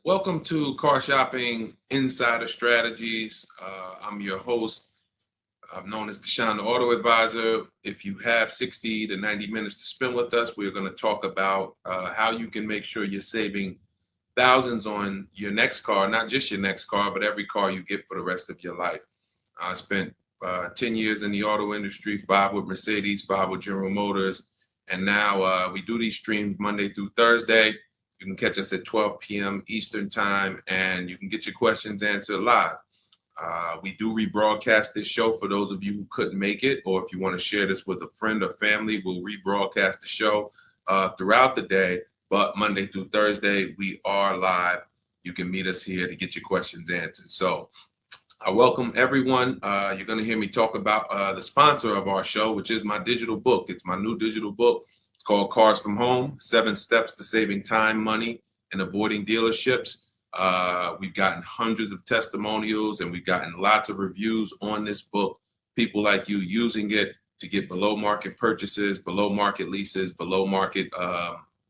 Welcome to Car Shopping Insider Strategies. I'm your host. I'm known as Deshone the Auto Advisor. If you have 60 to 90 minutes to spend with us, we're going to talk about how you can make sure you're saving thousands on your next car, not just your next car, but every car you get for the rest of your life. I spent 10 years in the auto industry, 5 with Mercedes, 5 with General Motors, and now we do these streams Monday through Thursday. You can catch us at 12 p.m. Eastern time, and you can get your questions answered live. We do rebroadcast this show for those of you who couldn't make it, or if you want to share this with a friend or family, we'll rebroadcast the show throughout the day. But Monday through Thursday, we are live. You can meet us here to get your questions answered. So I welcome everyone. You're going to hear me talk about the sponsor of our show, which is my digital book. It's my new digital book. It's called Cars from Home, 7 Steps to Saving Time, Money, and Avoiding Dealerships. We've gotten hundreds of testimonials and we've gotten lots of reviews on this book. People like you using it to get below market purchases, below market leases, below market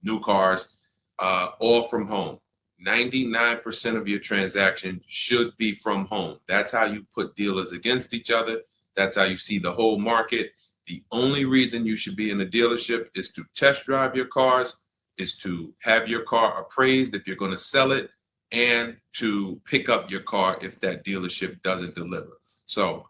new cars, all from home. 99% of your transaction should be from home. That's how you put dealers against each other. That's how you see the whole market. The only reason you should be in a dealership is to test drive your cars, is to have your car appraised if you're going to sell it, and to pick up your car if that dealership doesn't deliver. So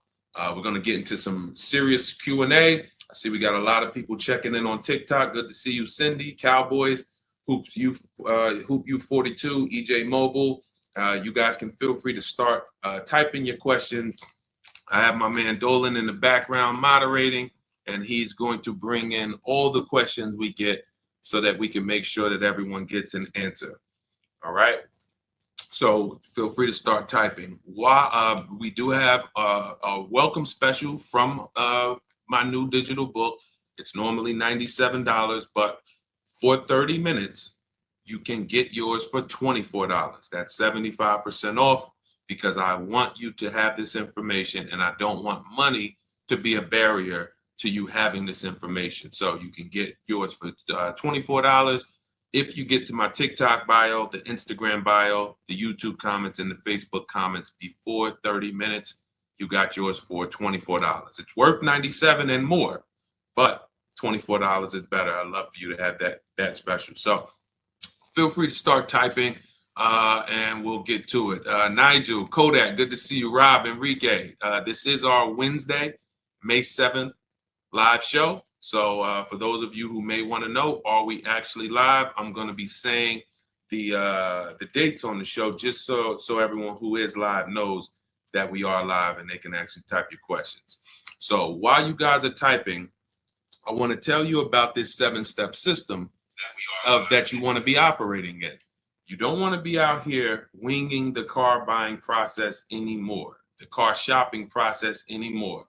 we're going to get into some serious Q&A. I see we got a lot of people checking in on TikTok. Good to see you, Cindy, Cowboys, Hoop you 42, EJ Mobile. You guys can feel free to start typing your questions. I have my man Dolan in the background moderating, and he's going to bring in all the questions we get so that we can make sure that everyone gets an answer. All right. So feel free to start typing. We do have a welcome special from my new digital book. It's normally $97, but for 30 minutes, you can get yours for $24. That's 75% off because I want you to have this information and I don't want money to be a barrier to you having this information. So you can get yours for $24. If you get to my TikTok bio, the Instagram bio, the YouTube comments, and the Facebook comments before 30 minutes, you got yours for $24. It's worth $97 and more, but $24 is better. I'd love for you to have that special. So feel free to start typing and we'll get to it. Nigel, Kodak, good to see you. Rob, Enrique, this is our Wednesday, May 7th live show. So for those of you who may want to know, are we actually live? I'm going to be saying the dates on the show just so everyone who is live knows that we are live and they can actually type your questions. So while you guys are typing, I want to tell you about this 7-step system that you want to be operating in. You don't want to be out here winging the car buying process anymore, the car shopping process anymore.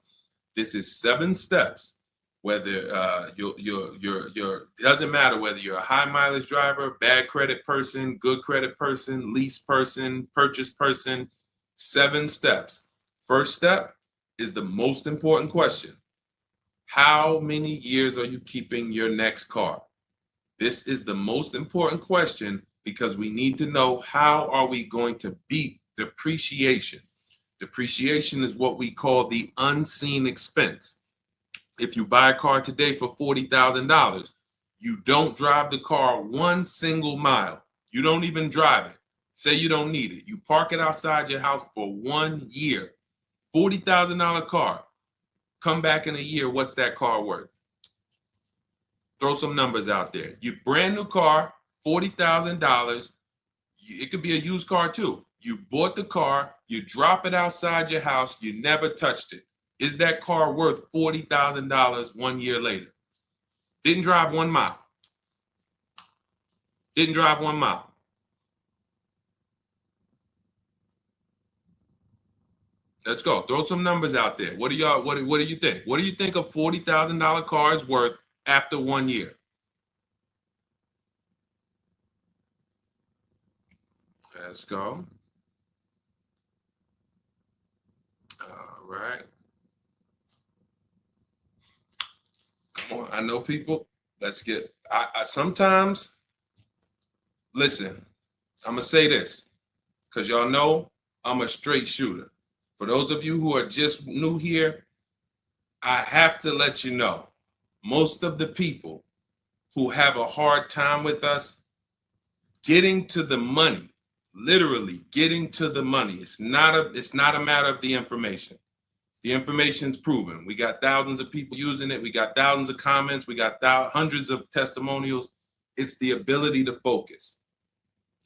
This is 7 steps. Whether it doesn't matter whether you're a high mileage driver, bad credit person, good credit person, lease person, purchase person. 7 steps. First step is the most important question. How many years are you keeping your next car? This is the most important question because we need to know how are we going to beat depreciation. Depreciation is what we call the unseen expense. If you buy a car today for $40,000, you don't drive the car one single mile. You don't even drive it. Say you don't need it. You park it outside your house for 1 year. $40,000 car. Come back in a year, what's that car worth? Throw some numbers out there. Your brand new car, $40,000. It could be a used car too. You bought the car, you drop it outside your house, you never touched it. Is that car worth $40,000 1 year later? Didn't drive 1 mile. Didn't drive 1 mile. Let's go. Throw some numbers out there. What do you think? What do you think a $40,000 car is worth after 1 year? Let's go. All right. Come on. I know people. Let's get. I sometimes listen. I'm going to say this because y'all know I'm a straight shooter. For those of you who are just new here, I have to let you know, most of the people who have a hard time with us getting to the money, literally getting to the money. It's not a matter of the information. The information's proven. We got thousands of people using it. We got thousands of comments. We got hundreds of testimonials. It's the ability to focus.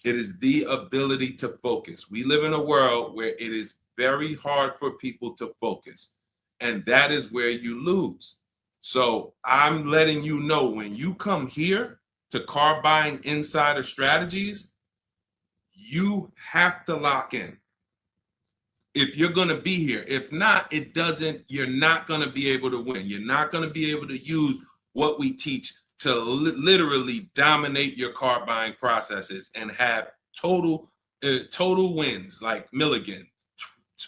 It is the ability to focus. We live in a world where it is very hard for people to focus, and that is where you lose. So I'm letting you know, when you come here to Car Buying Insider Strategies, you have to lock in. If you're going to be here, if not, you're not going to be able to win. You're not going to be able to use what we teach to literally dominate your car buying processes and have total wins, like Milligan,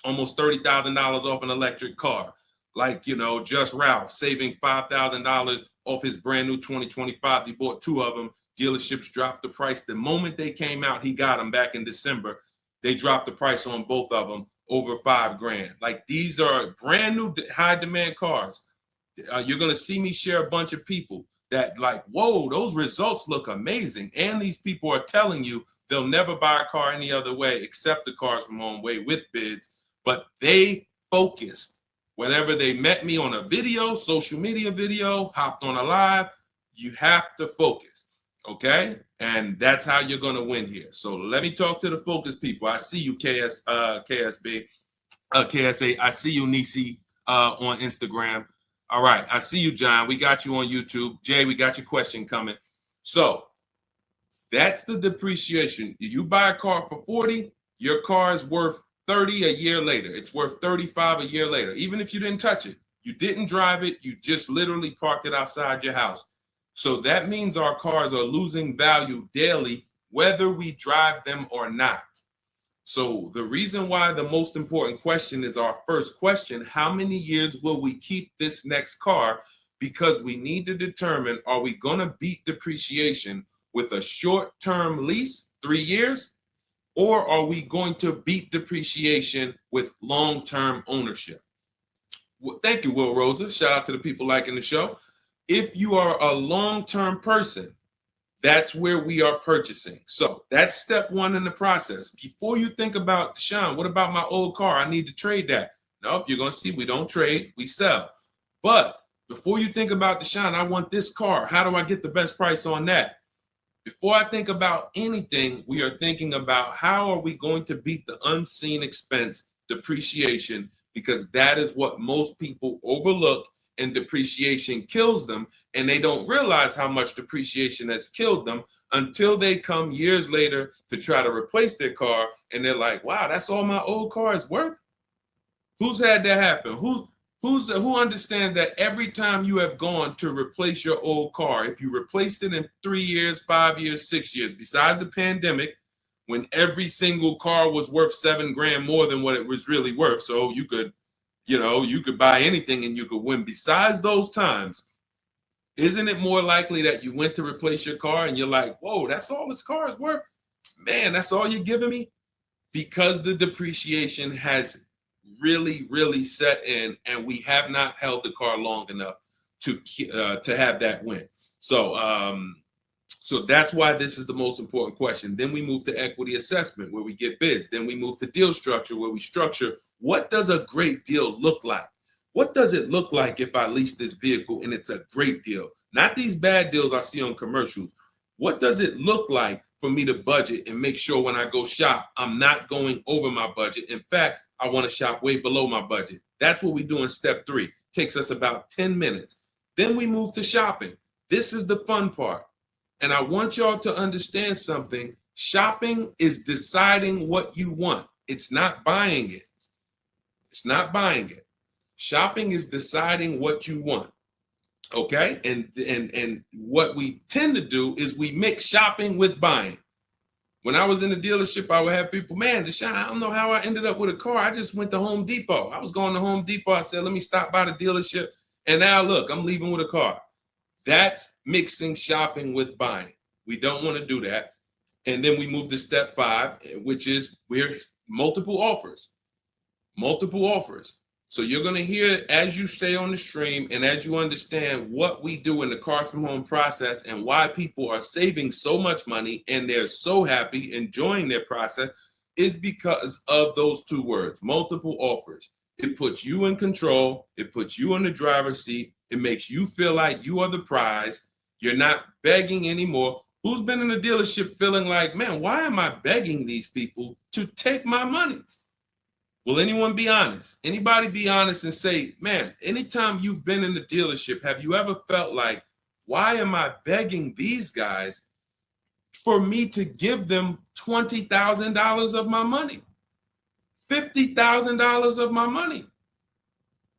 almost $30,000 off an electric car. Like, Just Ralph saving $5,000 off his brand new 2025s. He bought 2 of them. Dealerships dropped the price. The moment they came out, he got them back in December. They dropped the price on both of them over $5,000. Like, these are brand new high demand cars. You're going to see me share a bunch of people that like, whoa, those results look amazing. And these people are telling you they'll never buy a car any other way except the Cars from Home way with bids. But they focused. Whenever they met me on a video, social media video, hopped on a live, you have to focus. Okay? And that's how you're going to win here. So let me talk to the focus people. I see you, KSA. I see you, Nisi, on Instagram. All right. I see you, John. We got you on YouTube. Jay, we got your question coming. So that's the depreciation. If you buy a car for 40, your car is worth 30 a year later. It's worth 35 a year later. Even if you didn't touch it, you didn't drive it, you just literally parked it outside your house. So that means our cars are losing value daily, whether we drive them or not. So the reason why the most important question is our first question: how many years will we keep this next car? Because we need to determine, are we going to beat depreciation with a short-term lease, 3 years, or are we going to beat depreciation with long-term ownership? Well, thank you, Will Rosa. Shout out to the people liking the show. If you are a long-term person, that's where we are purchasing. So that's step 1 in the process. Before you think about, Deshaun, what about my old car? I need to trade that. Nope, you're going to see we don't trade, we sell. But before you think about, Deshaun, I want this car. How do I get the best price on that? Before I think about anything, we are thinking about how are we going to beat the unseen expense, depreciation, because that is what most people overlook, and depreciation kills them, and they don't realize how much depreciation has killed them until they come years later to try to replace their car, and they're like, wow, that's all my old car is worth? Who's had that happen? Who understands that every time you have gone to replace your old car, if you replaced it in 3 years, 5 years, 6 years, besides the pandemic, when every single car was worth $7,000 more than what it was really worth, so you could buy anything and you could win. Besides those times, isn't it more likely that you went to replace your car and you're like, whoa, that's all this car is worth? Man, that's all you're giving me? Because the depreciation has really, really set in, and we have not held the car long enough to have that win. So that's why this is the most important question. Then we move to equity assessment, where we get bids. Then we move to deal structure, where we structure, what does a great deal look like? What does it look like if I lease this vehicle and it's a great deal? Not these bad deals I see on commercials. What does it look like for me to budget and make sure when I go shop, I'm not going over my budget? In fact, I want to shop way below my budget. That's what we do in step 3. Takes us about 10 minutes. Then we move to shopping. This is the fun part. And I want y'all to understand something. Shopping is deciding what you want. It's not buying it. It's not buying it. Shopping is deciding what you want. Okay? And what we tend to do is we mix shopping with buying. When I was in the dealership, I would have people, man, Deshaun, I don't know how I ended up with a car. I just went to Home Depot. I was going to Home Depot. I said, let me stop by the dealership. And now look, I'm leaving with a car. That's mixing shopping with buying. We don't want to do that. And then we move to step 5, which is we're multiple offers. Multiple offers. So you're going to hear as you stay on the stream and as you understand what we do in the Cars from Home process and why people are saving so much money and they're so happy enjoying their process is because of those 2 words, multiple offers. It puts you in control. It puts you in the driver's seat. It makes you feel like you are the prize. You're not begging anymore. Who's been in a dealership feeling like, man, why am I begging these people to take my money? Will anyone be honest? Anybody be honest and say, man, anytime you've been in the dealership, have you ever felt like, why am I begging these guys for me to give them $20,000 of my money? $50,000 of my money.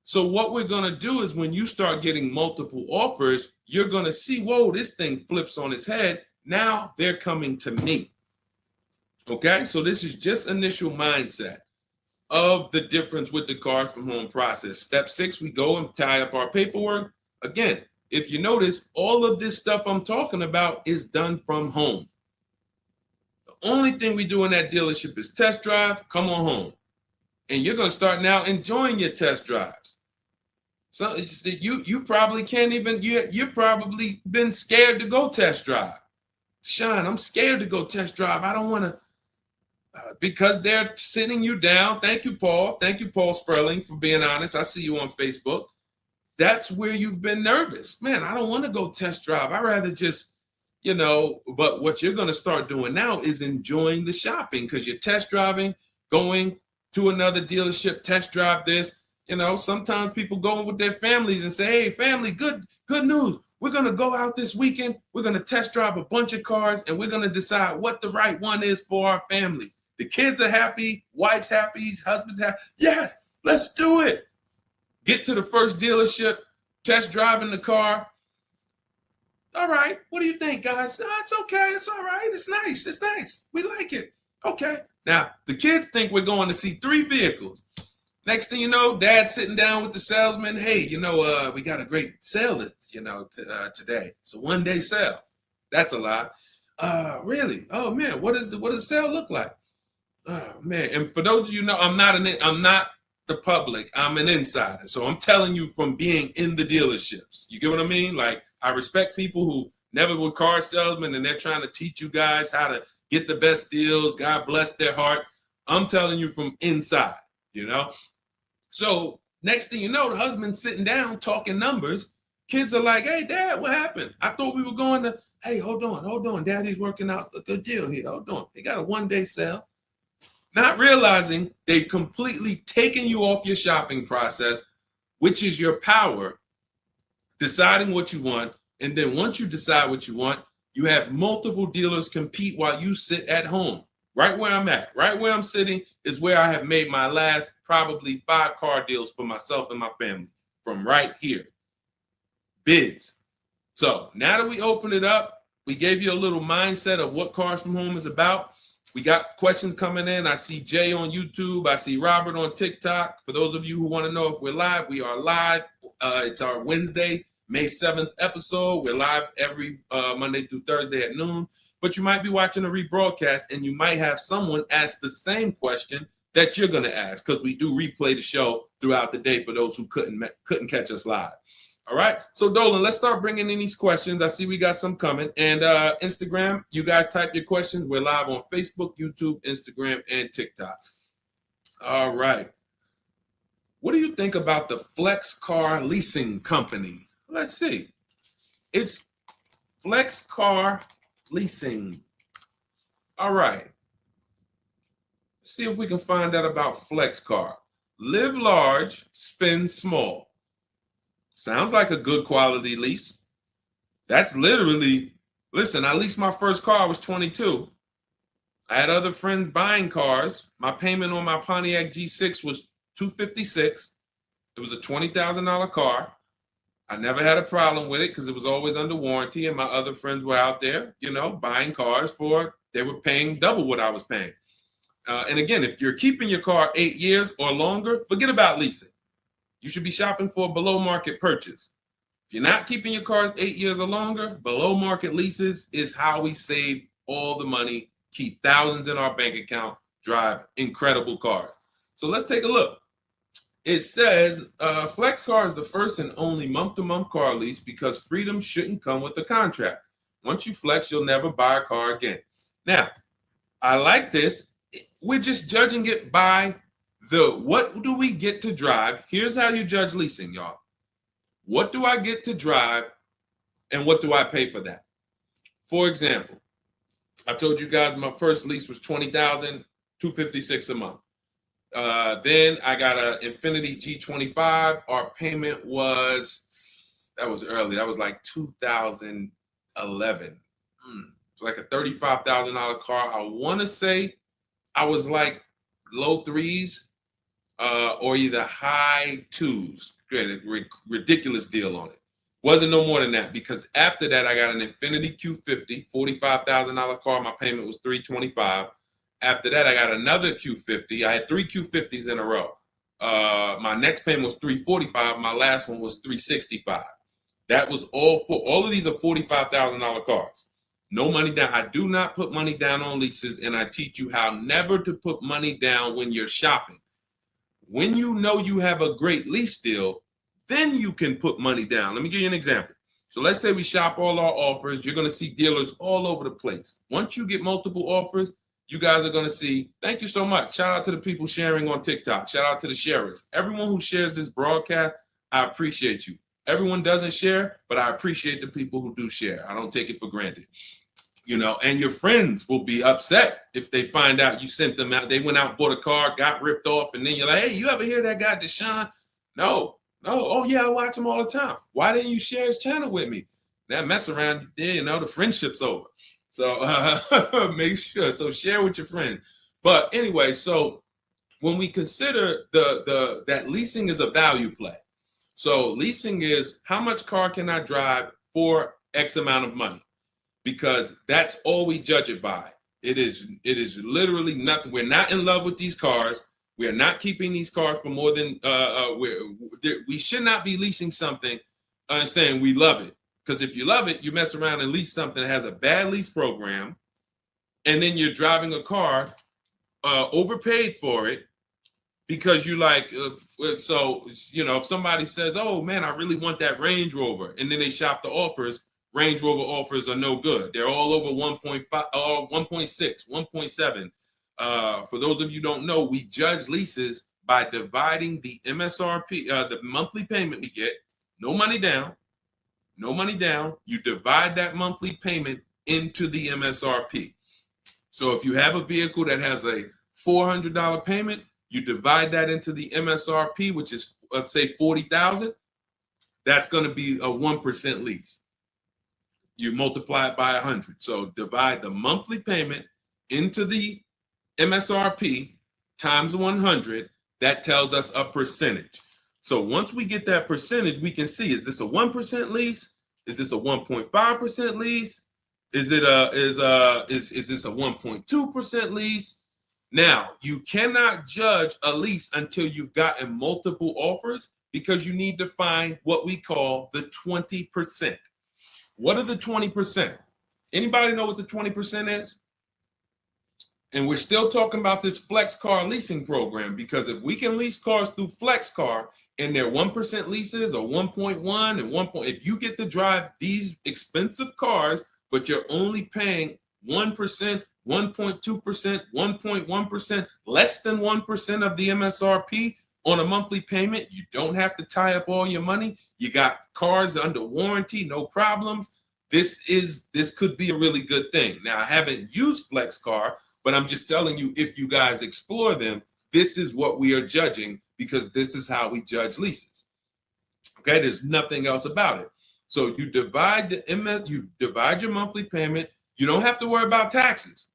So what we're going to do is when you start getting multiple offers, you're going to see, whoa, this thing flips on its head. Now they're coming to me. Okay, so this is just initial mindset of the difference with the Cars from Home process. Step 6, we go and tie up our paperwork. Again, if you notice, all of this stuff I'm talking about is done from home. The only thing we do in that dealership is test drive, come on home. And you're going to start now enjoying your test drives. So you probably can't even, you've probably been scared to go test drive. Sean, I'm scared to go test drive. I don't want to, because they're sitting you down. Thank you, Paul. Thank you, Paul Sperling, for being honest. I see you on Facebook. That's where you've been nervous. Man, I don't want to go test drive. I'd rather just, but what you're going to start doing now is enjoying the shopping because you're test driving, going to another dealership, test drive this. Sometimes people go with their families and say, hey, family, good news. We're going to go out this weekend. We're going to test drive a bunch of cars and we're going to decide what the right one is for our family. The kids are happy, wife's happy, husband's happy. Yes, let's do it. Get to the first dealership, test driving the car. All right, what do you think, guys? Oh, it's okay, it's all right, it's nice, we like it. Okay, now the kids think we're going to see 3 vehicles. Next thing you know, Dad's sitting down with the salesman. Hey, we got a great sale, today. It's a 1-day sale. That's a lie. Really? Oh man, what does the sale look like? Oh man, and for those of you who know, I'm not the public. I'm an insider, so I'm telling you from being in the dealerships. You get what I mean? Like I respect people who never were car salesmen and they're trying to teach you guys how to get the best deals. God bless their hearts. I'm telling you from inside. So next thing you know, the husband's sitting down talking numbers. Kids are like, hey, Dad, what happened? I thought we were going to, hey, hold on. Daddy's working out a good deal here. Hold on. They got a 1-day sale. Not realizing they've completely taken you off your shopping process, which is your power, deciding what you want. And then once you decide what you want, you have multiple dealers compete while you sit at home. Right where I'm at, right where I'm sitting is where I have made my last probably 5 car deals for myself and my family from right here. Bids. So now that we open it up, we gave you a little mindset of what Cars from Home is about. We got questions coming in. I see Jay on YouTube. I see Robert on TikTok. For those of you who want to know if we're live, we are live. It's our Wednesday, May 7th episode. We're live every Monday through Thursday at noon. But you might be watching a rebroadcast and you might have someone ask the same question that you're going to ask because we do replay the show throughout the day for those who couldn't catch us live. All right. So Dolan, let's start bringing in these questions. I see we got some coming. And Instagram, you guys type your questions. We're live on Facebook, YouTube, Instagram, and TikTok. All right. What do you think about the Flex Car Leasing Company? Let's see. It's Flex Car Leasing. All right. Let's see if we can find out about Flex Car. Live large, spend small. Sounds like a good quality lease. That's literally, listen, I leased my first car, I was 22. I had other friends buying cars. My payment on my Pontiac G6 was $256. It was a $20,000 car. I never had a problem with it because it was always under warranty and my other friends were out there, buying cars they were paying double what I was paying. And again, if you're keeping your car 8 years or longer, forget about leasing. You should be shopping for a below market purchase. If you're not keeping your cars 8 years or longer, below market leases is how we save all the money keep thousands in our bank account, drive incredible cars. So let's take a look. It says Flex Car is the first and only month-to-month car lease because freedom shouldn't come with a contract. Once you flex, you'll never buy a car again. Now, I like this. We're just judging it by what do we get to drive? Here's how you judge leasing, y'all. What do I get to drive and what do I pay for that? For example, I told you guys my first lease was $20,256 a month. Then I got an Infiniti G25. Our payment was, that was early. That was like 2011. It's like a $35,000 car. I want to say I was like low threes or either high twos. Ridiculous deal on it. Wasn't no more than that because after that I got an Infiniti Q50, $45,000 car. My payment was $325. After that I got another Q50. I had 3 Q50s in a row. My next payment was $345. My last one was $365. That was all of these are $45,000 cars. No money down. I do not put money down on leases, and I teach you how never to put money down when you're shopping. When you know you have a great lease deal, then you can put money down. Let me give you an example. So let's say we shop all our offers. You're going to see dealers all over the place. Once you get multiple offers, you guys are going to see, thank you so much. Shout out to the people sharing on TikTok. Shout out to the sharers. Everyone who shares this broadcast, I appreciate you. Everyone doesn't share, but I appreciate the people who do share. I don't take it for granted. You know, and your friends will be upset if they find out you sent them out. They went out, bought a car, got ripped off, and then you're like, hey, you ever hear that guy, Deshone? No. Oh, yeah, I watch him all the time. Why didn't you share his channel with me? That mess around, you know, the friendship's over. So make sure. So share with your friends. But anyway, so when we consider that leasing is a value play. So leasing is how much car can I drive for X amount of money? Because that's all we judge it by. It is literally nothing. We're not in love with these cars. We are not keeping these cars for more than we should not be leasing something and saying we love it. Because if you love it, you mess around and lease something that has a bad lease program, and then you're driving a car overpaid for it because you like. So you know, if somebody says, "Oh man, I really want that Range Rover," and then they shop the offers. Range Rover offers are no good. They're all over 1.5, 1.6, 1.7. For those of you who don't know, we judge leases by dividing the MSRP, the monthly payment we get, no money down. You divide that monthly payment into the MSRP. So if you have a vehicle that has a $400 payment, you divide that into the MSRP, which is, let's say, $40,000. That's going to be a 1% lease. You multiply it by 100. So divide the monthly payment into the MSRP times 100. That tells us a percentage. So once we get that percentage, we can see, is this a 1% lease? Is this a 1.5% lease? Is this a 1.2% lease? Now, you cannot judge a lease until you've gotten multiple offers because you need to find what we call the 20%. What are the 20%? Anybody know what the 20% is? And we're still talking about this Flex Car leasing program because if we can lease cars through Flex Car and they're 1% leases or 1.1 and 1. If you get to drive these expensive cars, but you're only paying 1%, 1.2%, 1.1%, less than 1% of the MSRP on a monthly payment, you don't have to tie up all your money. You got cars under warranty, no problems. This could be a really good thing. Now, I haven't used Flex Car, but I'm just telling you, if you guys explore them, this is what we are judging because this is how we judge leases. Okay, there's nothing else about it. So you divide your monthly payment. You don't have to worry about taxes.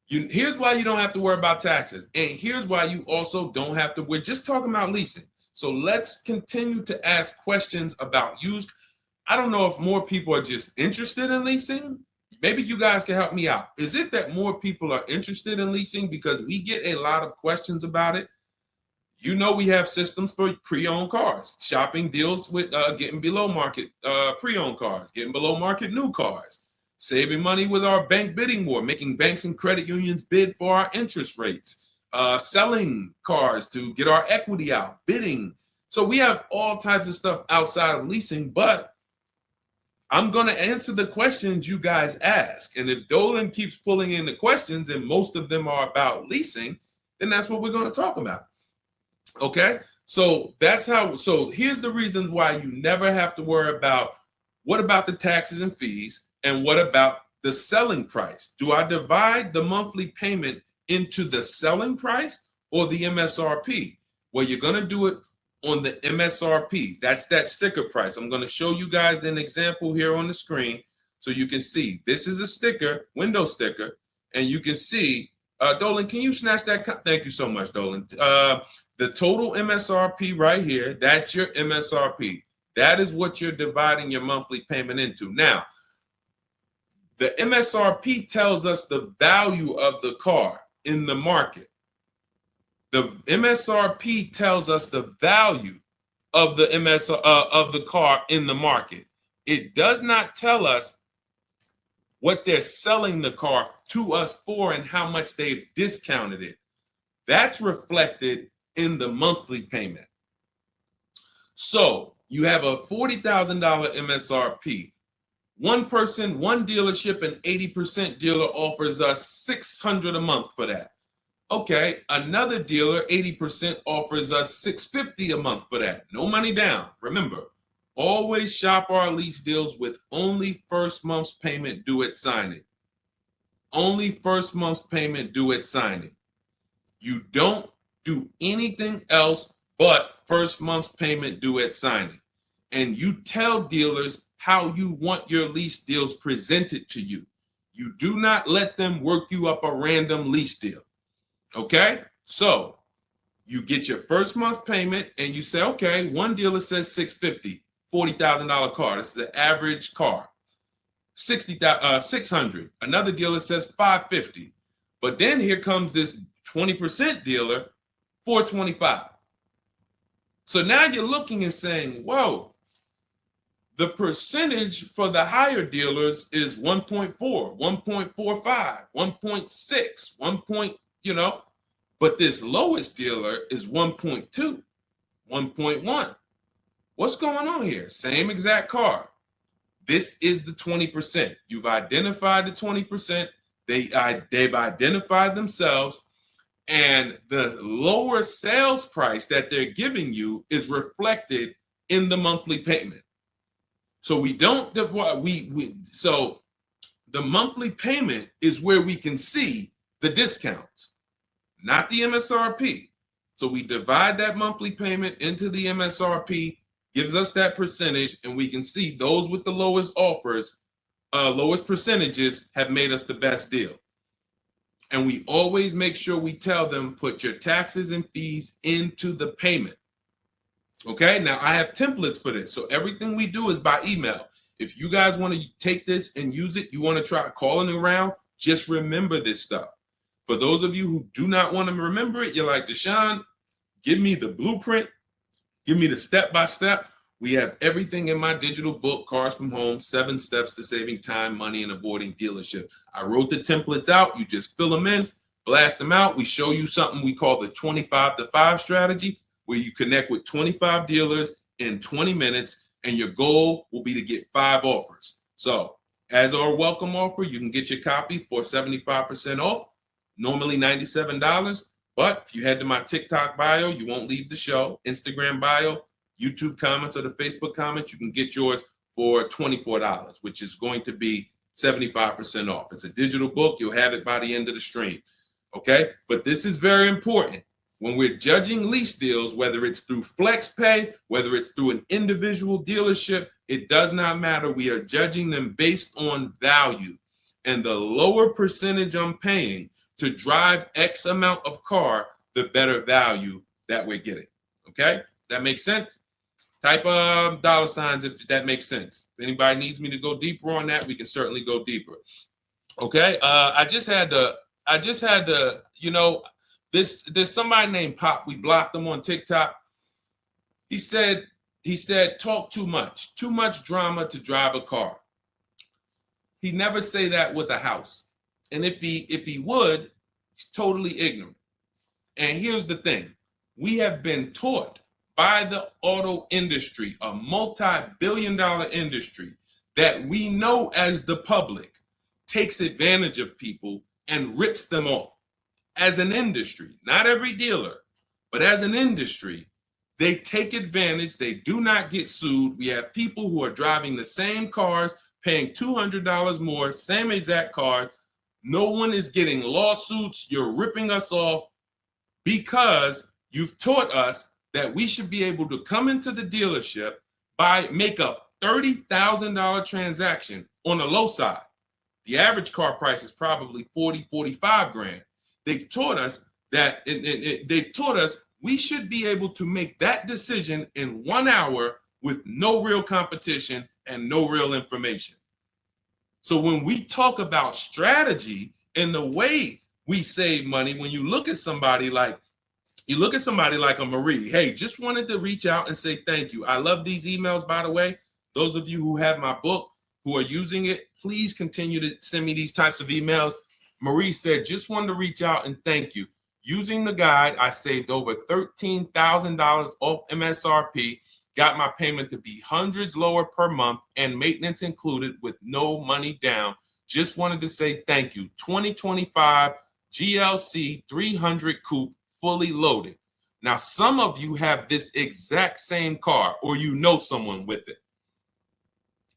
Here's why you don't have to worry about taxes. And here's why you also don't have to. We're just talking about leasing. So let's continue to ask questions about used. I don't know if more people are just interested in leasing. Maybe you guys can help me out. Is it that more people are interested in leasing because we get a lot of questions about it? You know, we have systems for pre-owned cars. Shopping deals with getting below market pre-owned cars, getting below market new cars. saving money with our bank bidding war, making banks and credit unions bid for our interest rates, selling cars to get our equity out, bidding. So we have all types of stuff outside of leasing, but I'm going to answer the questions you guys ask. And if Dolan keeps pulling in the questions and most of them are about leasing, then that's what we're going to talk about. Okay? So so here's the reasons why you never have to worry about what about the taxes and fees and what about the selling price? Do I divide the monthly payment into the selling price or the MSRP? Well, you're going to do it on the MSRP. That's that sticker price. I'm going to show you guys an example here on the screen so you can see. This is a sticker, window sticker, and you can see, Dolan, can you snatch that? Thank you so much, Dolan. The total MSRP right here, that's your MSRP. That is what you're dividing your monthly payment into. Now, the MSRP tells us the value of the car in the market. The MSRP tells us the value of the of the car in the market. It does not tell us what they're selling the car to us for and how much they've discounted it. That's reflected in the monthly payment. So you have a $40,000 MSRP. One person, one dealership, an 80% dealer offers us $600 a month for that. Okay, another dealer, 80%, offers us $650 a month for that. No money down. Remember, always shop our lease deals with only first month's payment due at signing. Only first month's payment due at signing. You don't do anything else but first month's payment due at signing. And you tell dealers how you want your lease deals presented to you. You do not let them work you up a random lease deal. Okay, so you get your first month payment and you say, okay, one dealer says $650, $40,000 car. This is an average car. $600. Another dealer says $550. But then here comes this 20% dealer, $425. So now you're looking and saying, whoa, the percentage for the higher dealers is 1.4, 1.45, 1.6, but this lowest dealer is 1.2, 1.1. What's going on here? Same exact car. This is the 20%. You've identified the 20%. They've identified themselves, and the lower sales price that they're giving you is reflected in the monthly payment. So so the monthly payment is where we can see the discounts, not the MSRP. So we divide that monthly payment into the MSRP, gives us that percentage, and we can see those with the lowest offers, lowest percentages have made us the best deal. And we always make sure we tell them, put your taxes and fees into the payment. Okay, now I have templates for this. So everything we do is by email. If you guys want to take this and use it, you want to try calling around, just remember this stuff. For those of you who do not want to remember it, you're like, Deshone, give me the blueprint, give me the step-by-step. We have everything in my digital book, Cars from Home, 7 Steps to Saving Time, Money, and Avoiding Dealership. I wrote the templates out. You just fill them in, blast them out. We show you something we call the 25-to-5 strategy, where you connect with 25 dealers in 20 minutes, and your goal will be to get 5 offers. So as our welcome offer, you can get your copy for 75% off, normally $97. But if you head to my TikTok bio, you won't leave the show, Instagram bio, YouTube comments, or the Facebook comments, you can get yours for $24, which is going to be 75% off. It's a digital book. You'll have it by the end of the stream. Okay? But this is very important. When we're judging lease deals, whether it's through FlexPay, whether it's through an individual dealership, it does not matter. We are judging them based on value. And the lower percentage I'm paying to drive X amount of car, the better value that we're getting. Okay? That makes sense? Type dollar signs if that makes sense. If anybody needs me to go deeper on that, we can certainly go deeper. Okay? I just had to, there's somebody named Pop. We blocked him on TikTok. He said, talk too much drama to drive a car. He never say that with a house. And if he would, he's totally ignorant. And here's the thing. We have been taught by the auto industry, a multi-billion-dollar industry, that we know as the public takes advantage of people and rips them off. As an industry, not every dealer, but as an industry, they take advantage. They do not get sued. We have people who are driving the same cars, paying $200 more, same exact car. No one is getting lawsuits. You're ripping us off because you've taught us that we should be able to come into the dealership, make a $30,000 transaction on the low side. The average car price is probably 40, 45 grand. They've taught us that they've taught us we should be able to make that decision in 1 hour with no real competition and no real information. So when we talk about strategy and the way we save money, when you look at somebody like a Marie, hey, just wanted to reach out and say thank you. I love these emails, by the way. Those of you who have my book, who are using it, please continue to send me these types of emails. Marie said, just wanted to reach out and thank you. Using the guide, I saved over $13,000 off MSRP, got my payment to be hundreds lower per month and maintenance included with no money down. Just wanted to say thank you. 2025 GLC 300 coupe, fully loaded. Now, some of you have this exact same car, or you know someone with it.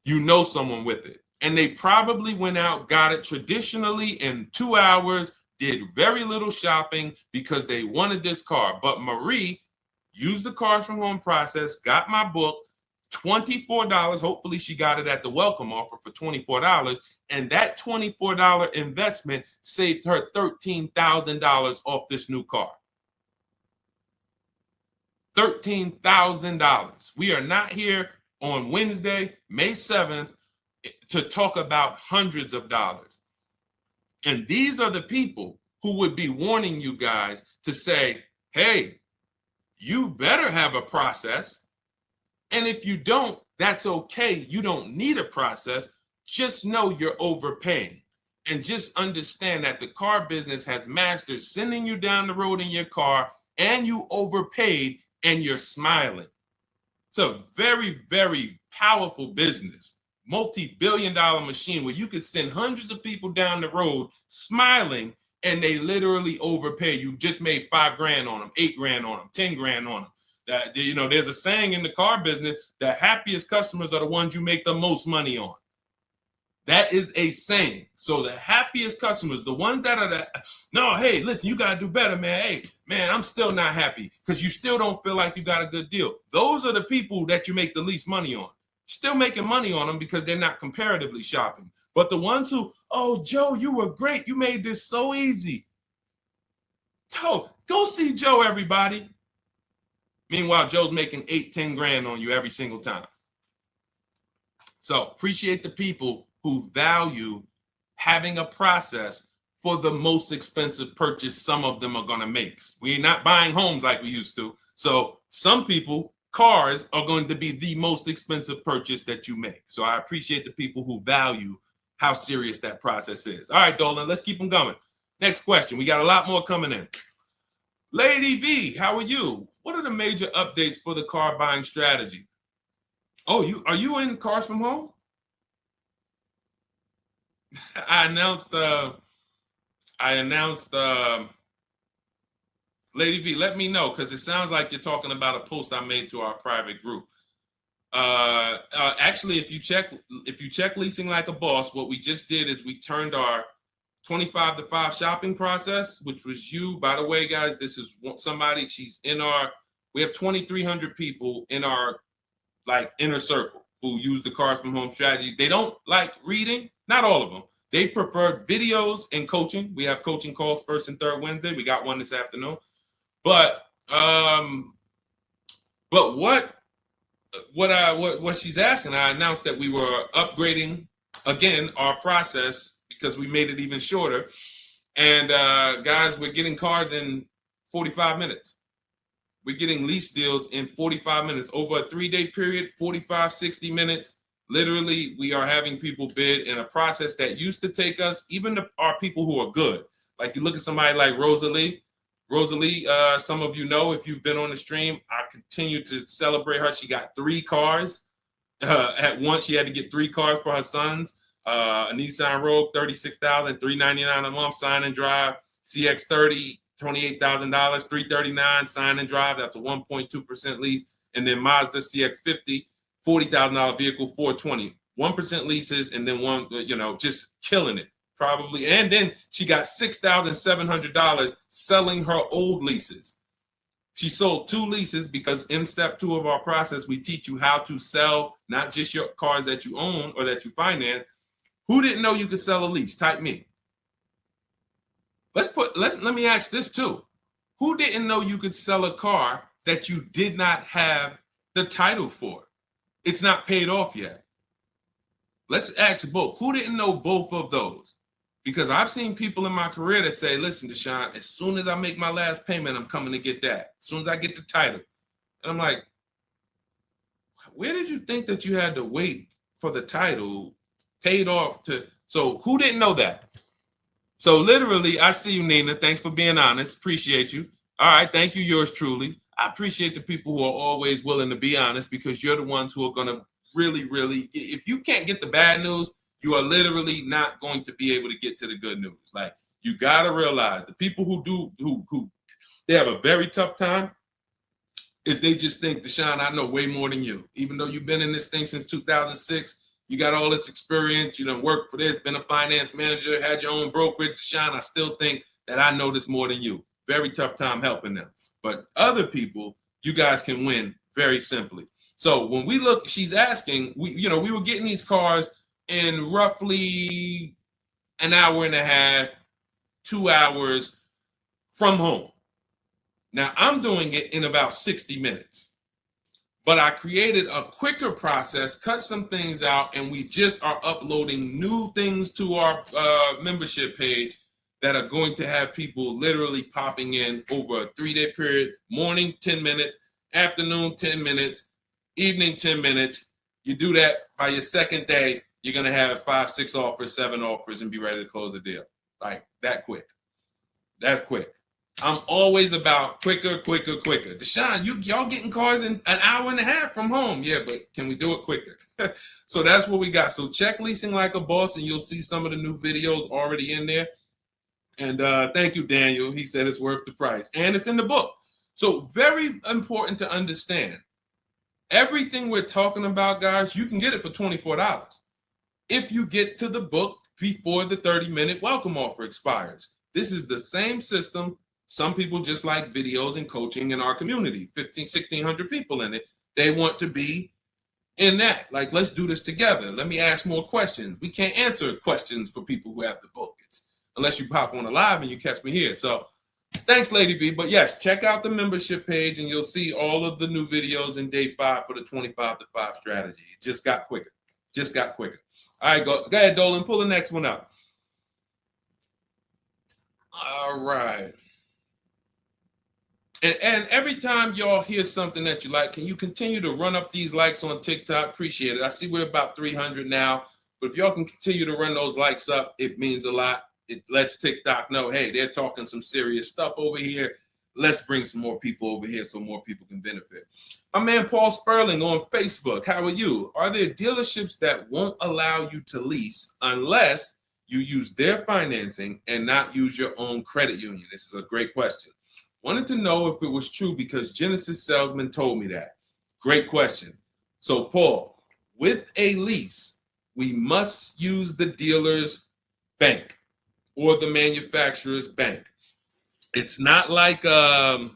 You know someone with it. And they probably went out, got it traditionally in 2 hours, did very little shopping because they wanted this car. But Marie used the cars from home process, got my book, $24. Hopefully she got it at the welcome offer for $24. And that $24 investment saved her $13,000 off this new car. $13,000. We are not here on Wednesday, May 7th, to talk about hundreds of dollars. And these are the people who would be warning you guys to say, hey, you better have a process. And if you don't, that's okay. You don't need a process. Just know you're overpaying. And just understand that the car business has mastered sending you down the road in your car and you overpaid and you're smiling. It's a very, very powerful business, multi-billion-dollar machine where you could send hundreds of people down the road smiling and they literally overpay. You just made $5 grand on them, $8 grand on them, 10 grand on them. That, you know, there's a saying in the car business, the happiest customers are the ones you make the most money on. That is a saying. So the happiest customers, the ones that are no, hey, listen, you got to do better, man. Hey, man, I'm still not happy because you still don't feel like you got a good deal. Those are the people that you make the least money on. Still making money on them because they're not comparatively shopping. But the ones who, oh, Joe, you were great. You made this so easy. Go see Joe, everybody. Meanwhile, Joe's making 8, 10 grand on you every single time. So appreciate the people who value having a process for the most expensive purchase some of them are going to make. We're not buying homes like we used to. So some people, cars are going to be the most expensive purchase that you make. So I appreciate the people who value how serious that process is. All right, Dolan, let's keep them going. Next question. We got a lot more coming in. Lady V, how are you? What are the major updates for the car buying strategy? Oh, are you in Cars from Home? I announced, Lady V, let me know, because it sounds like you're talking about a post I made to our private group. Actually, if you check Leasing Like a Boss, what we just did is we turned our 25 to 5 shopping process, which was you. By the way, guys, this is somebody, we have 2,300 people in our inner circle who use the Cars from Home strategy. They don't like reading, not all of them. They prefer videos and coaching. We have coaching calls first and third Wednesday. We got one this afternoon. But what she's asking, I announced that we were upgrading again our process because we made it even shorter. And guys, we're getting cars in 45 minutes. We're getting lease deals in 45 minutes over a 3-day period, 45, 60 minutes. Literally, we are having people bid in a process that used to take us, even our people who are good. Like you look at somebody like Rosalie. Rosalie, some of you know if you've been on the stream, I continue to celebrate her. She got 3 cars. At once, she had to get 3 cars for her sons. A Nissan Rogue, $36,000, $399 a month, sign and drive. CX-30, $28,000, $339 sign and drive. That's a 1.2% lease. And then Mazda CX-50, $40,000 vehicle, $420. 1% leases, and then one, just killing it. Probably. And then she got $6,700 selling her old leases. She sold 2 leases because in step 2 of our process, we teach you how to sell not just your cars that you own or that you finance. Who didn't know you could sell a lease? Type me. Let me ask this too. Who didn't know you could sell a car that you did not have the title for? It's not paid off yet. Let's ask both. Who didn't know both of those? Because I've seen people in my career that say, listen, Deshone, as soon as I make my last payment, I'm coming to get that. As soon as I get the title. And I'm like, where did you think that you had to wait for the title paid off to? So who didn't know that? So literally, I see you, Nina. Thanks for being honest. Appreciate you. All right. Thank you, yours truly. I appreciate the people who are always willing to be honest, because you're the ones who are going to really, if you can't get the bad news, you are literally not going to be able to get to the good news. Like, you got to realize the people who they have a very tough time is they just think, Deshone, I know way more than you. Even though you've been in this thing since 2006, you got all this experience, you done worked for this, been a finance manager, had your own brokerage. Deshone, I still think that I know this more than you. Very tough time helping them. But other people, you guys can win very simply. So when we look, she's asking, we were getting these cars in roughly an hour and a half, 2 hours from home. Now I'm doing it in about 60 minutes, but I created a quicker process, cut some things out, and we just are uploading new things to our membership page that are going to have people literally popping in over a 3-day period. Morning, 10 minutes, afternoon, 10 minutes, evening, 10 minutes. You do that by your second day, you're going to have 5, 6 offers, 7 offers, and be ready to close the deal. Like that quick. That quick. I'm always about quicker. Deshone, y'all getting cars in an hour and a half from home. Yeah, but can we do it quicker? So that's what we got. So check Leasing Like a Boss, and you'll see some of the new videos already in there. And thank you, Daniel. He said it's worth the price. And it's in the book. So very important to understand. Everything we're talking about, guys, you can get it for $24 if you get to the book before the 30-minute welcome offer expires. This is the same system. Some people just like videos and coaching in our community, 1,600 people in it. They want to be in that. Like, let's do this together. Let me ask more questions. We can't answer questions for people who have the book. Unless you pop on a live and you catch me here. So thanks, Lady V. But yes, check out the membership page and you'll see all of the new videos in day 5 for the 25 to 5 strategy. It just got quicker. All right, go ahead, Dolan. Pull the next one up. All right. And every time y'all hear something that you like, can you continue to run up these likes on TikTok? Appreciate it. I see we're about 300 now. But if y'all can continue to run those likes up, it means a lot. It lets TikTok know, hey, they're talking some serious stuff over here. Let's bring some more people over here so more people can benefit. My man Paul Sperling on Facebook. How are you? Are there dealerships that won't allow you to lease unless you use their financing and not use your own credit union? This is a great question. Wanted to know if it was true because Genesis Salesman told me that. Great question. So Paul, with a lease, we must use the dealer's bank or the manufacturer's bank. It's not like a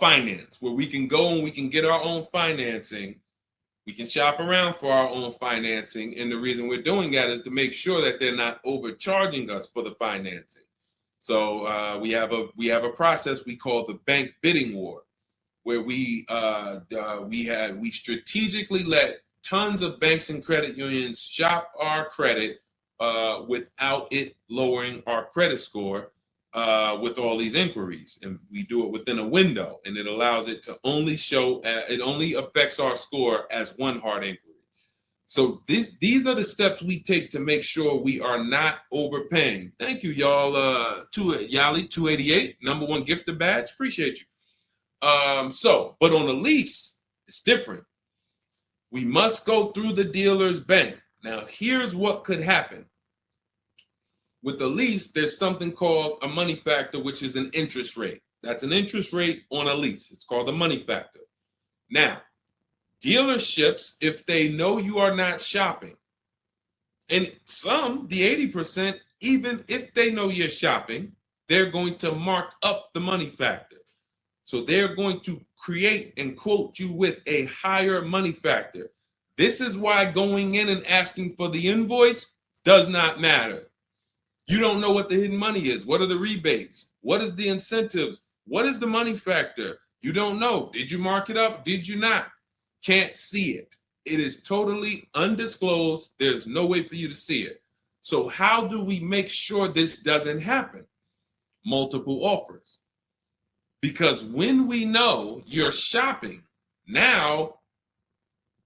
finance where we can go and we can get our own financing. We can shop around for our own financing. And the reason we're doing that is to make sure that they're not overcharging us for the financing. So we have a process we call the bank bidding war, where we strategically let tons of banks and credit unions shop our credit without it lowering our credit score with all these inquiries. And we do it within a window, and it allows it to only show, it only affects our score as one hard inquiry. So these are the steps we take to make sure we are not overpaying. Thank you, y'all. Yali 288, #1 gifted badge. Appreciate you. But on a lease, it's different. We must go through the dealer's bank. Now, here's what could happen. With a lease, there's something called a money factor, which is an interest rate. That's an interest rate on a lease. It's called a money factor. Now, dealerships, if they know you are not shopping, and some, the 80%, even if they know you're shopping, they're going to mark up the money factor. So they're going to create and quote you with a higher money factor. This is why going in and asking for the invoice does not matter. You don't know what the hidden money is. What are the rebates? What is the incentives? What is the money factor? You don't know. Did you mark it up? Did you not? Can't see it. It is totally undisclosed. There's no way for you to see it. So how do we make sure this doesn't happen? Multiple offers. Because when we know you're shopping now,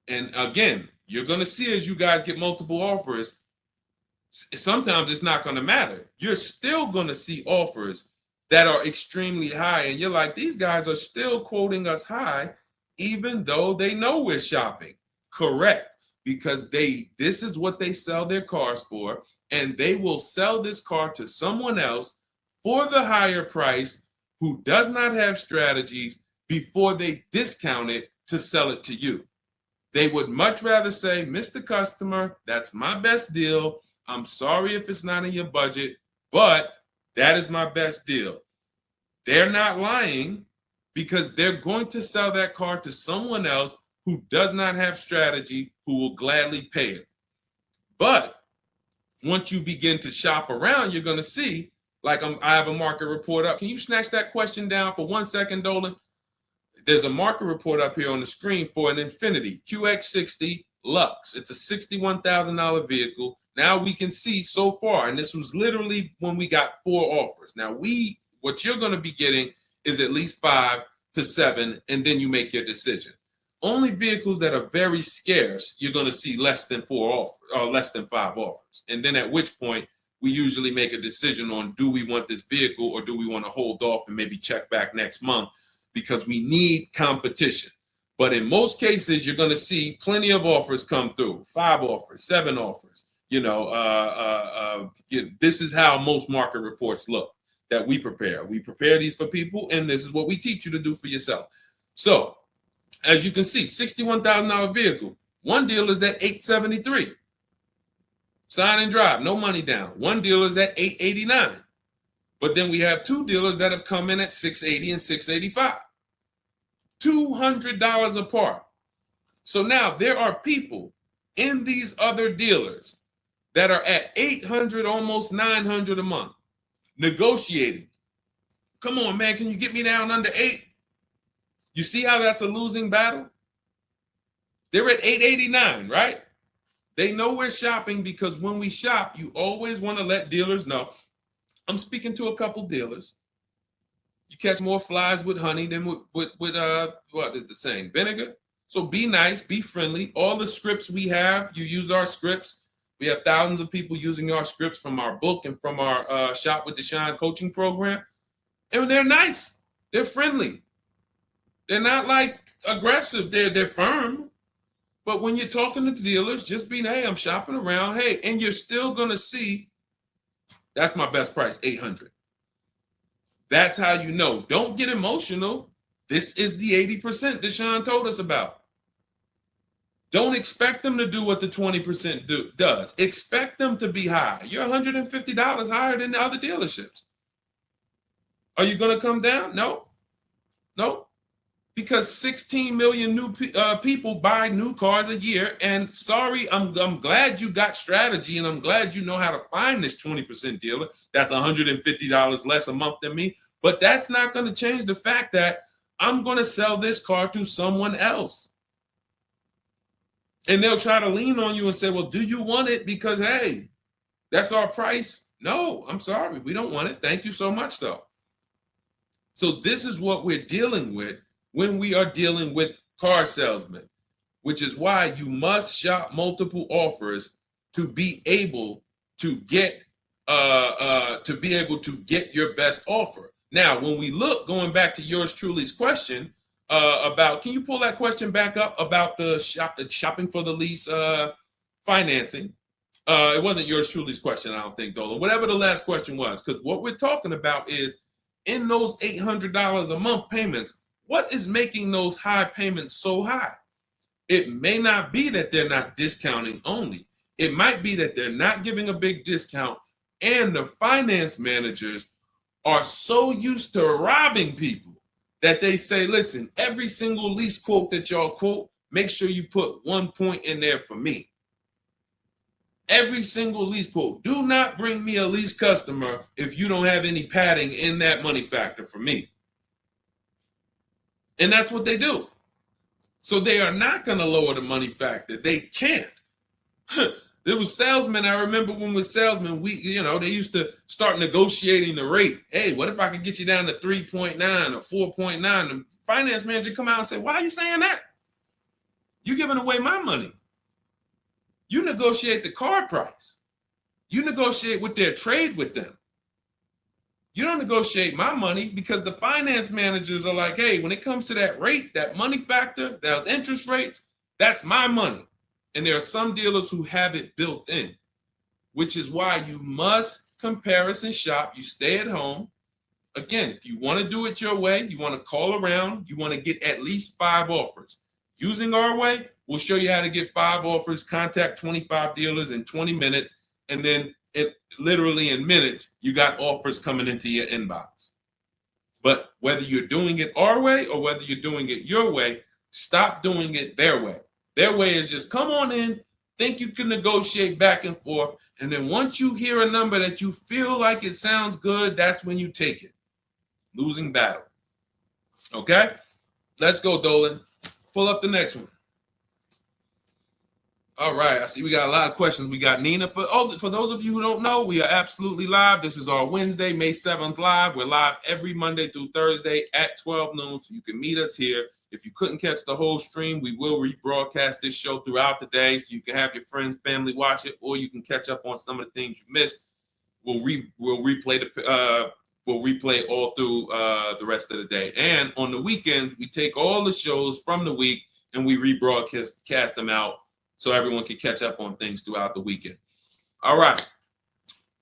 and again, you're going to see as you guys get multiple offers, sometimes it's not going to matter. You're still going to see offers that are extremely high. And you're like, these guys are still quoting us high, even though they know we're shopping. Correct. Because this is what they sell their cars for. And they will sell this car to someone else for the higher price who does not have strategies before they discount it to sell it to you. They would much rather say, Mr. Customer, that's my best deal. I'm sorry if it's not in your budget, but that is my best deal. They're not lying because they're going to sell that car to someone else who does not have strategy, who will gladly pay it. But once you begin to shop around, you're going to see, like I have a market report up. Can you snatch that question down for 1 second, Dolan? There's a market report up here on the screen for an Infiniti QX60 Lux. It's a $61,000 vehicle. Now we can see so far, and this was literally when we got 4 offers. Now what you're going to be getting is at least 5 to 7, and then you make your decision. Only vehicles that are very scarce, you're going to see less than 4 offers or less than 5 offers. And then at which point we usually make a decision on, do we want this vehicle or do we want to hold off and maybe check back next month, because we need competition. But in most cases, you're going to see plenty of offers come through, 5 offers, 7 offers. This is how most market reports look that we prepare. We prepare these for people, and this is what we teach you to do for yourself. So as you can see, $61,000 vehicle. One deal is at $873. Sign and drive, no money down. One dealer is at $889. But then we have 2 dealers that have come in at $680 and $685. $200 apart. So now there are people in these other dealers that are at $800, almost $900 a month, negotiating. Come on, man, can you get me down under 8? You see how that's a losing battle? They're at $889, right? They know we're shopping, because when we shop, you always want to let dealers know. I'm speaking to a couple dealers. You catch more flies with honey than with what is the saying? Vinegar. So be nice, be friendly. All the scripts we have, you use our scripts. We have thousands of people using our scripts from our book and from our Shop with Deshone coaching program. And they're nice. They're friendly. They're not like aggressive. They're firm. But when you're talking to dealers, just be, hey, I'm shopping around. Hey, and you're still going to see, that's my best price, $800. That's how you know. Don't get emotional. This is the 80% Deshone told us about. Don't expect them to do what the 20% does. Expect them to be high. You're $150 higher than the other dealerships. Are you going to come down? No. No. Because 16 million new people buy new cars a year. And sorry, I'm glad you got strategy, and I'm glad you know how to find this 20% dealer that's $150 less a month than me. But that's not going to change the fact that I'm going to sell this car to someone else. And they'll try to lean on you and say, well, do you want it? Because, hey, that's our price. No, I'm sorry. We don't want it. Thank you so much, though. So this is what we're dealing with when we are dealing with car salesmen. which is why you must shop multiple offers to be able to get your best offer. Now, when we look, going back to yours truly's question about, can you pull that question back up about the shopping for the lease financing? It wasn't yours truly's question, I don't think, Dolan. Whatever the last question was, because what we're talking about is in those $800 a month payments, what is making those high payments so high? It may not be that they're not discounting only. It might be that they're not giving a big discount, and the finance managers are so used to robbing people that they say, listen, every single lease quote that y'all quote, make sure you put 1 point in there for me. Every single lease quote. Do not bring me a lease customer if you don't have any padding in that money factor for me. And that's what they do. So they are not going to lower the money factor. They can't. There was salesmen. I remember when we were salesmen, they used to start negotiating the rate. Hey, what if I could get you down to 3.9 or 4.9? The finance manager come out and say, why are you saying that? You're giving away my money. You negotiate the car price. You negotiate with their trade with them. You don't negotiate my money, because the finance managers are like, hey, when it comes to that rate, that money factor, those interest rates, that's my money. And there are some dealers who have it built in, which is why you must comparison shop. You stay at home. Again, if you want to do it your way, you want to call around, you want to get at least 5 offers. Using our way, we'll show you how to get 5 offers, contact 25 dealers in 20 minutes, and then literally in minutes, you got offers coming into your inbox. But whether you're doing it our way or whether you're doing it your way, stop doing it their way. Their way is just come on in, think you can negotiate back and forth, and then once you hear a number that you feel like it sounds good, that's when you take it. Losing battle. Okay? Let's go, Dolan. Pull up the next one. All right, I see we got a lot of questions. We got Nina. For those of you who don't know, we are absolutely live. This is our Wednesday, May 7th live. We're live every Monday through Thursday at 12 noon, so you can meet us here. If you couldn't catch the whole stream, we will rebroadcast this show throughout the day, so you can have your friends, family watch it, or you can catch up on some of the things you missed. We'll replay all through the rest of the day. And on the weekends, we take all the shows from the week and we rebroadcast them out, so everyone can catch up on things throughout the weekend. All right.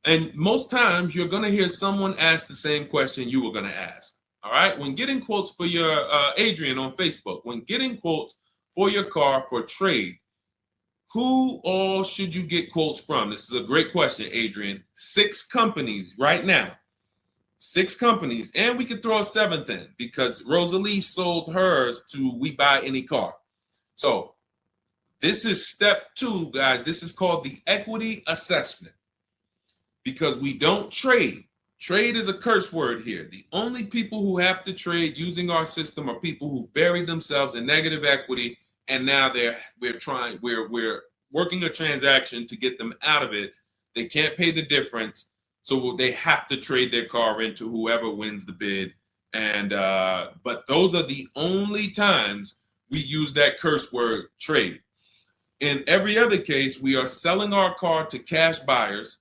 And most times you're going to hear someone ask the same question you were going to ask. All right. When getting quotes for your Adrian on Facebook, when getting quotes for your car for trade, who all should you get quotes from? This is a great question, Adrian. 6 companies right now. 6 companies. And we could throw a 7th in because Rosalie sold hers to We Buy Any Car. So this is step 2, guys. This is called the equity assessment, because we don't trade. Trade is a curse word here. The only people who have to trade using our system are people who've buried themselves in negative equity, and now we're working a transaction to get them out of it. They can't pay the difference, so they have to trade their car into whoever wins the bid. And but those are the only times we use that curse word, trade. In every other case, we are selling our car to cash buyers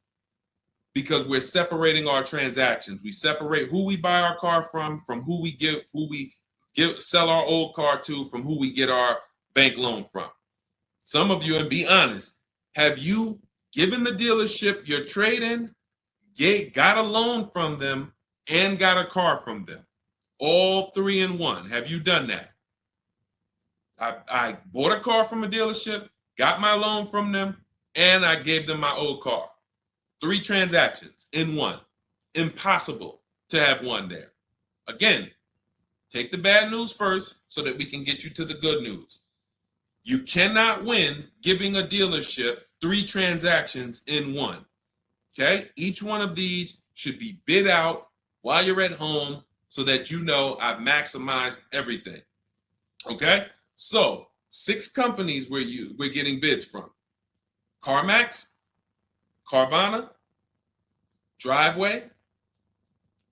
because we're separating our transactions. We separate who we buy our car from who we sell our old car to, from who we get our bank loan from. Some of you, and be honest, have you given the dealership your trade-in, got a loan from them, and got a car from them? All 3 in 1. Have you done that? I bought a car from a dealership, got my loan from them, and I gave them my old car. 3 transactions in 1. Impossible to have 1 there. Again, take the bad news first so that we can get you to the good news. You cannot win giving a dealership 3 transactions in 1. Okay? Each one of these should be bid out while you're at home so that you know I've maximized everything. Okay? So 6 companies we're getting bids from: CarMax, Carvana, Driveway,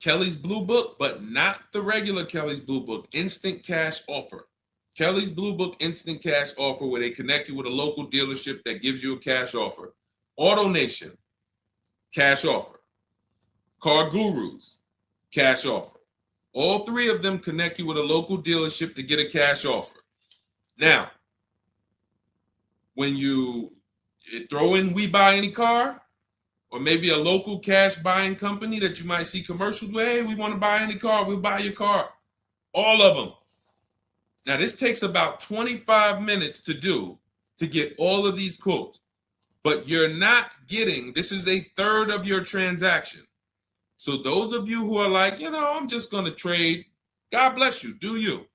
Kelly's Blue Book, but not the regular Kelly's Blue Book, Instant Cash Offer. Kelly's Blue Book Instant Cash Offer, where they connect you with a local dealership that gives you a cash offer. Auto Nation, cash offer. Car Gurus, cash offer. All three of them connect you with a local dealership to get a cash offer. Now, when you throw in We Buy Any Car, or maybe a local cash buying company that you might see commercials with, hey, we want to buy any car, we'll buy your car. All of them. Now, this takes about 25 minutes to do to get all of these quotes, but you're not getting, this is a third of your transaction. So those of you who are like, I'm just going to trade, God bless you, do you.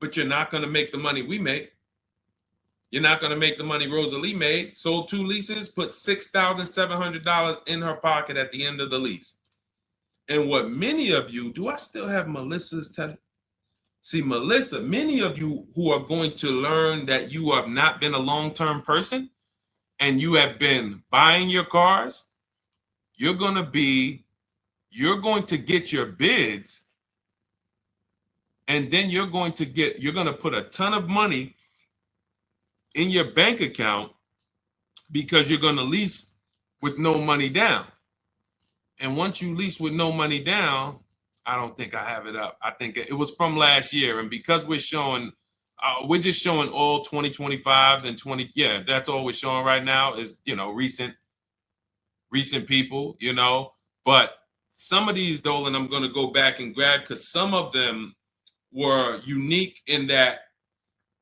But you're not going to make the money we make. You're not going to make the money Rosalie made. Sold 2 leases, put $6,700 in her pocket at the end of the lease. And what many of you, do I still have Melissa's See, Melissa, many of you who are going to learn that you have not been a long-term person and you have been buying your cars, you're going to get your bids, and then you're going to put a ton of money in your bank account because you're going to lease with no money down. And once you lease with no money down, I don't think I have it up. I think it was from last year. And because we're just showing all 2025s and 20. Yeah, that's all we're showing right now is, recent people, but some of these, Dolan, I'm going to go back and grab because some of them were unique in that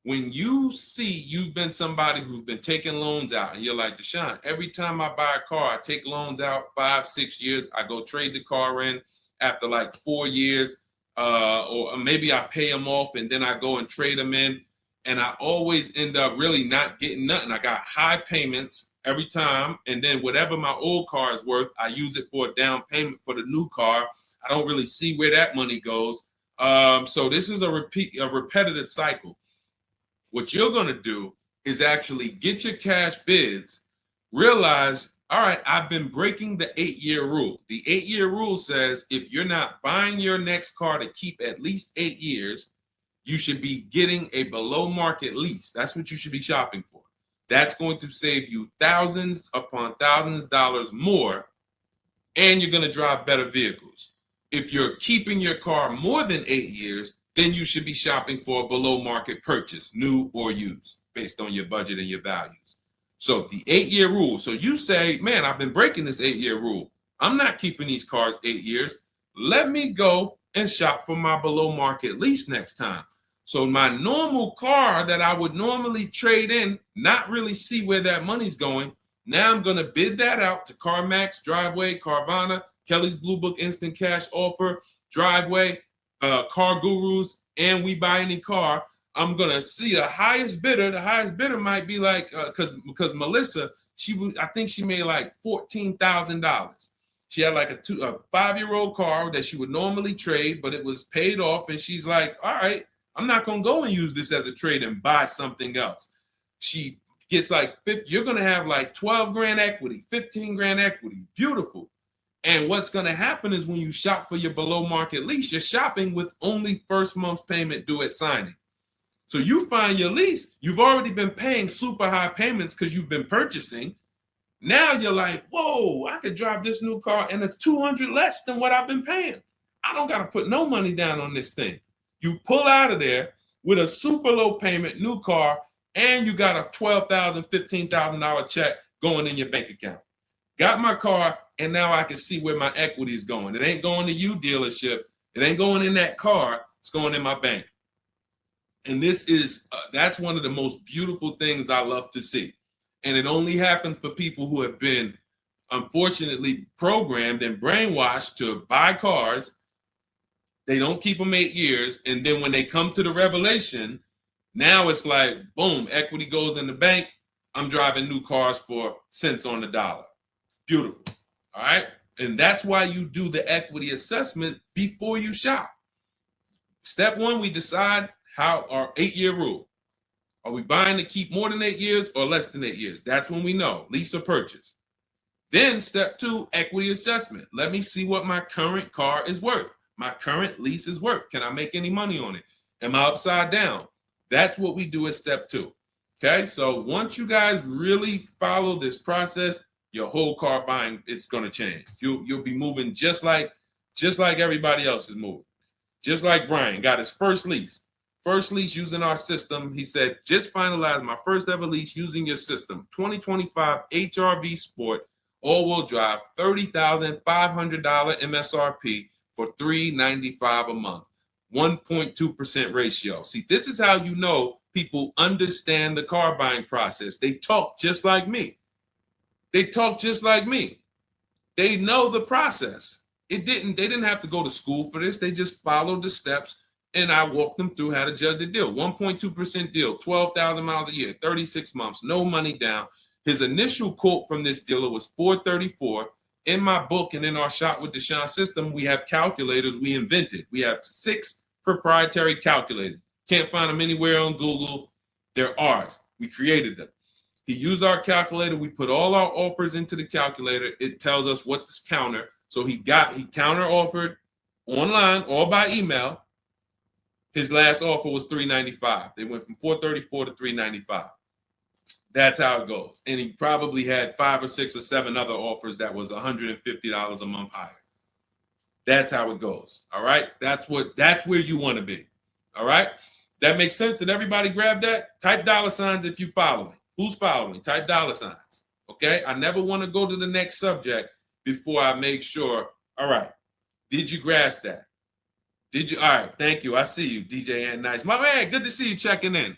when you see you've been somebody who's been taking loans out and you're like, Deshone, every time I buy a car, I take loans out 5-6 years. I go trade the car in after like 4 years, or maybe I pay them off and then I go and trade them in. And I always end up really not getting nothing. I got high payments every time. And then whatever my old car is worth, I use it for a down payment for the new car. I don't really see where that money goes. So this is a repetitive cycle. What you're going to do is actually get your cash bids, realize, all right, I've been breaking the 8-year rule. The 8-year rule says if you're not buying your next car to keep at least 8 years, you should be getting a below market lease. That's what you should be shopping for. That's going to save you thousands upon thousands of dollars more, and you're going to drive better vehicles. If you're keeping your car more than 8 years, then you should be shopping for a below market purchase, new or used, based on your budget and your values. So the 8-year rule. So you say, man, I've been breaking this 8-year rule. I'm not keeping these cars 8 years. Let me go and shop for my below market lease next time. So my normal car that I would normally trade in, not really see where that money's going. Now I'm going to bid that out to CarMax, Driveway, Carvana, Kelly's Blue Book Instant Cash Offer, Driveway, Car Gurus, and We Buy Any Car. I'm going to see the highest bidder. The highest bidder might be like, because Melissa, I think she made like $14,000. She had like a 5-year-old car that she would normally trade, but it was paid off. And she's like, all right, I'm not going to go and use this as a trade and buy something else. She gets like, you're going to have like 12 grand equity, 15 grand equity. Beautiful. And what's going to happen is when you shop for your below market lease, you're shopping with only first month's payment due at signing. So you find your lease, you've already been paying super high payments because you've been purchasing. Now you're like, whoa, I could drive this new car and it's $200 less than what I've been paying. I don't got to put no money down on this thing. You pull out of there with a super low payment, new car, and you got a $12,000, $15,000 check going in your bank account. Got my car, and now I can see where my equity is going. It ain't going to you, dealership. It ain't going in that car. It's going in my bank. And this is, that's one of the most beautiful things I love to see. And it only happens for people who have been, unfortunately, programmed and brainwashed to buy cars. They don't keep them 8 years. And then when they come to the revelation, now it's like, boom, equity goes in the bank. I'm driving new cars for cents on the dollar. Beautiful. All right. And that's why you do the equity assessment before you shop. Step one, we decide how our 8-year rule. Are we buying to keep more than 8 years or less than 8 years? That's when we know, lease or purchase. Then step two, equity assessment. Let me see what my current car is worth. My current lease is worth. Can I make any money on it? Am I upside down? That's what we do at step 2. Okay, so once you guys really follow this process, your whole car buying is going to change. You'll be moving just like everybody else is moving. Just like Brian got his first lease. First lease using our system. He said, just finalized my first ever lease using your system. 2025 HRV Sport, all-wheel drive, $30,500 MSRP for $395 a month. 1.2% ratio. See, this is how you know people understand the car buying process. They talk just like me. They talk just like me. They know the process. They didn't have to go to school for this. They just followed the steps, and I walked them through how to judge the deal. 1.2% deal, 12,000 miles a year, 36 months, no money down. His initial quote from this dealer was $434. In my book and in our Shop with Deshone system, we have calculators we invented. We have 6 proprietary calculators. Can't find them anywhere on Google. They're ours. We created them. He used our calculator. We put all our offers into the calculator. It tells us what to counter. So he counter offered online or by email. His last offer was $395. They went from $434 to $395. That's how it goes. And he probably had 5 or 6 or 7 other offers that was $150 a month higher. That's how it goes. All right. That's where you want to be. All right. That makes sense. Did everybody grab that? Type $ if you follow me. Who's following? Type $. Okay. I never want to go to the next subject before I make sure. All right. Did you grasp that? Did you? All right. Thank you. I see you, DJ and Nice. My man, good to see you checking in.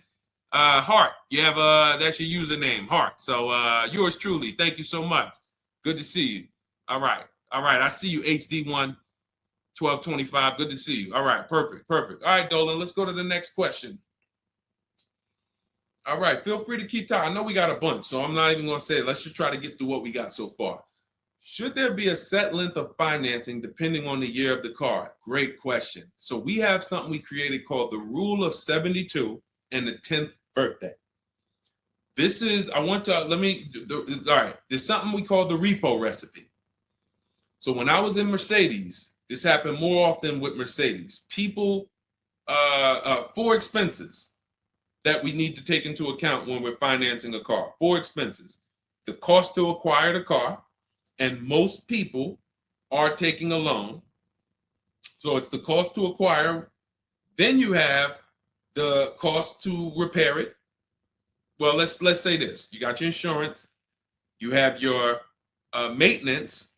Hart, you have that's your username, Hart. So yours truly. Thank you so much. Good to see you. All right. I see you, HD1 1225. Good to see you. All right, perfect. All right, Dolan, let's go to the next question. All right, feel free to keep talking. I know we got a bunch, so I'm not even gonna say it. Let's just try to get through what we got so far. Should there be a set length of financing depending on the year of the car? Great question. So we have something we created called the Rule of 72 and the 10th birthday. This is, all right, there's something we call the repo recipe. So when I was in Mercedes, this happened more often with Mercedes. People, 4 expenses that we need to take into account when we're financing a car. 4 expenses. The cost to acquire the car, and most people are taking a loan. So it's the cost to acquire. Then you have the cost to repair it. Well, let's say this. You got your insurance. You have your maintenance.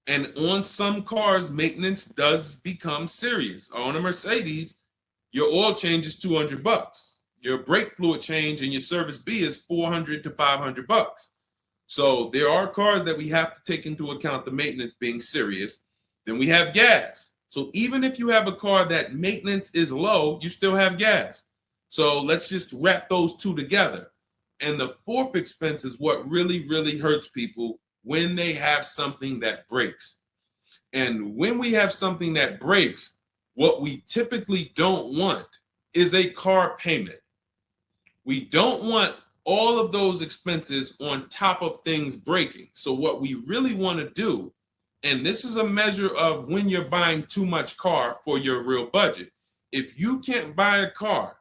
And on some cars, maintenance does become serious. On a Mercedes, your oil change is $200. Your brake fluid change and your service B is $400 to $500. So there are cars that we have to take into account the maintenance being serious. Then we have gas. So even if you have a car that maintenance is low, you still have gas. So let's just wrap those 2 together. And the 4th expense is what really, really hurts people when they have something that breaks. And when we have something that breaks, what we typically don't want is a car payment. We don't want all of those expenses on top of things breaking. So what we really want to do, and this is a measure of when you're buying too much car for your real budget. If you can't buy a car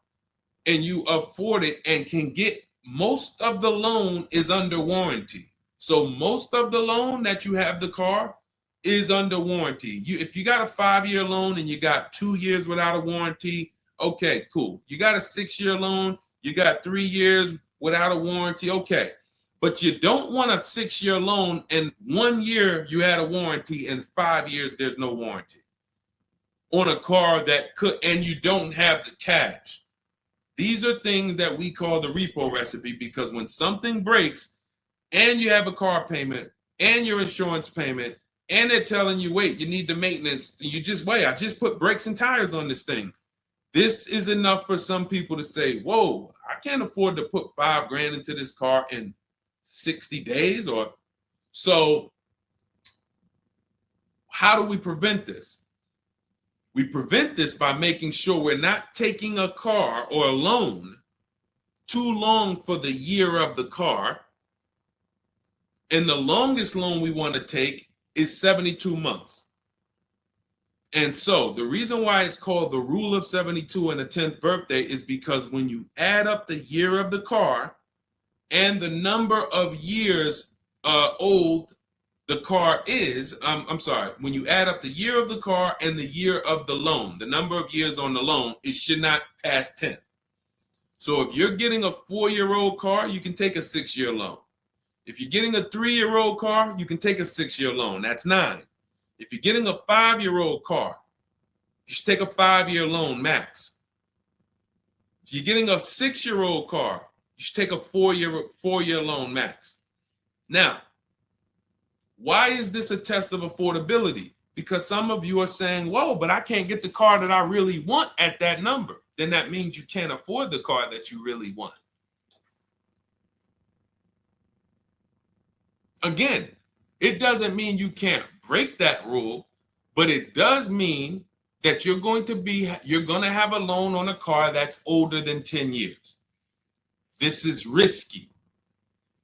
and you afford it and can get, most of the loan is under warranty. So most of the loan that you have the car is under warranty. If you got a 5-year loan and you got 2 years without a warranty, okay, cool. You got a 6-year loan, you got 3 years without a warranty, okay. But you don't want a 6-year loan and 1 year you had a warranty and 5 years there's no warranty on a car that could, and you don't have the cash. These are things that we call the repo recipe, because when something breaks and you have a car payment and your insurance payment and they're telling you, wait, you need the maintenance, you just wait, I just put brakes and tires on this thing. This is enough for some people to say, whoa, I can't afford to put $5,000 into this car in 60 days. Or so how do we prevent this? We prevent this by making sure we're not taking a car or a loan too long for the year of the car. And the longest loan we want to take is 72 months. And so the reason why it's called the rule of 72 and the 10th birthday is because when you add up the year of the car and the number of years old the car is, I'm sorry, when you add up the year of the car and the year of the loan, the number of years on the loan, it should not pass 10. So if you're getting a 4-year-old car, you can take a 6-year loan. If you're getting a 3-year-old car, you can take a 6-year loan. That's 9. If you're getting a 5-year-old car, you should take a 5-year loan max. If you're getting a 6-year-old car, you should take a 4-year loan max. Now, why is this a test of affordability? Because some of you are saying, whoa, but I can't get the car that I really want at that number. Then that means you can't afford the car that you really want. Again, it doesn't mean you can't break that rule, but it does mean that you're going to have a loan on a car that's older than 10 years. This is risky.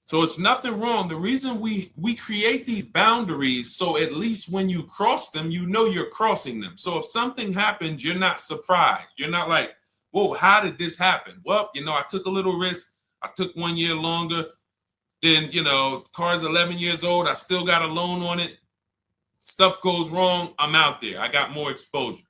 So it's nothing wrong. The reason we create these boundaries, so at least when you cross them, you know you're crossing them. So if something happens, you're not surprised. You're not like, whoa, how did this happen? Well, I took a little risk. I took 1 year longer. Then, the car's 11 years old. I still got a loan on it. Stuff goes wrong. I'm out there. I got more exposure.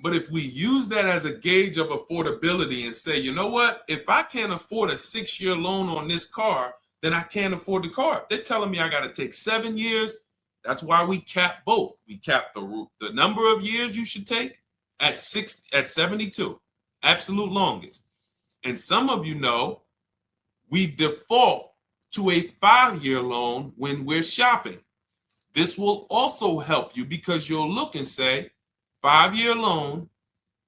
But if we use that as a gauge of affordability and say, you know what, if I can't afford a 6-year loan on this car, then I can't afford the car. If they're telling me I got to take 7 years, that's why we cap both. We cap the number of years you should take at 72, absolute longest. And some of you know we default to a 5-year loan when we're shopping. This will also help you because you'll look and say, 5-year loan,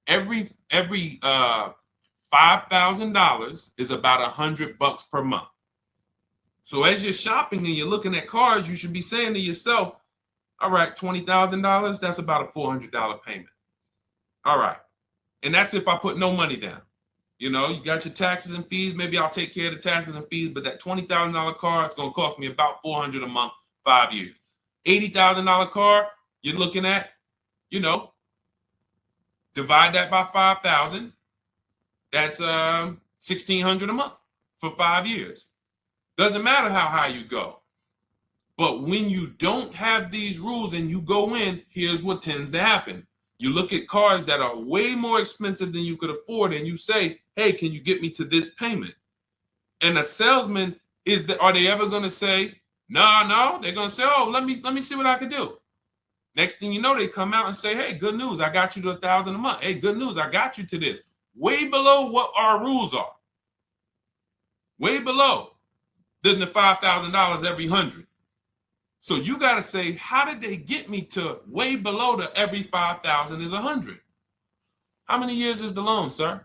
every $5,000 is about $100 per month. So as you're shopping and you're looking at cars, you should be saying to yourself, all right, $20,000, that's about a $400 payment. All right. And that's if I put no money down. You got your taxes and fees. Maybe I'll take care of the taxes and fees, but that $20,000 car is going to cost me about $400 a month, 5 years. $80,000 car, you're looking at, divide that by 5,000. That's $1,600 a month for 5 years. Doesn't matter how high you go. But when you don't have these rules and you go in, here's what tends to happen. You look at cars that are way more expensive than you could afford, and you say, hey, can you get me to this payment? And a salesman, are they ever going to say, no? They're going to say, oh, let me see what I can do. Next thing you know, they come out and say, hey, good news, I got you to $1,000 a month. Hey, good news, I got you to this. Way below what our rules are. Way below than the $5,000 every 100. So you got to say, how did they get me to way below the every 5,000 is 100? How many years is the loan, sir?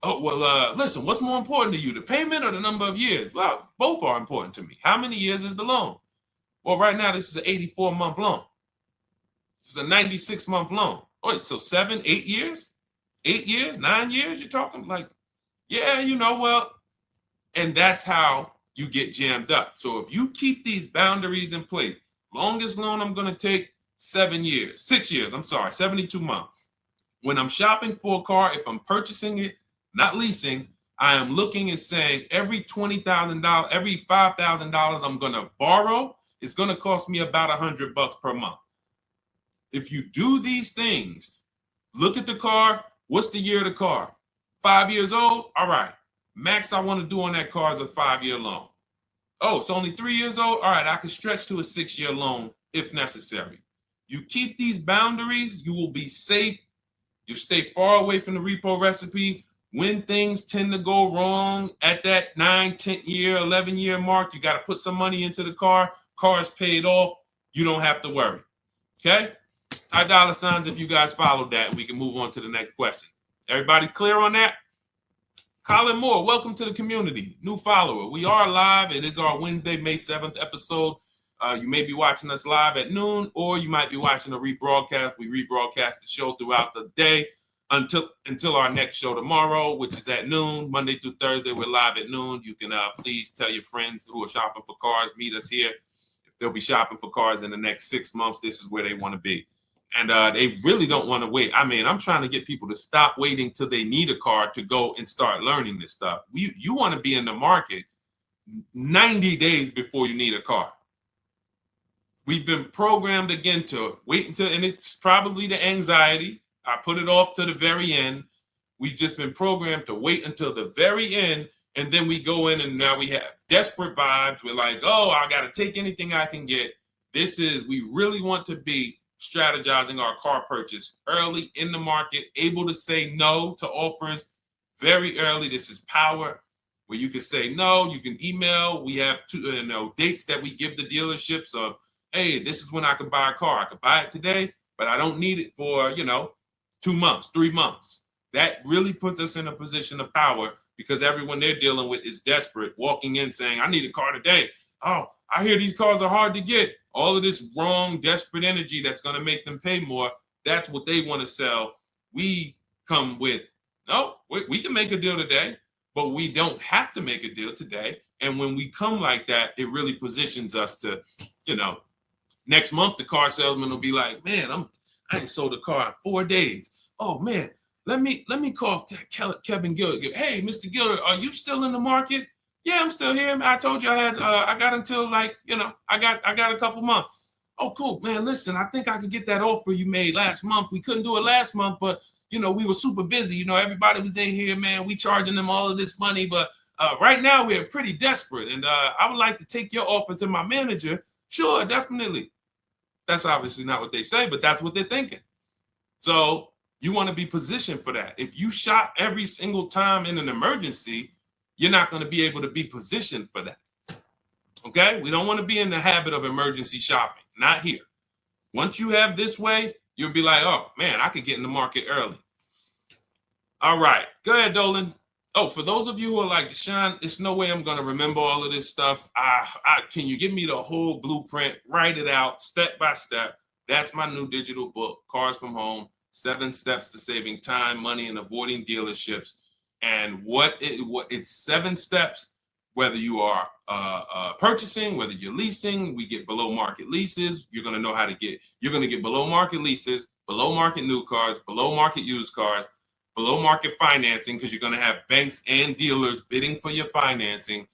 Oh, well, listen, what's more important to you, the payment or the number of years? Well, both are important to me. How many years is the loan? Well, right now, this is an 84-month loan. This is a 96-month loan. Wait, so 7, 8 years? 8 years, 9 years? You're talking like, yeah, well, and that's how you get jammed up. So if you keep these boundaries in place, longest loan I'm going to take 6 years, 72 months. When I'm shopping for a car, if I'm purchasing it, not leasing, I am looking and saying every $20,000, every $5,000 I'm going to borrow, it's going to cost me about $100 per month. If you do these things, look at the car. What's the year of the car? 5 years old? All right. Max I want to do on that car is a 5-year loan. Oh, it's only 3 years old? All right, I can stretch to a 6-year loan if necessary. You keep these boundaries, you will be safe. You stay far away from the repo recipe. When things tend to go wrong at that 9, 10 year, 11 year mark, you got to put some money into the car. Car is paid off. You don't have to worry. Okay? High dollar signs if you guys followed that. We can move on to the next question. Everybody clear on that? Colin Moore, welcome to the community. New follower. We are live. It is our Wednesday, May 7th episode. You may be watching us live at noon, or you might be watching a rebroadcast. We rebroadcast the show throughout the day until our next show tomorrow, which is at noon. Monday through Thursday, we're live at noon. You can please tell your friends who are shopping for cars, meet us here. they'll be shopping for cars in the next 6 months. This is where they want to be. And they really don't want to wait. I mean, I'm trying to get people to stop waiting till they need a car to go and start learning this stuff. You want to be in the market 90 days before you need a car. We've been programmed again to wait until, and it's probably the anxiety. I put it off to the very end. We've just been programmed to wait until the very end, and then we go in and now we have desperate vibes. We're like, oh, I got to take anything I can get. We really want to be strategizing our car purchase early in the market, able to say no to offers very early. This is power, where you can say no. You can email. We have dates that we give the dealerships of, hey, this is when I could buy a car. I could buy it today, but I don't need it for, 2 months, 3 months. That really puts us in a position of power because everyone they're dealing with is desperate, walking in saying, I need a car today. Oh, I hear these cars are hard to get. All of this wrong, desperate energy that's going to make them pay more. That's what they want to sell. We come with, no, we can make a deal today, but we don't have to make a deal today. And when we come like that, it really positions us to, next month, the car salesman will be like, man, I ain't sold a car in 4 days. Oh man, let me call Kevin Gilder. Hey, Mr. Gilder, are you still in the market? Yeah, I'm still here. I told you I got until I got a couple months. Oh, cool, man. Listen, I think I could get that offer you made last month. We couldn't do it last month, but we were super busy. Everybody was in here, man. We charging them all of this money, but right now we're pretty desperate, and I would like to take your offer to my manager. Sure, definitely. That's obviously not what they say, but that's what they're thinking. So you want to be positioned for that. If you shop every single time in an emergency, you're not going to be able to be positioned for that. Okay? We don't want to be in the habit of emergency shopping. Not here. Once you have this way, you'll be like, oh, man, I could get in the market early. All right. Go ahead, Dolan. Oh, for those of you who are like, Deshone, there's no way I'm going to remember all of this stuff. Can you give me the whole blueprint? Write it out step by step. That's my new digital book, Cars from Home, 7 Steps to Saving Time, Money, and Avoiding Dealerships. And it's 7 steps, whether you are purchasing, whether you're leasing. We get below market leases. You're going to get below market leases, below market new cars, below market used cars, below market financing, because you're going to have banks and dealers bidding for your financing.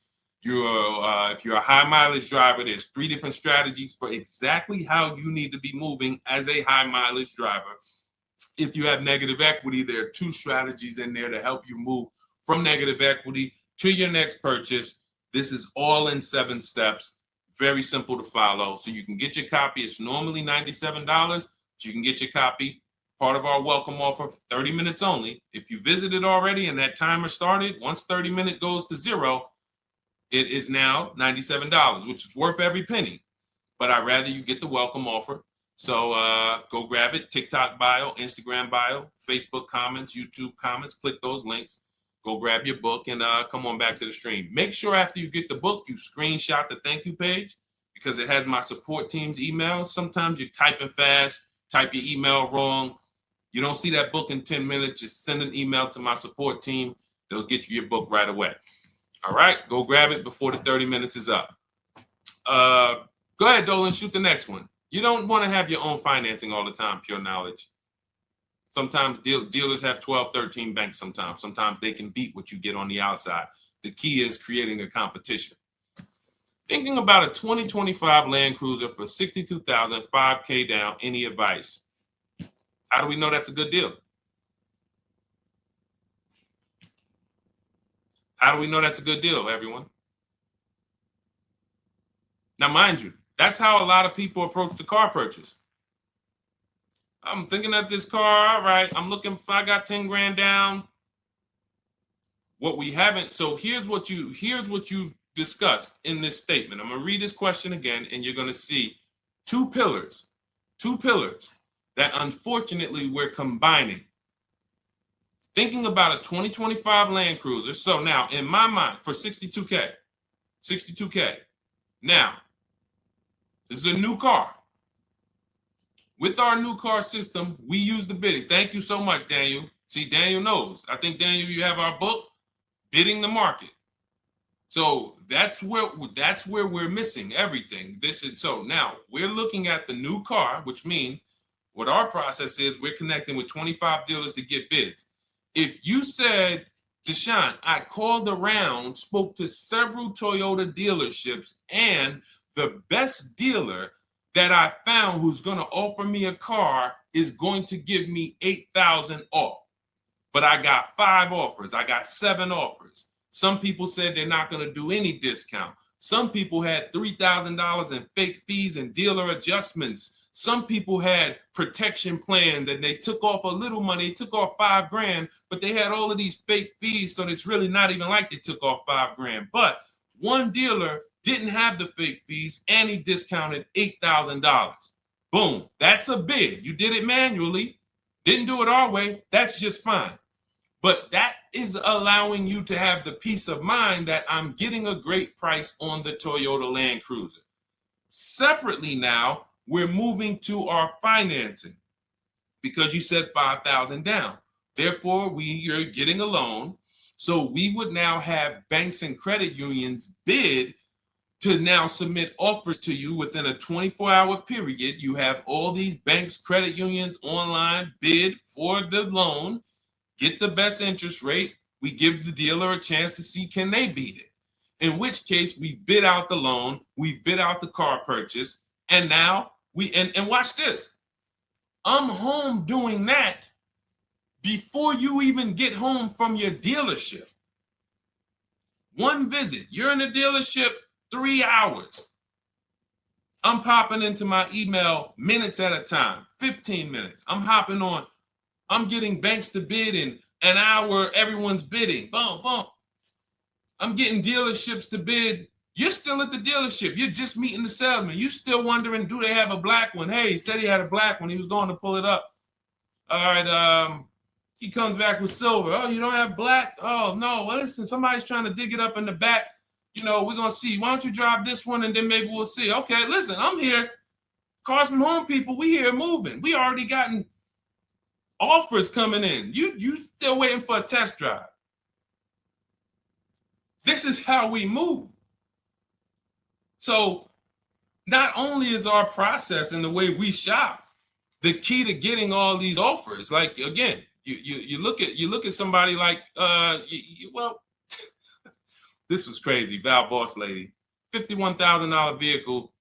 If you're a high mileage driver, there's 3 different strategies for exactly how you need to be moving as a high mileage driver. If you have negative equity, there are 2 strategies in there to help you move from negative equity to your next purchase. This is all in 7 steps. Very simple to follow. So you can get your copy. It's normally $97, but you can get your copy. Part of our welcome offer, 30 minutes only. If you visited already and that timer started, once 30 minutes goes to 0, it is now $97, which is worth every penny. But I'd rather you get the welcome offer. So go grab it. TikTok bio, Instagram bio, Facebook comments, YouTube comments. Click those links. Go grab your book and come on back to the stream. Make sure after you get the book, you screenshot the thank you page because it has my support team's email. Sometimes you're typing fast, type your email wrong. You don't see that book in 10 minutes, just send an email to my support team. They'll get you your book right away. All right, go grab it before the 30 minutes is up. Go ahead, Dolan, shoot the next one. You don't want to have your own financing all the time, pure knowledge. Sometimes dealers have 12, 13 banks sometimes. Sometimes they can beat what you get on the outside. The key is creating a competition. Thinking about a 2025 Land Cruiser for $62,000, $5K down, any advice? How do we know that's a good deal? How do we know that's a good deal, everyone? Now, mind you, that's how a lot of people approach the car purchase. I'm thinking of this car, all right, I'm looking for, I got 10 grand down. What we haven't, so here's what you discussed in this statement. I'm gonna read this question again, and you're gonna see 2 pillars that unfortunately we're combining. Thinking about a 2025 Land Cruiser. So now in my mind for 62K. Now, this is a new car. With our new car system, we use the bidding. Thank you so much, Daniel. See, Daniel knows. I think, Daniel, you have our book, Bidding the Market. So that's where we're missing everything. So now we're looking at the new car, which means what our process is, we're connecting with 25 dealers to get bids. If you said, Deshone, I called around, spoke to several Toyota dealerships, and the best dealer that I found who's going to offer me a car is going to give me $8,000 off. But I got 5 offers. I got 7 offers. Some people said they're not going to do any discount. Some people had $3,000 in fake fees and dealer adjustments. Some people had protection plans and they took off a little money, took off $5,000, but they had all of these fake fees. So it's really not even like they took off $5,000. But one dealer didn't have the fake fees and he discounted $8,000. Boom. That's a bid. You did it manually. Didn't do it our way. That's just fine. But that is allowing you to have the peace of mind that I'm getting a great price on the Toyota Land Cruiser. Separately now, we're moving to our financing because you said $5,000 down. Therefore, you're getting a loan. So we would now have banks and credit unions bid to now submit offers to you within a 24-hour period. You have all these banks, credit unions online bid for the loan, get the best interest rate. We give the dealer a chance to see can they beat it. In which case we bid out the loan, we bid out the car purchase, and now and watch this. I'm home doing that before you even get home from your dealership. One visit, you're in the dealership 3 hours. I'm popping into my email minutes at a time, 15 minutes. I'm hopping on. I'm getting banks to bid in an hour. Everyone's bidding. Boom, boom. I'm getting dealerships to bid. You're still at the dealership. You're just meeting the salesman. You're still wondering, do they have a black one? Hey, he said he had a black one. He was going to pull it up. All right. He comes back with silver. Oh, you don't have black? Oh, no. Well, listen, somebody's trying to dig it up in the back. We're going to see. Why don't you drive this one and then maybe we'll see. Okay, listen, I'm here. Cars from home people, we here moving. We already gotten offers coming in. You still waiting for a test drive. This is how we move. So not only is our process and the way we shop the key to getting all these offers, like again, you look at somebody like this was crazy. Val Boss lady, $51,000 vehicle,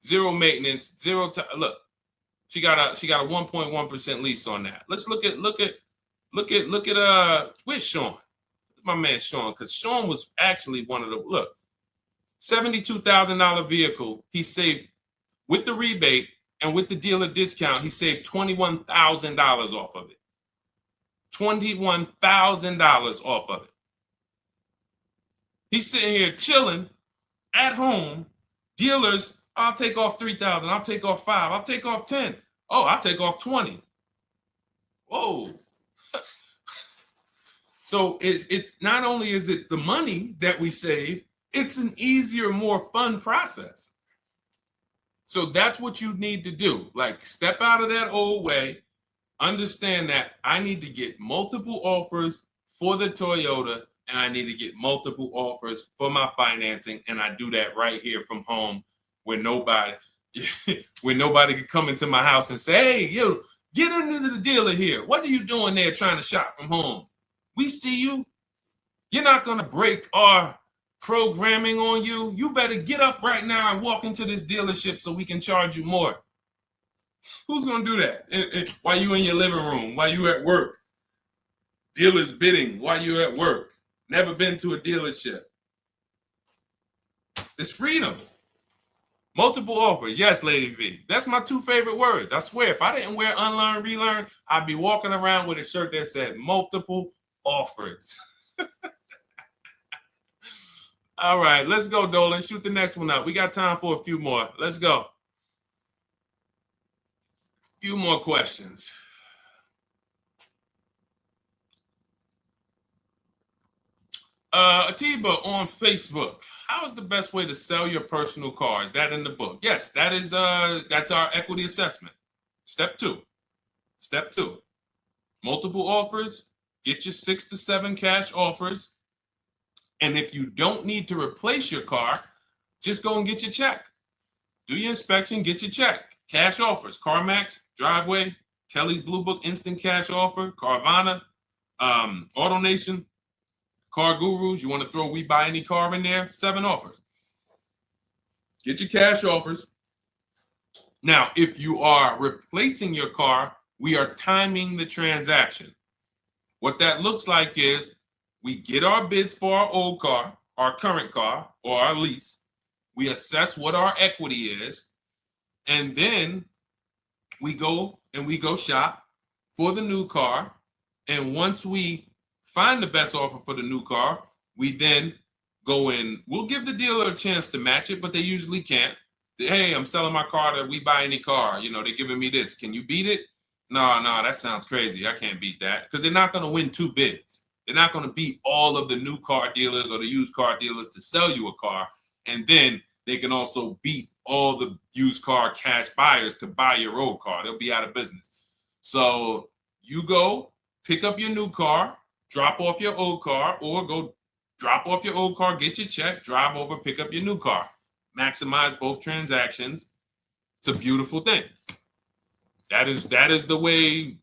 zero maintenance, look. She got a 1.1% lease on that. Let's look at where's Sean? My man Sean, because Sean was actually one of the $72,000 vehicle. He saved with the rebate and with the dealer discount. He saved $21,000 off of it. $21,000 off of it. He's sitting here chilling at home. Dealers, I'll take off $3,000. I'll take off $5,000. I'll take off $10,000. Oh, I'll take off $20,000. Whoa. So it's not only is it the money that we save, it's an easier, more fun process. So that's what you need to do. Like, step out of that old way. Understand that I need to get multiple offers for the Toyota, and I need to get multiple offers for my financing, and I do that right here from home, where nobody can come into my house and say, hey, get into the dealer here. What are you doing there trying to shop from home? We see you. You're not going to break our programming on you. You better get up right now and walk into this dealership so we can charge you more. Who's going to do that? While you in your living room, while you at work? Dealers bidding while you're at work. Never been to a dealership. It's freedom. Multiple offers. Yes, Lady V. That's my 2 favorite words. I swear, if I didn't wear unlearn, relearn, I'd be walking around with a shirt that said multiple offers. All right, let's go, Dolan. Shoot the next one up. We got time for a few more. Let's go. A few more questions. Atiba on Facebook. How is the best way to sell your personal car? Is that in the book? Yes, that's our equity assessment. Step 2. Step 2. Multiple offers. Get your 6 to 7 cash offers. And if you don't need to replace your car, just go and get your check. Do your inspection, get your check. Cash offers, CarMax, Driveway, Kelly's Blue Book Instant Cash Offer, Carvana, AutoNation, Car Gurus. You want to throw We Buy Any Car in there? 7 offers. Get your cash offers. Now, if you are replacing your car, we are timing the transaction. What that looks like is we get our bids for our old car, our current car, or our lease. We assess what our equity is, and then we go shop for the new car. And once we find the best offer for the new car, we then go in. We'll give the dealer a chance to match it, but they usually can't. Hey, I'm selling my car that We Buy Any Car. You know, they're giving me this. Can you beat it? No, that sounds crazy. I can't beat that, because they're not going to win 2 bids. They're not going to beat all of the new car dealers or the used car dealers to sell you a car. And then they can also beat all the used car cash buyers to buy your old car. They'll be out of business. So you go pick up your new car, drop off your old car, or go drop off your old car, get your check, drive over, pick up your new car. Maximize both transactions. It's a beautiful thing. That is the way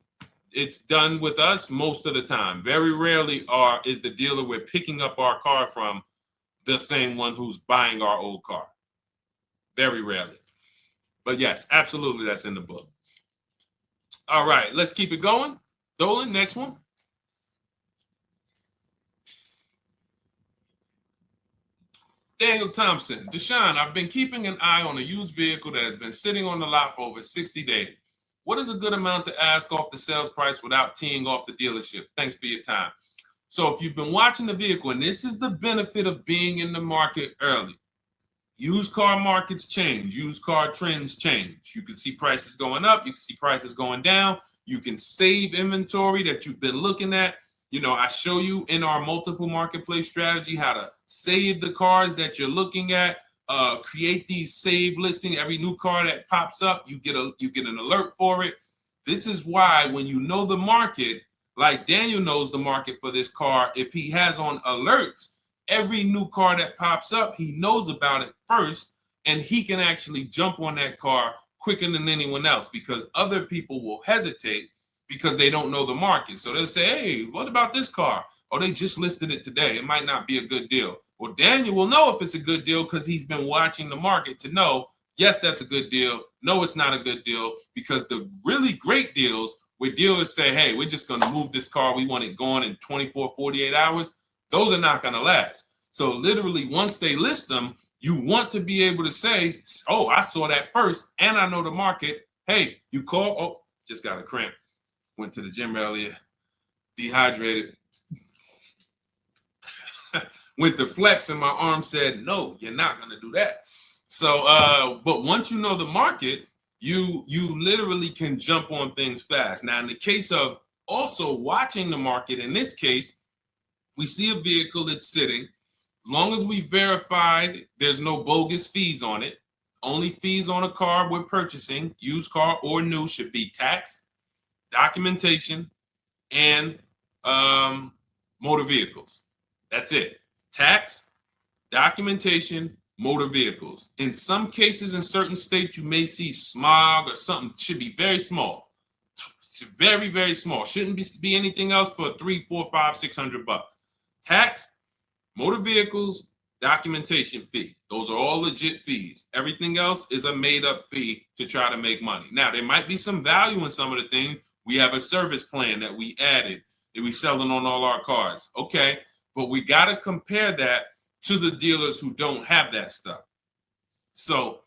it's done with us most of the time. Very rarely is the dealer we're picking up our car from the same one who's buying our old car. Very rarely. But yes, absolutely, that's in the book. All right, let's keep it going. Dolan, next one. Daniel Thompson. Deshone, I've been keeping an eye on a used vehicle that has been sitting on the lot for over 60 days. What is a good amount to ask off the sales price without teeing off the dealership? Thanks for your time. So if you've been watching the vehicle, and this is the benefit of being in the market early, used car markets change, used car trends change. You can see prices going up, you can see prices going down, you can save inventory that you've been looking at. You know, I show you in our multiple marketplace strategy how to save the cars that you're looking at, create these save listings. Every new car that pops up, you get an alert for it. This is why when you know the market, like Daniel knows the market for this car, if he has on alerts, every new car that pops up, he knows about it first, and he can actually jump on that car quicker than anyone else, because other people will hesitate because they don't know the market. So they'll say, hey, what about this car? Oh, they just listed it today. It might not be a good deal. Well, Daniel will know if it's a good deal because he's been watching the market to know, yes, that's a good deal. No, it's not a good deal, because the really great deals where dealers say, hey, we're just going to move this car. We want it gone in 24, 48 hours. Those are not going to last. So literally, once they list them, you want to be able to say, oh, I saw that first and I know the market. Hey, you call, oh, just got a cramp. Went to the gym earlier, dehydrated. Went to flex and my arm said, no, you're not going to do that. So, but once you know the market, you literally can jump on things fast. Now, in the case of also watching the market, in this case, we see a vehicle that's sitting. Long as we verified there's no bogus fees on it, only fees on a car we're purchasing, used car or new, should be tax, documentation, and motor vehicles. That's it. Tax, documentation, motor vehicles. In some cases, in certain states, you may see smog or something. Should be very small. Very, very small. Shouldn't be anything else for $300, $400, $500, $600. Tax, motor vehicles, documentation fee. Those are all legit fees. Everything else is a made-up fee to try to make money. Now, there might be some value in some of the things. We have a service plan that we added that we selling on all our cars. Okay, but we got to compare that to the dealers who don't have that stuff. So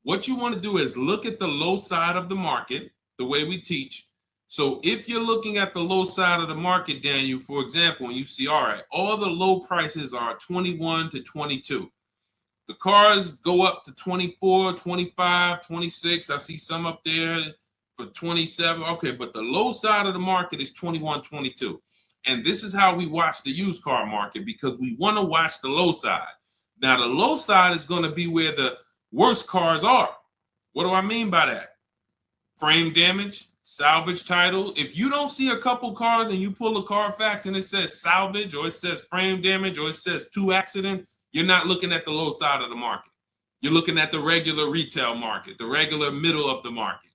what you want to do is look at the low side of the market, the way we teach. So if you're looking at the low side of the market, Daniel, for example, and you see, all right, all the low prices are 21 to 22. The cars go up to 24, 25, 26. I see some up there for 27. Okay, but the low side of the market is 21, 22. And this is how we watch the used car market, because we want to watch the low side. Now, the low side is going to be where the worst cars are. What do I mean by that? frame damage, salvage title. If you don't see a couple cars and you pull a Carfax and it says salvage or it says frame damage or it says 2 accident, you're not looking at the low side of the market. You're looking at the regular retail market, the regular middle of the market,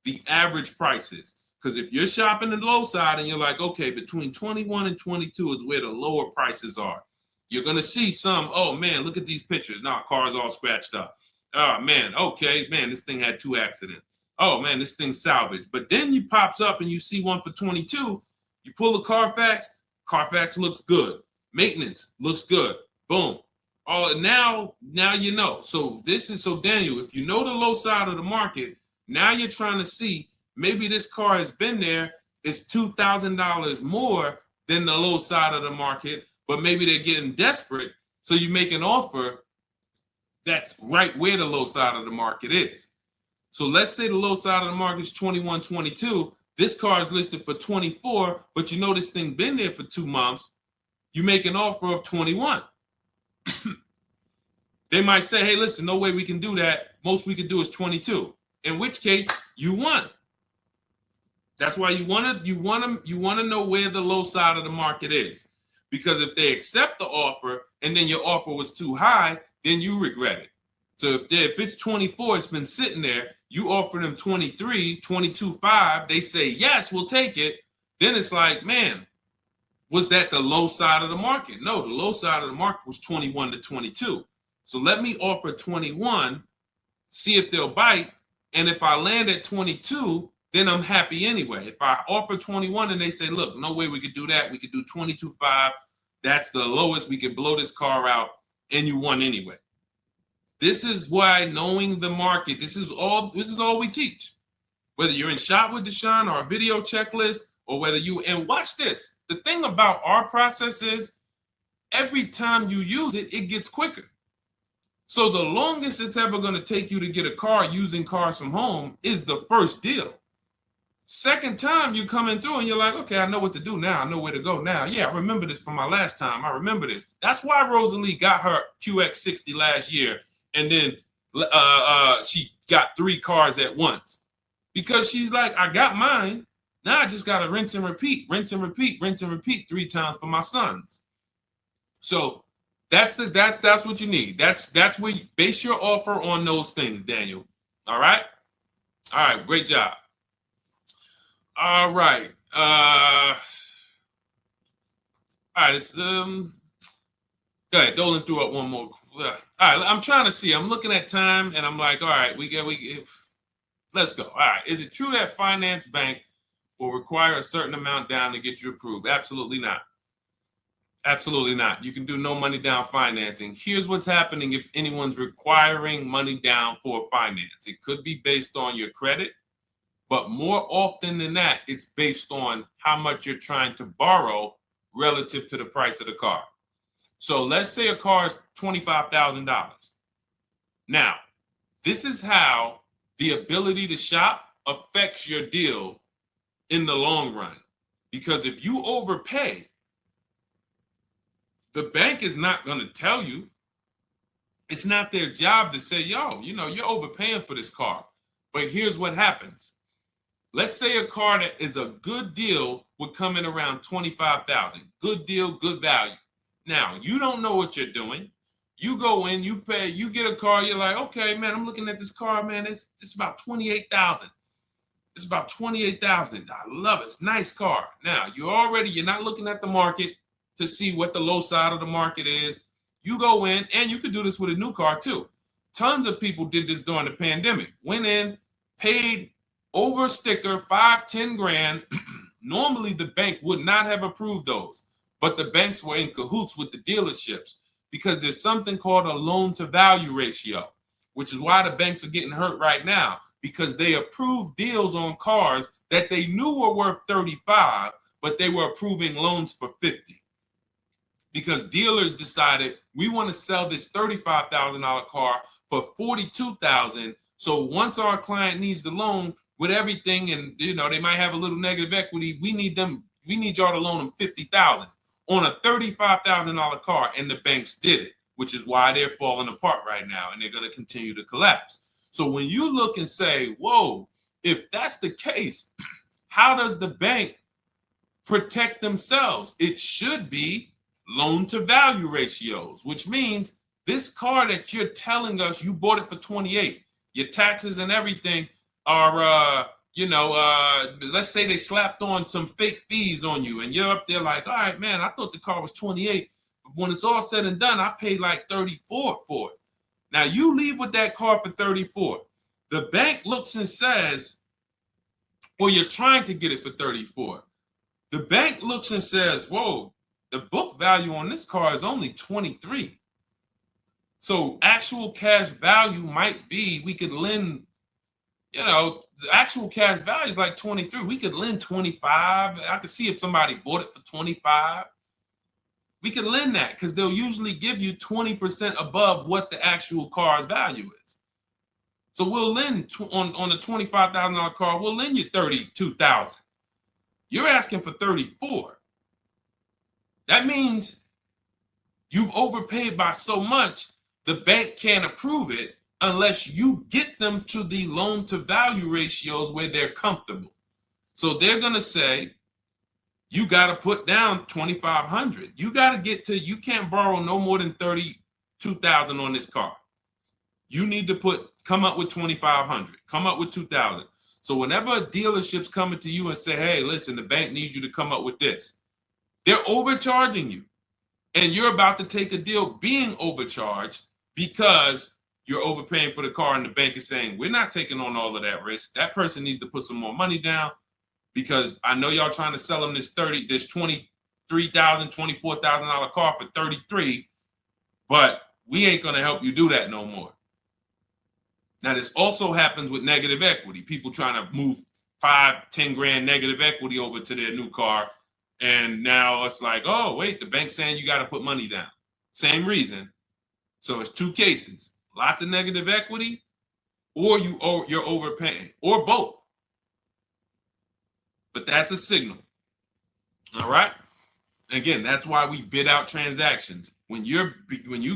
the average prices. Because if you're shopping the low side and you're like, okay, between 21 and 22 is where the lower prices are, you're going to see some, oh man, look at these pictures. Now, car's all scratched up. Oh man, okay, man, this thing had 2 accidents. Oh man, this thing's salvaged. But then you pops up and you see one for 22. You pull the Carfax. Carfax looks good. Maintenance looks good. Boom. Oh, now you know. So Daniel, if you know the low side of the market, now you're trying to see maybe this car has been there. It's $2,000 more than the low side of the market, but maybe they're getting desperate. So you make an offer that's right where the low side of the market is. So let's say the low side of the market is 21, 22. This car is listed for 24, but you know this thing been there for 2 months. You make an offer of 21. They might say, hey, listen, no way we can do that. Most we can do is 22. In which case, you won. That's why you want to know where the low side of the market is. Because if they accept the offer and then your offer was too high, then you regret it. So if it's 24, it's been sitting there, you offer them 23, 22.5, they say, yes, we'll take it. Then it's like, man, was that the low side of the market? No, the low side of the market was 21 to 22. So let me offer 21, see if they'll bite. And if I land at 22, then I'm happy anyway. If I offer 21 and they say, look, no way we could do that. We could do 22.5. That's the lowest. We can blow this car out, and you won anyway. This is why knowing the market, this is all we teach. Whether you're in Shop with Deshone or a video checklist, or whether and watch this. The thing about our process is every time you use it, it gets quicker. So the longest it's ever going to take you to get a car using Cars from Home is the first deal. Second time you coming through and you're like, okay, I know what to do now. I know where to go now. Yeah, I remember this from my last time. I remember this. That's why Rosalie got her QX60 last year. And then she got 3 cars at once. Because she's like, I got mine. Now I just got to rinse and repeat 3 times for my sons. So that's what you need. That's where you base your offer on those things, Daniel. All right? All right, great job. All right. All right, it's go ahead, Dolan threw up one more. All right, I'm trying to see. I'm looking at time and I'm like, all right, let's go. All right. Is it true that finance bank will require a certain amount down to get you approved? Absolutely not. Absolutely not. You can do no money down financing. Here's what's happening if anyone's requiring money down for finance. It could be based on your credit, but more often than that, it's based on how much you're trying to borrow relative to the price of the car. So let's say a car is $25,000. Now, this is how the ability to shop affects your deal in the long run. Because if you overpay, the bank is not going to tell you. It's not their job to say, yo, you're overpaying for this car. But here's what happens. Let's say a car that is a good deal would come in around $25,000. Good deal, good value. Now, you don't know what you're doing. You go in, you pay, you get a car, you're like, okay, man, I'm looking at this car, man, it's about $28,000. It's about $28,000. I love it. It's a nice car. Now, you're not looking at the market to see what the low side of the market is. You go in, and you could do this with a new car too. Tons of people did this during the pandemic. Went in, paid over sticker, 5-10 grand. Normally, the bank would not have approved those, but the banks were in cahoots with the dealerships because there's something called a loan to value ratio, which is why the banks are getting hurt right now because they approved deals on cars that they knew were worth 35, but they were approving loans for 50. Because dealers decided we want to sell this $35,000 car for $42,000. So once our client needs the loan with everything, and they might have a little negative equity, we need y'all to loan them $50,000 on a $35,000 car, and the banks did it, which is why they're falling apart right now, and they're going to continue to collapse. So when you look and say, whoa, if that's the case, how does the bank protect themselves? It should be loan to value ratios, which means this car that you're telling us you bought it for 28, your taxes and everything are, let's say they slapped on some fake fees on you and you're up there like, all right, man, I thought the car was 28. But when it's all said and done, I paid like 34 for it. Now you leave with that car for 34. The bank looks and says, or you're trying to get it for 34. The bank looks and says, whoa, the book value on this car is only 23. So actual cash value might be, we could lend, the actual cash value is like 23. We could lend 25. I could see if somebody bought it for 25. We could lend that because they'll usually give you 20% above what the actual car's value is. So we'll lend on the $25,000 car, we'll lend you $32,000. You're asking for 34. That means you've overpaid by so much, the bank can't approve it unless you get them to the loan to value ratios where they're comfortable. So they're going to say, you got to put down 2,500. You got to get to, you can't borrow no more than 32,000 on this car. You need to come up with 2,500, come up with 2,000. So whenever a dealership's coming to you and say, hey, listen, the bank needs you to come up with this, they're overcharging you. And you're about to take a deal being overcharged because you're overpaying for the car and the bank is saying, we're not taking on all of that risk. That person needs to put some more money down because I know y'all trying to sell them this $23,000, $24,000 car for 33, but we ain't going to help you do that no more. Now, this also happens with negative equity. People trying to move 5-10 grand negative equity over to their new car. And now it's like, oh, wait, the bank's saying you got to put money down. Same reason. So it's two cases, lots of negative equity or you're overpaying or both. But that's a signal. All right. Again, that's why we bid out transactions. When you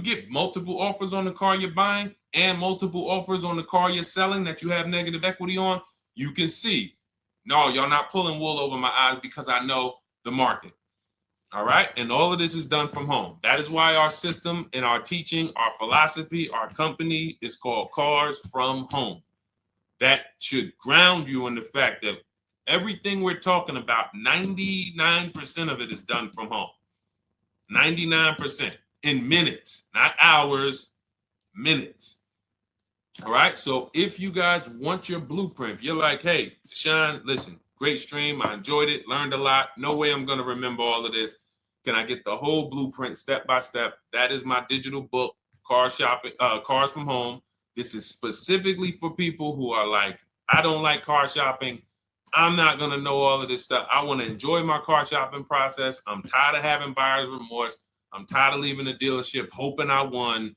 get multiple offers on the car you're buying and multiple offers on the car you're selling that you have negative equity on, you can see, no, y'all not pulling wool over my eyes because I know the market. All right. And all of this is done from home. That is why our system and our teaching, our philosophy, our company is called Cars from Home. That should ground you in the fact that everything we're talking about, 99% of it is done from home. 99% in minutes, not hours, minutes. All right. So if you guys want your blueprint, if you're like, hey, Deshone, listen, great stream. I enjoyed it, learned a lot. No way I'm going to remember all of this. Can I get the whole blueprint step by step? That is my digital book, Cars from Home. This is specifically for people who are like, I don't like car shopping. I'm not going to know all of this stuff. I want to enjoy my car shopping process. I'm tired of having buyer's remorse. I'm tired of leaving the dealership hoping I won,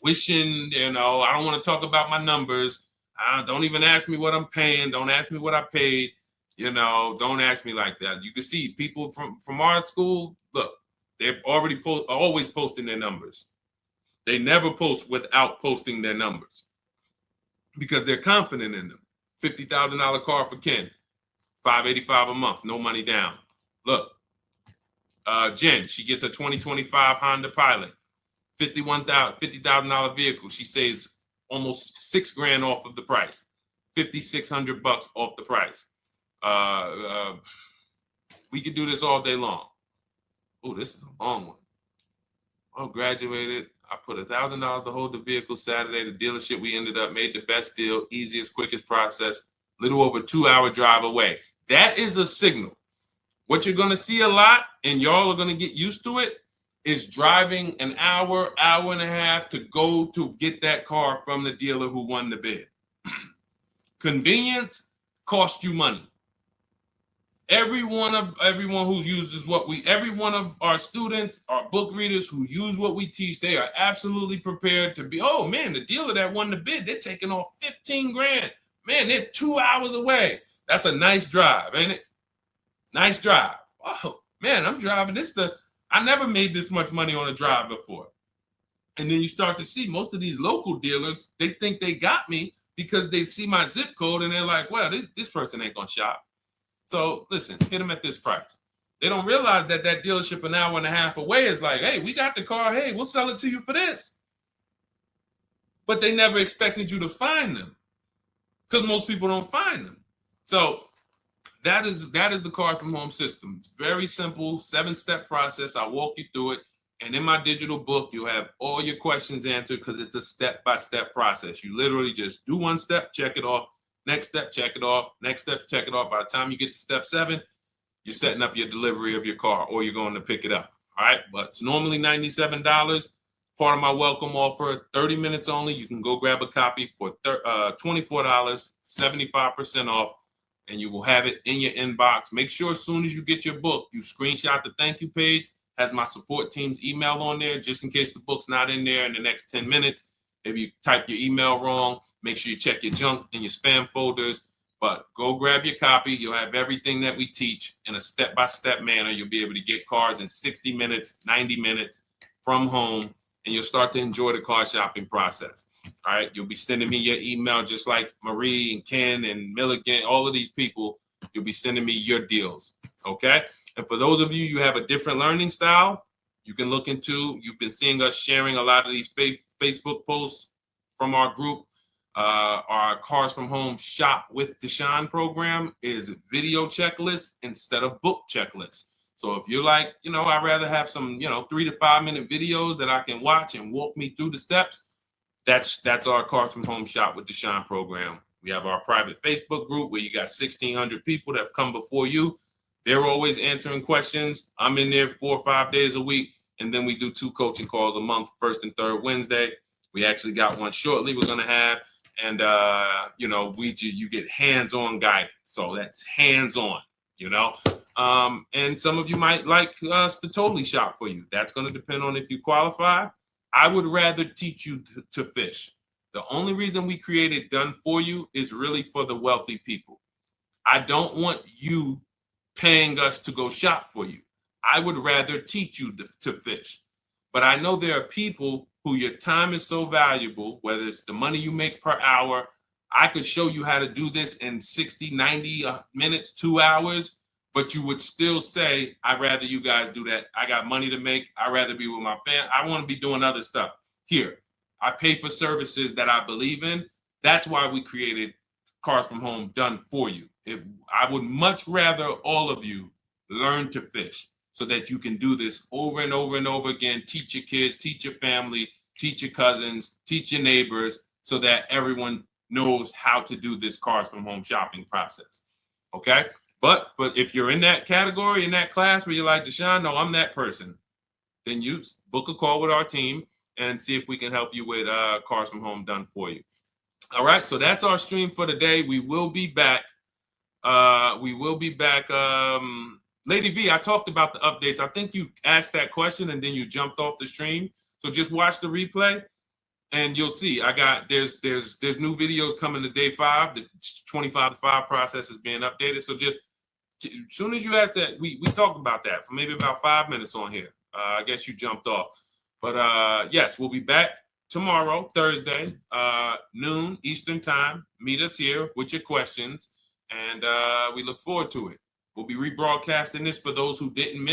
wishing, I don't want to talk about my numbers. Don't even ask me what I'm paying. Don't ask me what I paid. Don't ask me like that. You can see people from our school, look, they're already always posting their numbers. They never post without posting their numbers because they're confident in them. $50,000 car for Ken, $585 a month, no money down. Look, Jen, she gets a 2025 Honda Pilot, $50,000 vehicle. She saves almost $6,000 off of the price, $5,600 off the price. We could do this all day long. Oh, this is a long one. Oh, graduated. I put $1,000 to hold the vehicle Saturday. The dealership we ended up made the best deal, easiest, quickest process, little over 2-hour drive away. That is a signal. What you're going to see a lot, and y'all are going to get used to it, is driving an hour, hour and a half to go to get that car from the dealer who won the bid. Convenience costs you money. Every one of our students, our book readers who use what we teach, they are absolutely prepared to be, oh man, the dealer that won the bid, they're taking off $15,000. Man, they're 2 hours away. That's a nice drive, ain't it? Nice drive. Oh man, I'm driving I never made this much money on a drive before. And then you start to see most of these local dealers, they think they got me because they see my zip code and they're like, well, this person ain't gonna shop. So listen, hit them at this price. They don't realize that that dealership an hour and a half away is like, hey, we got the car. Hey, we'll sell it to you for this. But they never expected you to find them because most people don't find them. So that is the Cars from Home system. It's very simple, 7-step process. I walk you through it. And in my digital book, you'll have all your questions answered because it's a step-by-step process. You literally just do one step, check it off. Next step, check it off. Next step, check it off. By the time you get to step 7, you're setting up your delivery of your car or you're going to pick it up. All right. But it's normally $97. Part of my welcome offer, 30 minutes only. You can go grab a copy for $24, 75% off, and you will have it in your inbox. Make sure as soon as you get your book, you screenshot the thank you page, has my support team's email on there, just in case the book's not in there in the next 10 minutes. Maybe you type your email wrong. Make sure you check your junk and your spam folders. But go grab your copy. You'll have everything that we teach in a step-by-step manner. You'll be able to get cars in 60 minutes, 90 minutes from home, and you'll start to enjoy the car shopping process. All right. You'll be sending me your email just like Marie and Ken and Milligan, all of these people. You'll be sending me your deals. Okay. And for those of you, you have a different learning style, you can look into, you've been seeing us sharing a lot of these Facebook posts from our group. Our Cars from Home Shop with Deshone program is video checklist instead of book checklist. So if you're like, I'd rather have some, 3 to 5 minute videos that I can watch and walk me through the steps, that's our Cars from Home Shop with Deshone program. We have our private Facebook group where you got 1,600 people that have come before you. They're always answering questions. I'm in there 4 or 5 days a week. And then we do 2 coaching calls a month, first and third Wednesday. We actually got one shortly we're going to have. And, you get hands-on guidance. So that's hands-on, and some of you might like us to totally shop for you. That's going to depend on if you qualify. I would rather teach you to fish. The only reason we created Done For You is really for the wealthy people. I don't want you paying us to go shop for you. I would rather teach you to fish. But I know there are people who your time is so valuable, whether it's the money you make per hour. I could show you how to do this in 60, 90 minutes, 2 hours, but you would still say, I'd rather you guys do that. I got money to make. I'd rather be with my family. I want to be doing other stuff. Here, I pay for services that I believe in. That's why we created Cars from Home Done For You. I would much rather all of you learn to fish so that you can do this over and over and over again. Teach your kids, teach your family, teach your cousins, teach your neighbors, so that everyone knows how to do this Cars from Home shopping process. Okay? But if you're in that category, in that class where you're like, Deshone, no, I'm that person, then you book a call with our team and see if we can help you with Cars from Home Done For You. All right, so that's our stream for today. We will be back. Lady V, I talked about the updates. I think you asked that question and then you jumped off the stream. So just watch the replay and you'll see. There's new videos coming to day 5. The 25 to 5 process is being updated. So just as soon as you asked that, we talked about that for maybe about 5 minutes on here. I guess you jumped off. But yes, we'll be back tomorrow, Thursday, noon Eastern time. Meet us here with your questions, and we look forward to it. We'll be rebroadcasting this for those who didn't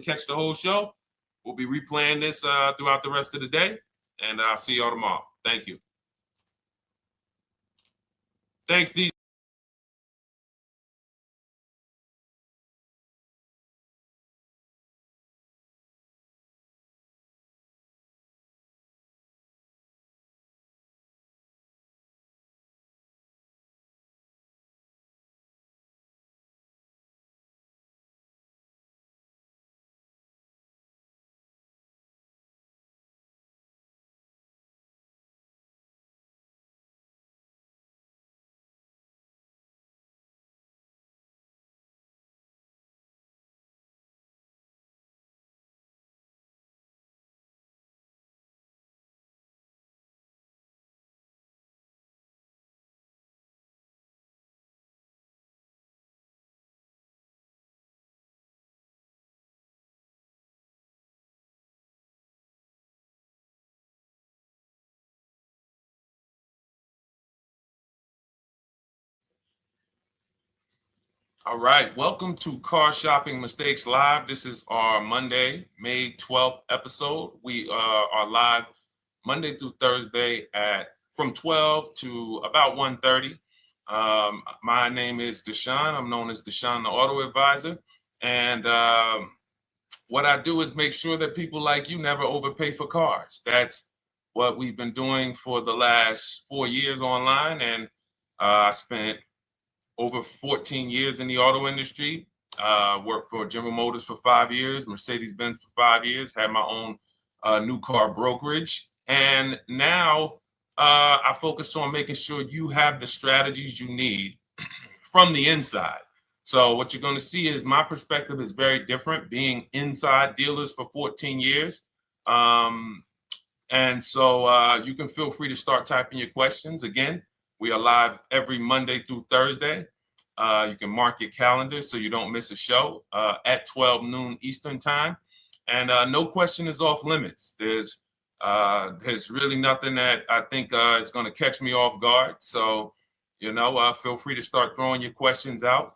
catch the whole show. We'll be replaying this throughout the rest of the day, and I'll see y'all tomorrow. Thank you. Thanks, D. All right, welcome to Car Shopping Mistakes Live. This is our Monday, May 12th episode. We are live Monday through Thursday from 12 to about 1:30. My name is Deshone. I'm known as Deshone the Auto Advisor. And what I do is make sure that people like you never overpay for cars. That's what we've been doing for the last 4 years online. And I spent over 14 years in the auto industry. Worked for General Motors for 5 years, Mercedes-Benz for 5 years, had my own new car brokerage. And now I focus on making sure you have the strategies you need from the inside. So what you're going to see is my perspective is very different, being inside dealers for 14 years. And so you can feel free to start typing your questions. Again, we are live every Monday through Thursday. You can mark your calendar so you don't miss a show at 12 noon Eastern time. And no question is off limits. There's really nothing that I think is going to catch me off guard. So, feel free to start throwing your questions out.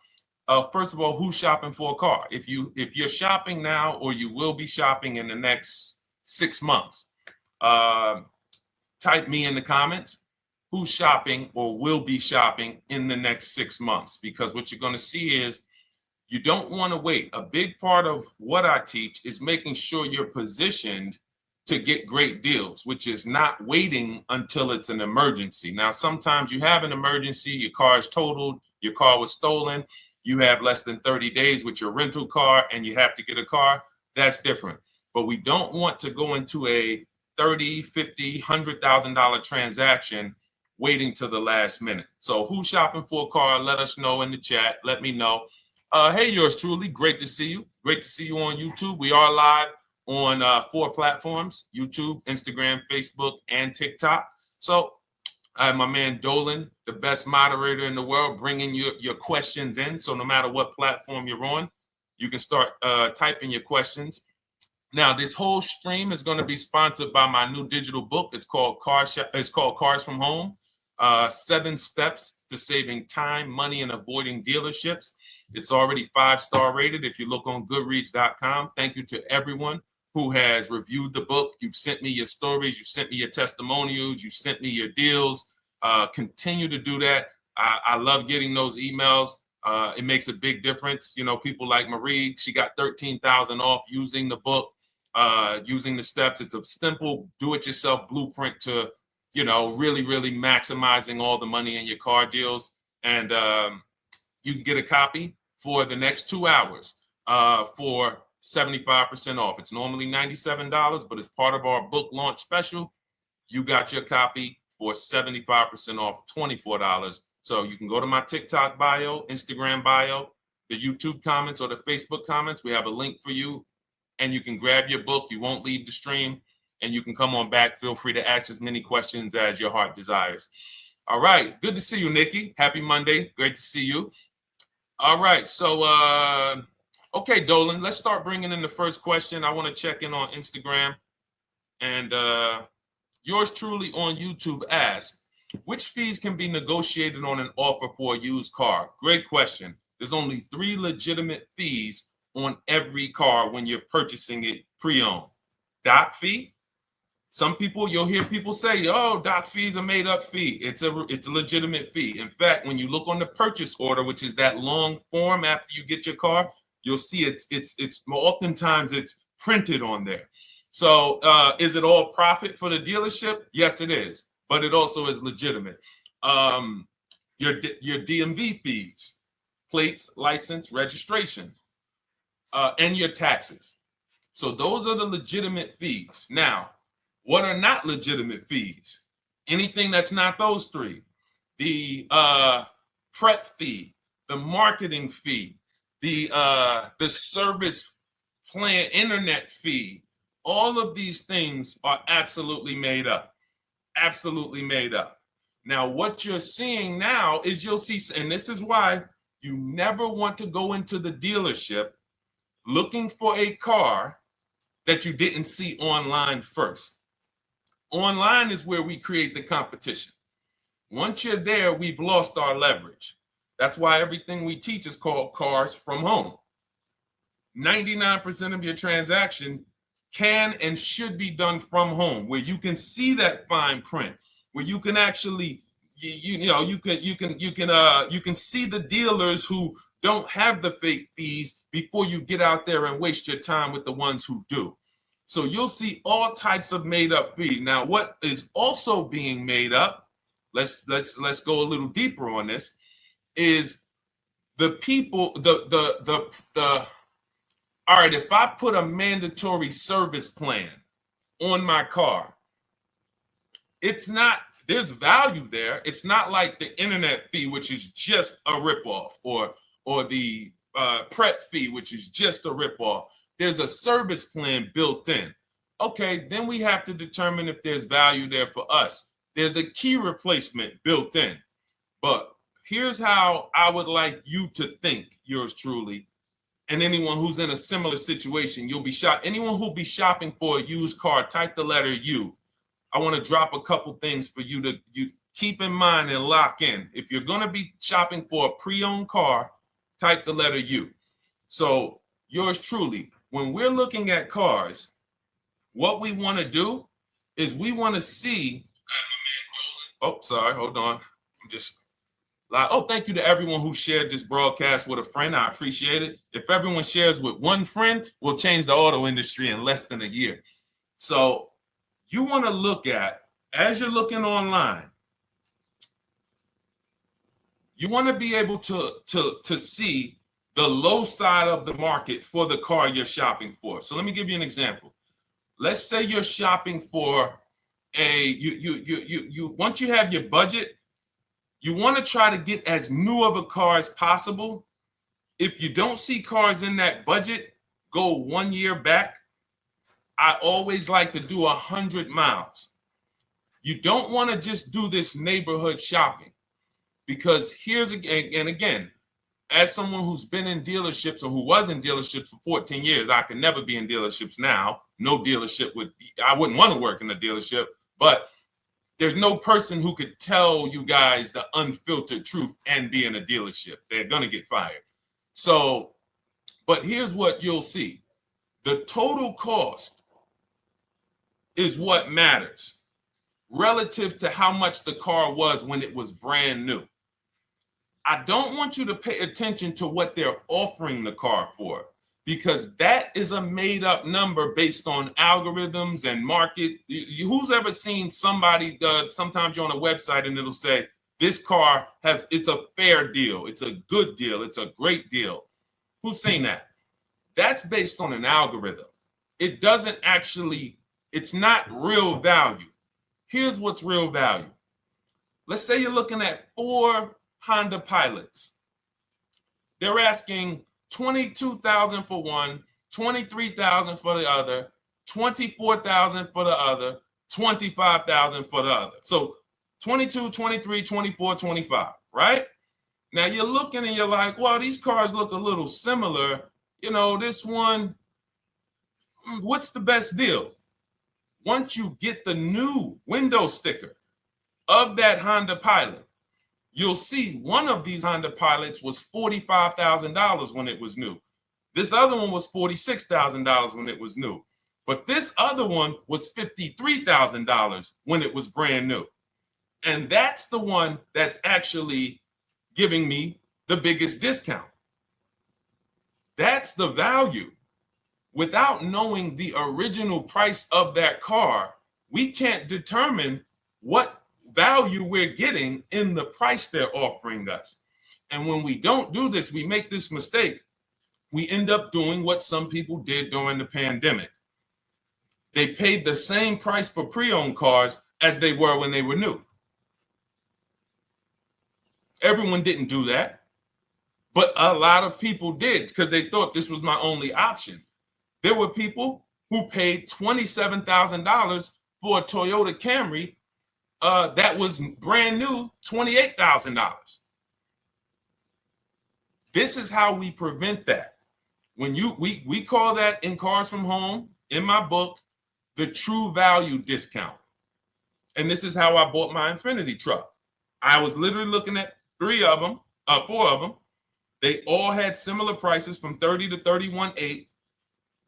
First of all, who's shopping for a car? If you're shopping now, or you will be shopping in the next 6 months, type me in the comments. Who's shopping or will be shopping in the next 6 months? Because what you're going to see is you don't want to wait. A big part of what I teach is making sure you're positioned to get great deals, which is not waiting until it's an emergency. Now, sometimes you have an emergency, your car is totaled, your car was stolen, you have less than 30 days with your rental car and you have to get a car. That's different. But we don't want to go into a $30,000, $50,000, $100,000 transaction waiting to the last minute. So who's shopping for a car? Let us know in the chat. Let me know. Hey, yours truly. Great to see you. Great to see you on YouTube. We are live on 4 platforms: YouTube, Instagram, Facebook, and TikTok. So I have my man Dolan, the best moderator in the world, bringing your questions in. So no matter what platform you're on, you can start typing your questions. Now, this whole stream is going to be sponsored by my new digital book. It's called Cars from Home. 7 steps to saving time, money, and avoiding dealerships. It's already 5-star rated. If you look on goodreads.com, thank you to everyone who has reviewed the book. You've sent me your stories. You sent me your testimonials. You sent me your deals. Continue to do that. I love getting those emails. It makes a big difference. People like Marie, she got 13,000 off using the book, using the steps. It's a simple do-it-yourself blueprint to really, really maximizing all the money in your car deals. And you can get a copy for the next 2 hours for 75% off. It's normally $97, but as part of our book launch special, you got your copy for 75% off, $24. So you can go to my TikTok bio, Instagram bio, the YouTube comments, or the Facebook comments. We have a link for you, and you can grab your book. You won't leave the stream. And you can come on back. Feel free to ask as many questions as your heart desires. All right. Good to see you, Nikki. Happy Monday. Great to see you. All right. So, okay, Dolan, let's start bringing in the first question. I want to check in on Instagram. And yours truly on YouTube asks, which fees can be negotiated on an offer for a used car? Great question. There's only 3 legitimate fees on every car when you're purchasing it pre-owned. Doc fee. Some people, you'll hear people say, "Oh, doc fees are made up fee." It's a legitimate fee. In fact, when you look on the purchase order, which is that long form after you get your car, you'll see it's oftentimes it's printed on there. So is it all profit for the dealership? Yes, it is, but it also is legitimate. Your DMV fees, plates, license, registration, and your taxes. So those are the legitimate fees. Now, what are not legitimate fees? Anything that's not those 3. The prep fee, the marketing fee, the service plan, internet fee. All of these things are absolutely made up. Absolutely made up. Now, what you're seeing now is you'll see, and this is why you never want to go into the dealership looking for a car that you didn't see online first. Online is where we create the competition. Once you're there, we've lost our leverage. That's why everything we teach is called Cars from Home. 99% of your transaction can and should be done from home, where you can see that fine print, where you can actually you can see the dealers who don't have the fake fees before you get out there and waste your time with the ones who do. So you'll see all types of made up fees. Now, what is also being made up, let's go a little deeper on this, is the people, all right, if I put a mandatory service plan on my car, it's not, there's value there. It's not like the internet fee, which is just a ripoff, or the prep fee, which is just a ripoff. There's a service plan built in. Okay, then we have to determine if there's value there for us. There's a key replacement built in. But here's how I would like you to think, yours truly, and anyone who's in a similar situation. You'll be shocked. Anyone who'll be shopping for a used car, type the letter U. I want to drop a couple things for you to keep in mind and lock in. If you're going to be shopping for a pre-owned car, type the letter U. So yours truly, when we're looking at cars, what we want to do is we want to see, oh, sorry, hold on. I'm just, oh, thank you to everyone who shared this broadcast with a friend. I appreciate it. If everyone shares with one friend, we'll change the auto industry in less than a year. So you want to look at, as you're looking online, you want to be able to see the low side of the market for the car you're shopping for. So let me give you an example. Let's say you're shopping for once you have your budget, you want to try to get as new of a car as possible. If you don't see cars in that budget, go 1 year back. I always like to do 100 miles. You don't want to just do this neighborhood shopping, because here's again, as someone who's been in dealerships or who was in dealerships for 14 years, I can never be in dealerships now. No dealership I wouldn't want to work in a dealership, but there's no person who could tell you guys the unfiltered truth and be in a dealership. They're going to get fired. So, but here's what you'll see. The total cost is what matters relative to how much the car was when it was brand new. I don't want you to pay attention to what they're offering the car for, because that is a made up number based on algorithms and market. Who's ever seen somebody, sometimes you're on a website and it'll say, this car it's a fair deal. It's a good deal. It's a great deal. Who's seen that? That's based on an algorithm. It doesn't actually, it's not real value. Here's what's real value. Let's say you're looking at 4 Honda Pilots. They're asking $22,000 for one, $23,000 for the other, $24,000 for the other, $25,000 for the other. So 22, 23, 24, 25, right? Now you're looking and you're like, well, these cars look a little similar. You know, this one, what's the best deal? Once you get the new window sticker of that Honda Pilot, you'll see one of these Honda Pilots was $45,000 when it was new. This other one was $46,000 when it was new. But this other one was $53,000 when it was brand new. And that's the one that's actually giving me the biggest discount. That's the value. Without knowing the original price of that car, we can't determine what value we're getting in the price they're offering us. And when we don't do this, we make this mistake. We end up doing what some people did during the pandemic. They paid the same price for pre-owned cars as they were when they were new. Everyone didn't do that, but a lot of people did because they thought this was my only option. There were people who paid $27,000 for a Toyota Camry that was brand new, $28,000. This is how we prevent that. When we call that in Cars from Home, in my book, the true value discount. And this is how I bought my Infinity truck. I was literally looking at 3 of them, 4 of them. They all had similar prices from 30 to 31.8.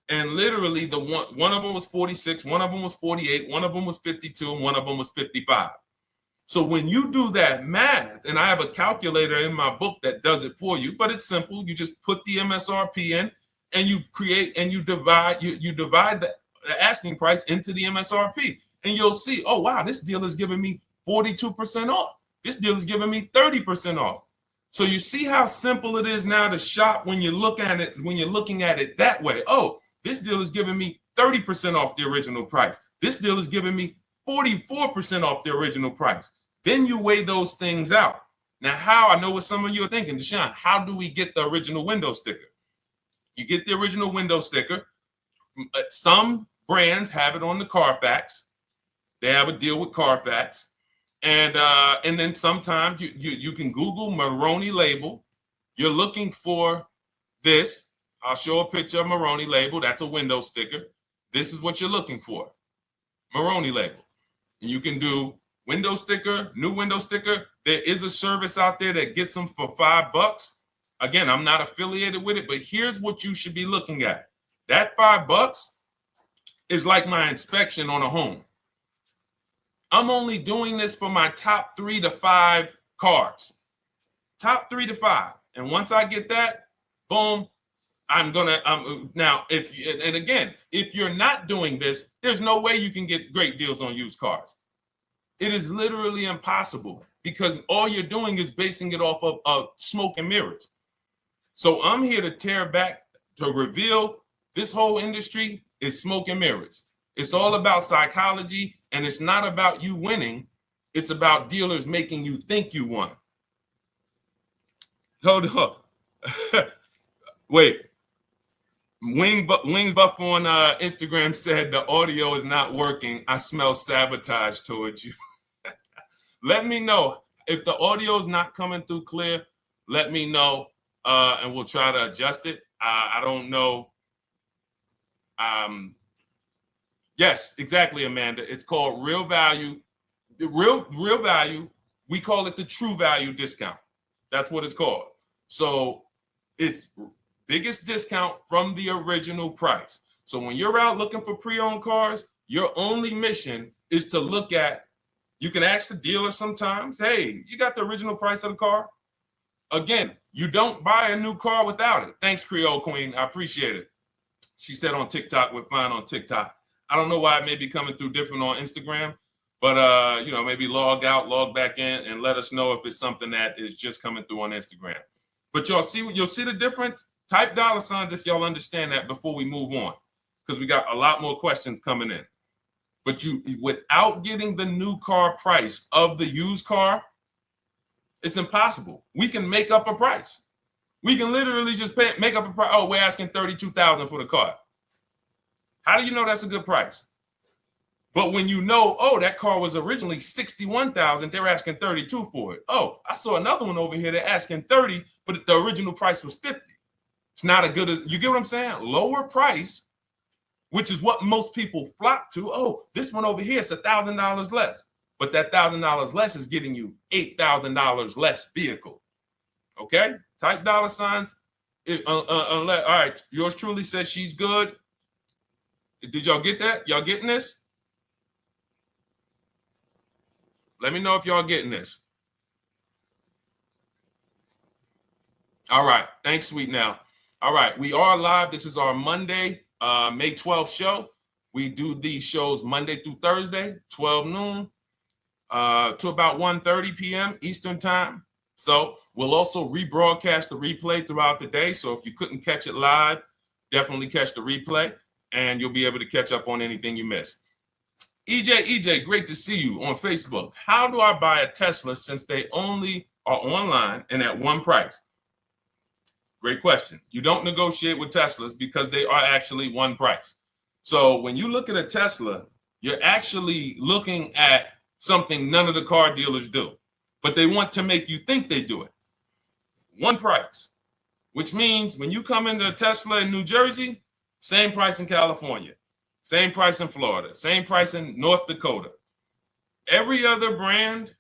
And literally the one of them was 46, one of them was 48, one of them was 52, and one of them was 55. So when you do that math, and I have a calculator in my book that does it for you, but it's simple. You just put the MSRP in and you create and you divide the asking price into the MSRP. And you'll see, oh, wow, this deal is giving me 42% off. This deal is giving me 30% off. So you see how simple it is now to shop when you look at it, when you're looking at it that way. Oh, this deal is giving me 30% off the original price. This deal is giving me 44% off the original price. Then you weigh those things out. Now, how? I know what some of you are thinking, Deshone, how do we get the original window sticker? You get the original window sticker. Some brands have it on the Carfax. They have a deal with Carfax. And then sometimes you can Google Maroney label. You're looking for this. I'll show a picture of Maroney label. That's a window sticker. This is what you're looking for. Maroney label. And you can do window sticker, new window sticker. There is a service out there that gets them for $5. Again, I'm not affiliated with it, but here's what you should be looking at. That $5 is like my inspection on a home. I'm only doing this for my top 3 to 5 cars. Top 3 to 5. And once I get that, boom, now, if you're not doing this, there's no way you can get great deals on used cars. It is literally impossible because all you're doing is basing it off of smoke and mirrors. So I'm here to tear back, to reveal this whole industry is smoke and mirrors. It's all about psychology, and it's not about you winning. It's about dealers making you think you won. Hold up. Wait. Wings Buff on Instagram said the audio is not working. I smell sabotage towards you. Let me know if the audio is not coming through clear. Let me know, and we'll try to adjust it. I don't know. Yes, exactly, Amanda. It's called real value. Real value. We call it the true value discount. That's what it's called. So it's biggest discount from the original price. So when you're out looking for pre-owned cars, your only mission is to look at, you can ask the dealer sometimes, hey, you got the original price of the car? Again, you don't buy a new car without it. Thanks, Creole Queen. I appreciate it. She said on TikTok, we're fine on TikTok. I don't know why it may be coming through different on Instagram, but maybe log out, log back in, and let us know if it's something that is just coming through on Instagram. But you'll see the difference. Type $ if y'all understand that before we move on, because we got a lot more questions coming in. But without getting the new car price of the used car, it's impossible. We can make up a price. We can literally just make up a price. Oh, we're asking $32,000 for the car. How do you know that's a good price? But when you know, oh, that car was originally $61,000, they're asking $32,000 for it. Oh, I saw another one over here. They're asking $30,000, but the original price was $50,000. It's not a good, you get what I'm saying? Lower price, which is what most people flock to. Oh, this one over here is $1,000 less. But that $1,000 less is getting you $8,000 less vehicle. Okay? Type $. All right, yours truly said she's good. Did y'all get that? Y'all getting this? Let me know if y'all getting this. All right. Thanks, Sweet Now. All right. We are live. This is our Monday, May 12th show. We do these shows Monday through Thursday, 12 noon to about 1:30 p.m. Eastern time. So we'll also rebroadcast the replay throughout the day. So if you couldn't catch it live, definitely catch the replay and you'll be able to catch up on anything you missed. EJ, great to see you on Facebook. How do I buy a Tesla since they only are online and at one price? Great question. You don't negotiate with Teslas because they are actually one price. So when you look at a Tesla, you're actually looking at something none of the car dealers do, but they want to make you think they do it. One price, which means when you come into a Tesla in New Jersey, same price in California, same price in Florida, same price in North Dakota. Every other brand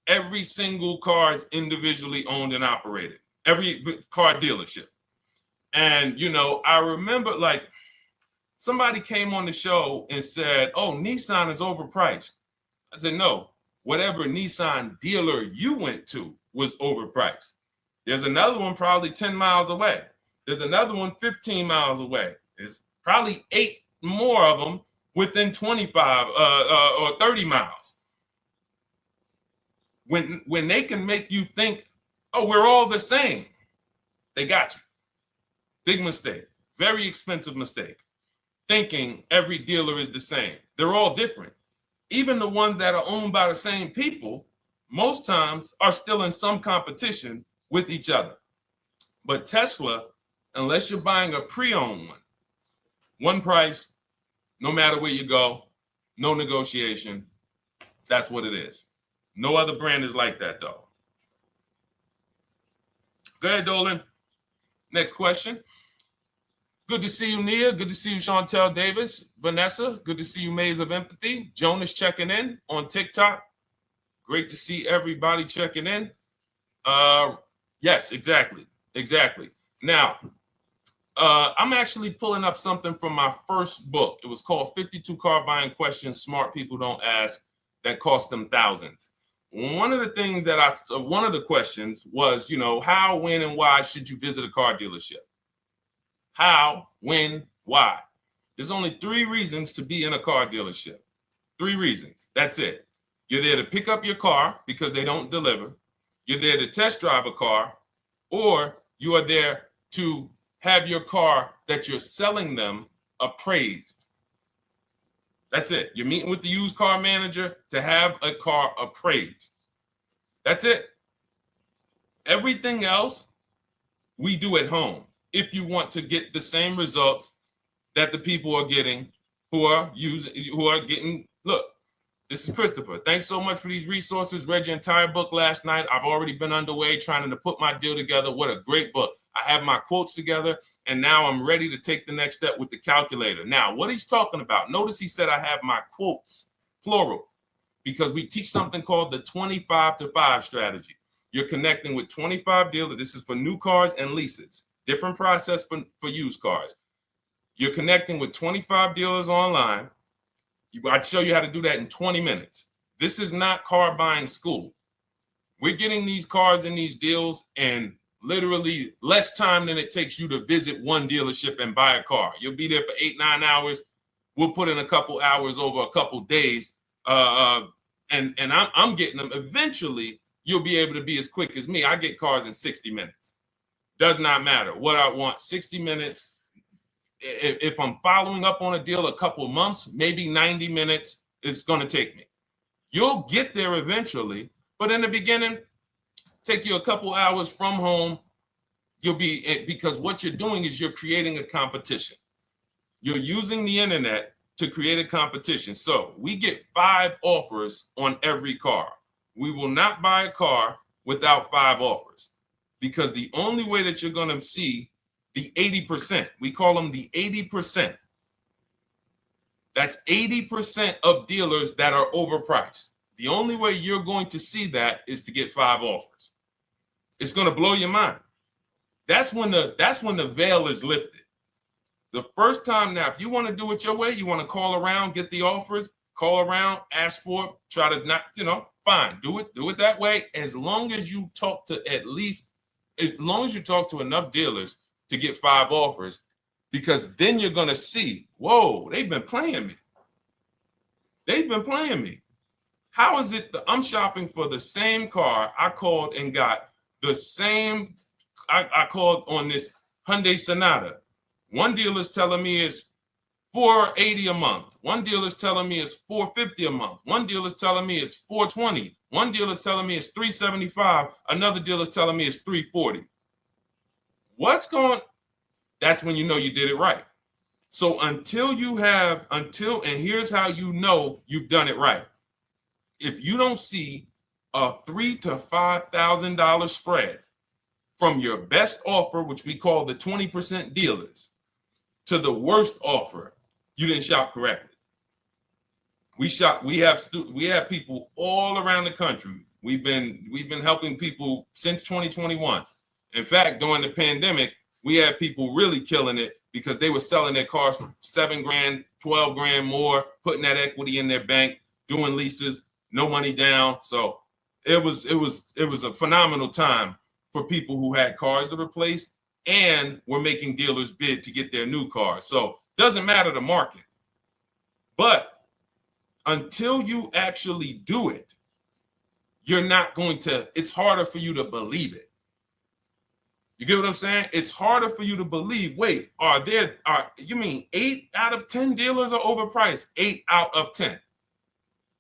Every single car is individually owned and operated. Every car dealership. And, I remember like somebody came on the show and said, oh, Nissan is overpriced. I said, no, whatever Nissan dealer you went to was overpriced. There's another one probably 10 miles away. There's another one 15 miles away. There's probably 8 more of them within 25 or 30 miles. When they can make you think, oh, we're all the same, they got you. Big mistake. Very expensive mistake. Thinking every dealer is the same. They're all different. Even the ones that are owned by the same people, most times are still in some competition with each other. But Tesla, unless you're buying a pre-owned one price, no matter where you go, no negotiation. That's what it is. No other brand is like that, though. Go ahead, Dolan. Next question. Good to see you, Nia. Good to see you, Chantel Davis. Vanessa, good to see you, Maze of Empathy. Jonas checking in on TikTok. Great to see everybody checking in. Yes, exactly. Now, I'm actually pulling up something from my first book. It was called 52 Car Buying Questions Smart People Don't Ask That Cost Them Thousands. One of the questions was, how, when, and why should you visit a car dealership? How, when, why? There's only 3 reasons to be in a car dealership. 3 reasons. That's it. You're there to pick up your car because they don't deliver. You're there to test drive a car, or you are there to have your car that you're selling them appraised. That's it. You're meeting with the used car manager to have a car appraised. That's it. Everything else we do at home if you want to get the same results that the people are getting who are getting. Look, this is Christopher. Thanks so much for these resources. Read your entire book last night. I've already been underway trying to put my deal together. What a great book. I have my quotes together, and now I'm ready to take the next step with the calculator. Now, what he's talking about, notice he said I have my quotes, plural, because we teach something called the 25 to 5 strategy. You're connecting with 25 dealers. This is for new cars and leases. Different process for used cars. You're connecting with 25 dealers online. I'd show you how to do that in 20 minutes. This is not car buying school. We're getting these cars and these deals in literally less time than it takes you to visit one dealership and buy a car. You'll be there for 8-9 hours. We'll put in a couple hours over a couple days. And I'm getting them. Eventually, you'll be able to be as quick as me. I get cars in 60 minutes. Does not matter what I want. 60 minutes. If I'm following up on a deal a couple of months, maybe 90 minutes is going to take me. You'll get there eventually, but in the beginning, take you a couple hours from home. Because what you're doing is you're creating a competition. You're using the internet to create a competition. So we get 5 offers on every car. We will not buy a car without 5 offers, because the only way that you're going to see the 80%, we call them the 80%. That's 80% of dealers that are overpriced. The only way you're going to see that is to get 5 offers. It's going to blow your mind. That's when the veil is lifted. The first time now, if you want to do it your way, you want to call around, get the offers, call around, ask for it, try to not, fine, do it that way. As long as you talk to enough dealers to get 5 offers, because then you're going to see, whoa, they've been playing me. How is it that I'm shopping for the same car? I called and got the same. I called on this Hyundai Sonata. One dealer's telling me it's $480 a month. One dealer's telling me it's $450 a month. One dealer's telling me it's $420. One dealer's telling me it's $375. Another dealer's telling me it's $340. That's when you know you did it right. So and here's how you know you've done it right. If you don't see a $3,000 to $5,000 spread from your best offer, which we call the 20% dealers, to the worst offer, you didn't shop correctly. We have people all around the country, We've been helping people since 2021. In fact, during the pandemic, we had people really killing it because they were selling their cars for 7 grand, 12 grand more, putting that equity in their bank, doing leases, no money down. So it was a phenomenal time for people who had cars to replace and were making dealers bid to get their new cars. So doesn't matter the market. But until you actually do it, you're not going to, it's harder for you to believe it. You get what I'm saying? It's harder for you to believe, wait, you mean 8 out of 10 dealers are overpriced? 8 out of 10.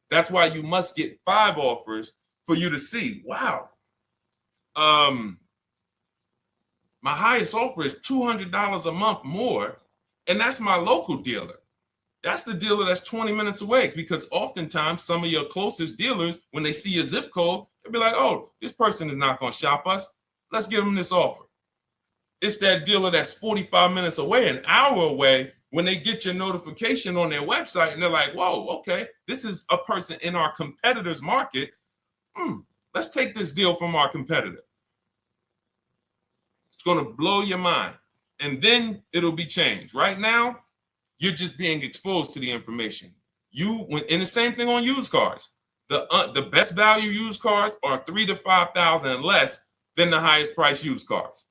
That's why you must get 5 offers for you to see, wow. My highest offer is $200 a month more, and that's my local dealer. That's the dealer that's 20 minutes away, because oftentimes some of your closest dealers, when they see your zip code, they'll be like, oh, this person is not going to shop us. Let's give them this offer. It's that dealer that's 45 minutes away, an hour away, when they get your notification on their website and they're like, whoa, okay, this is a person in our competitor's market. Let's take this deal from our competitor. It's going to blow your mind. And then it'll be changed. Right now, you're just being exposed to the information. And the same thing on used cars. The best value used cars are $3,000 to $5,000 less than the highest price used cars.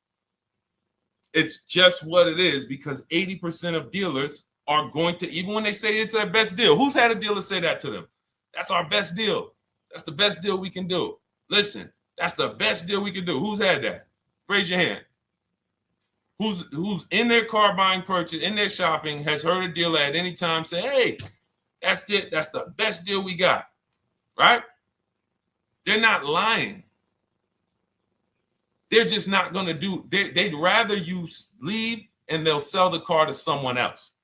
It's just what it is, because 80% of dealers are going to, even when they say it's their best deal. Who's had a dealer say that to them? That's our best deal. That's the best deal we can do. Listen, that's the best deal we can do. Who's had that? Raise your hand. Who's in their car buying purchase, in their shopping, has heard a dealer at any time say, hey, that's it. That's the best deal we got, right? They're not lying. They're just not going to do, they'd rather you leave and they'll sell the car to someone else.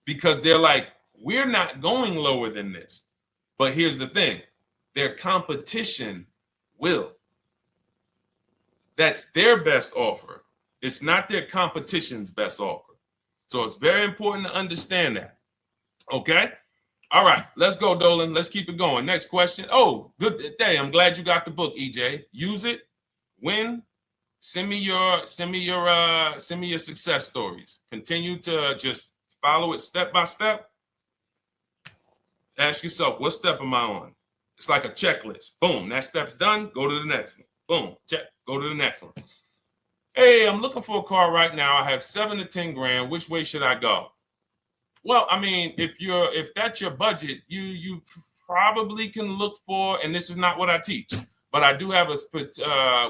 Because they're like, we're not going lower than this. But here's the thing, their competition will. That's their best offer. It's not their competition's best offer. So it's very important to understand that. Okay? All right, let's go, Dolan. Let's keep it going. Next question. Oh, good day. I'm glad you got the book, EJ. Use it. Win. Send me your success stories. Continue to just follow it step by step. Ask yourself, what step am I on? It's like a checklist. Boom, that step's done. Go to the next one. Boom, check. Go to the next one. Hey, I'm looking for a car right now. I have 7 to 10 grand. Which way should I go? Well, I mean, if that's your budget, you probably can look for, and this is not what I teach, but I do have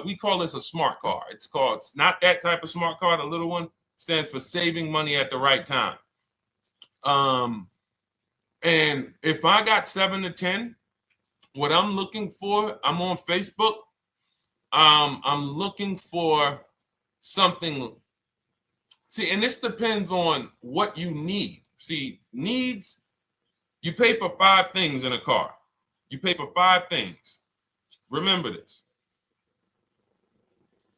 we call this a smart car. It's not that type of smart car. The little one stands for saving money at the right time. And if I got 7 to 10, what I'm looking for, I'm on Facebook. I'm looking for something. See, and this depends on what you need. See, needs, you pay for 5 things in a car. You pay for 5 things. Remember this.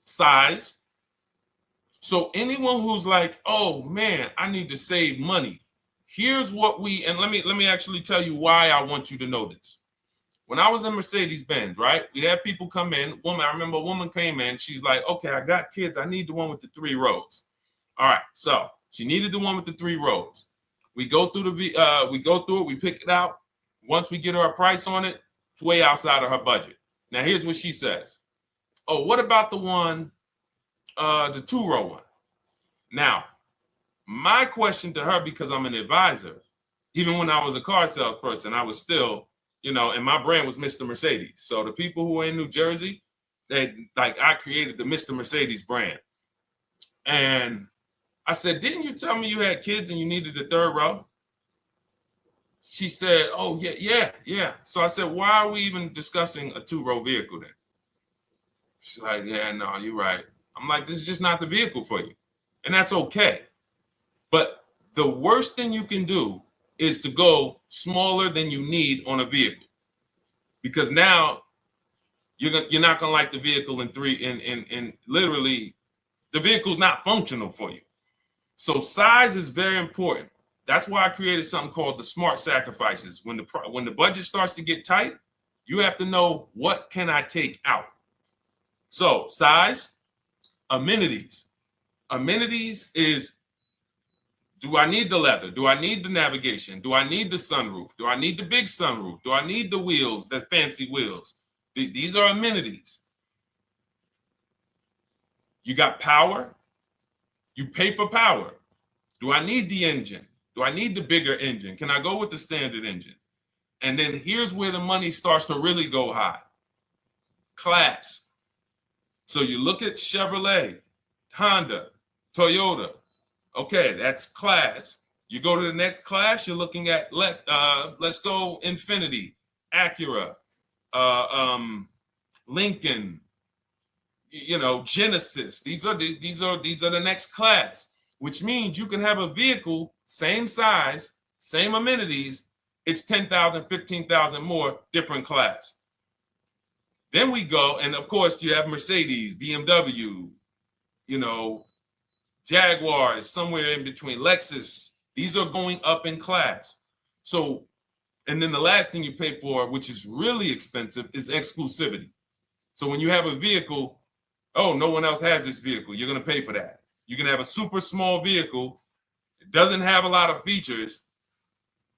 Size. So anyone who's like, oh man, I need to save money. Here's what and let me actually tell you why I want you to know this. When I was in Mercedes-Benz, right? We had people come in. I remember a woman came in. She's like, okay, I got kids. I need the one with the 3 rows. All right. So she needed the one with the 3 rows. We go through it. We pick it out. Once we get her a price on it, it's way outside of her budget. Now, here's what she says. Oh, what about the one, the 2-row one? Now, my question to her, because I'm an advisor, even when I was a car salesperson, I was still, and my brand was Mr. Mercedes. So the people who are in New Jersey, I created the Mr. Mercedes brand. And I said, didn't you tell me you had kids and you needed the 3rd row? She said, oh, yeah. So I said, why are we even discussing a 2-row vehicle then? She's like, yeah, no, you're right. I'm like, this is just not the vehicle for you. And that's okay. But the worst thing you can do is to go smaller than you need on a vehicle, because now you're not gonna like the vehicle in literally the vehicle's not functional for you. So size is very important. That's why I created something called the smart sacrifices. When the budget starts to get tight, You have to know, what can I take out? So size, amenities. Amenities is, do I need the leather? Do I need the navigation? Do I need the sunroof? Do I need the big sunroof? Do I need the wheels, the fancy wheels? These are amenities. You got power. You pay for power. Do I need the engine? Do I need the bigger engine? Can I go with the standard engine? And then here's where the money starts to really go high. Class. So you look at Chevrolet, Honda, Toyota. Okay, that's class. You go to the next class, you're looking at, let's go Infiniti, Acura, Lincoln, Genesis. These are the next class, which means you can have a vehicle, same size, same amenities. It's 10,000, 15,000 more, different class. Then we go, and of course you have Mercedes, BMW, Jaguars, somewhere in between, Lexus. These are going up in class. So, and then the last thing you pay for, which is really expensive, is exclusivity. So when you have a vehicle, oh, no one else has this vehicle, you're going to pay for that. You can have a super small vehicle. It doesn't have a lot of features,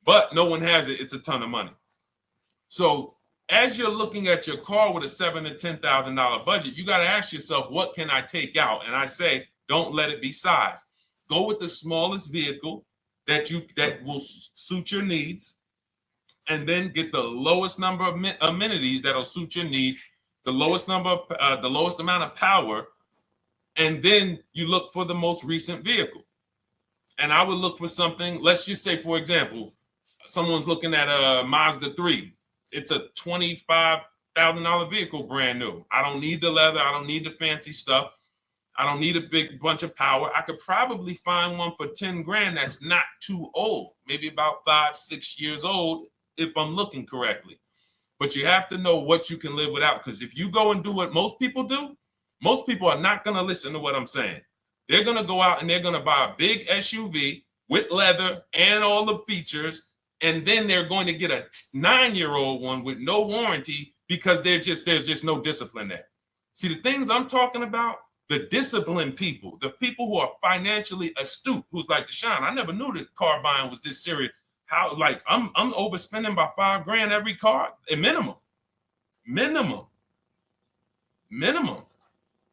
but no one has it. It's a ton of money. So as you're looking at your car with a $7,000 to $10,000 budget, you got to ask yourself, what can I take out? And I say, don't let it be size. Go with the smallest vehicle that will suit your needs, and then get the lowest number of amenities that'll suit your needs, the lowest amount of power, and then you look for the most recent vehicle. And I would look for something. Let's just say, for example, someone's looking at a Mazda 3. It's a $25,000 vehicle, brand new. I don't need the leather. I don't need the fancy stuff. I don't need a big bunch of power. I could probably find one for 10 grand that's not too old, maybe about 5-6 years old, if I'm looking correctly. But you have to know what you can live without, because if you go and do what most people do, most people are not going to listen to what I'm saying. They're going to go out and they're going to buy a big SUV with leather and all the features, and then they're going to get a 9-year-old one with no warranty because there's just no discipline there. See, the things I'm talking about, the disciplined people, the people who are financially astute, who's like, Deshone, I never knew that car buying was this serious. How, like, I'm overspending by $5 grand every car, a minimum.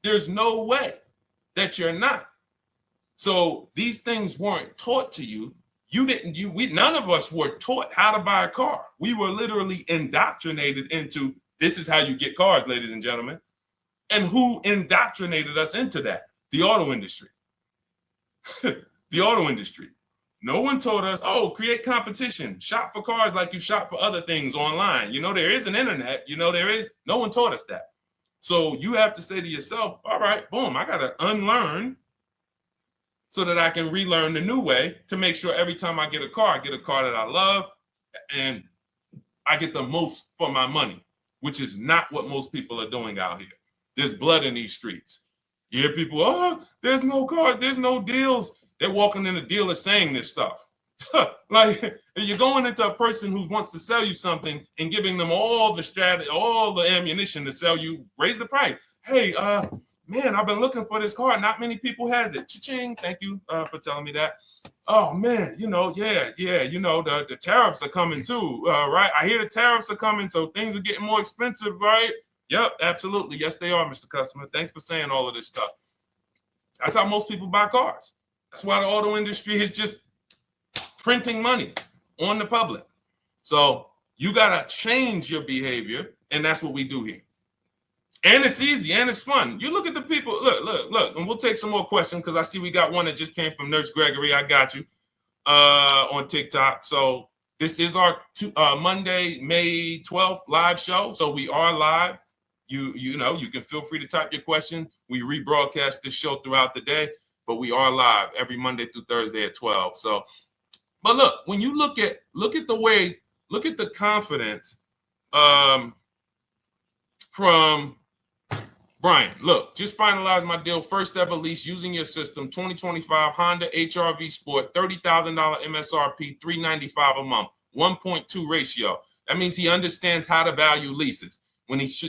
There's no way that you're not. So these things weren't taught to you. None of us were taught how to buy a car. We were literally indoctrinated into, this is how you get cars, ladies and gentlemen. And who indoctrinated us into that? The auto industry. The auto industry. No one told us, oh, create competition, shop for cars like you shop for other things online. There is an internet, no one taught us that. So you have to say to yourself, all right, boom, I got to unlearn so that I can relearn the new way to make sure every time I get a car that I love and I get the most for my money, which is not what most people are doing out here. There's blood in these streets. You hear people, oh, there's no cars, there's no deals. They're walking in the dealer saying this stuff. Like, you're going into a person who wants to sell you something and giving them all the strategy, all the ammunition to sell you, raise the price. Hey, man, I've been looking for this car. Not many people has it. Cha-ching. Thank you for telling me that. Oh man, the tariffs are coming too, right? I hear the tariffs are coming, so things are getting more expensive, right? Yep, absolutely. Yes, they are, Mr. Customer. Thanks for saying all of this stuff. That's how most people buy cars. That's why the auto industry is just printing money on the public. So you got to change your behavior, and that's what we do here. And it's easy, and it's fun. You look at the people. Look, and we'll take some more questions because I see we got one that just came from Nurse Gregory. I got you on TikTok. So this is our Monday, May 12th live show. So we are live. You can feel free to type your question. We rebroadcast this show throughout the day, but we are live every Monday through Thursday at 12. So, but look, when you look at the confidence from Brian. Look, just finalized my deal. First ever lease using your system. 2025 Honda HR-V Sport, $30,000 MSRP, $395 a month, 1.2 ratio. That means he understands how to value leases when he's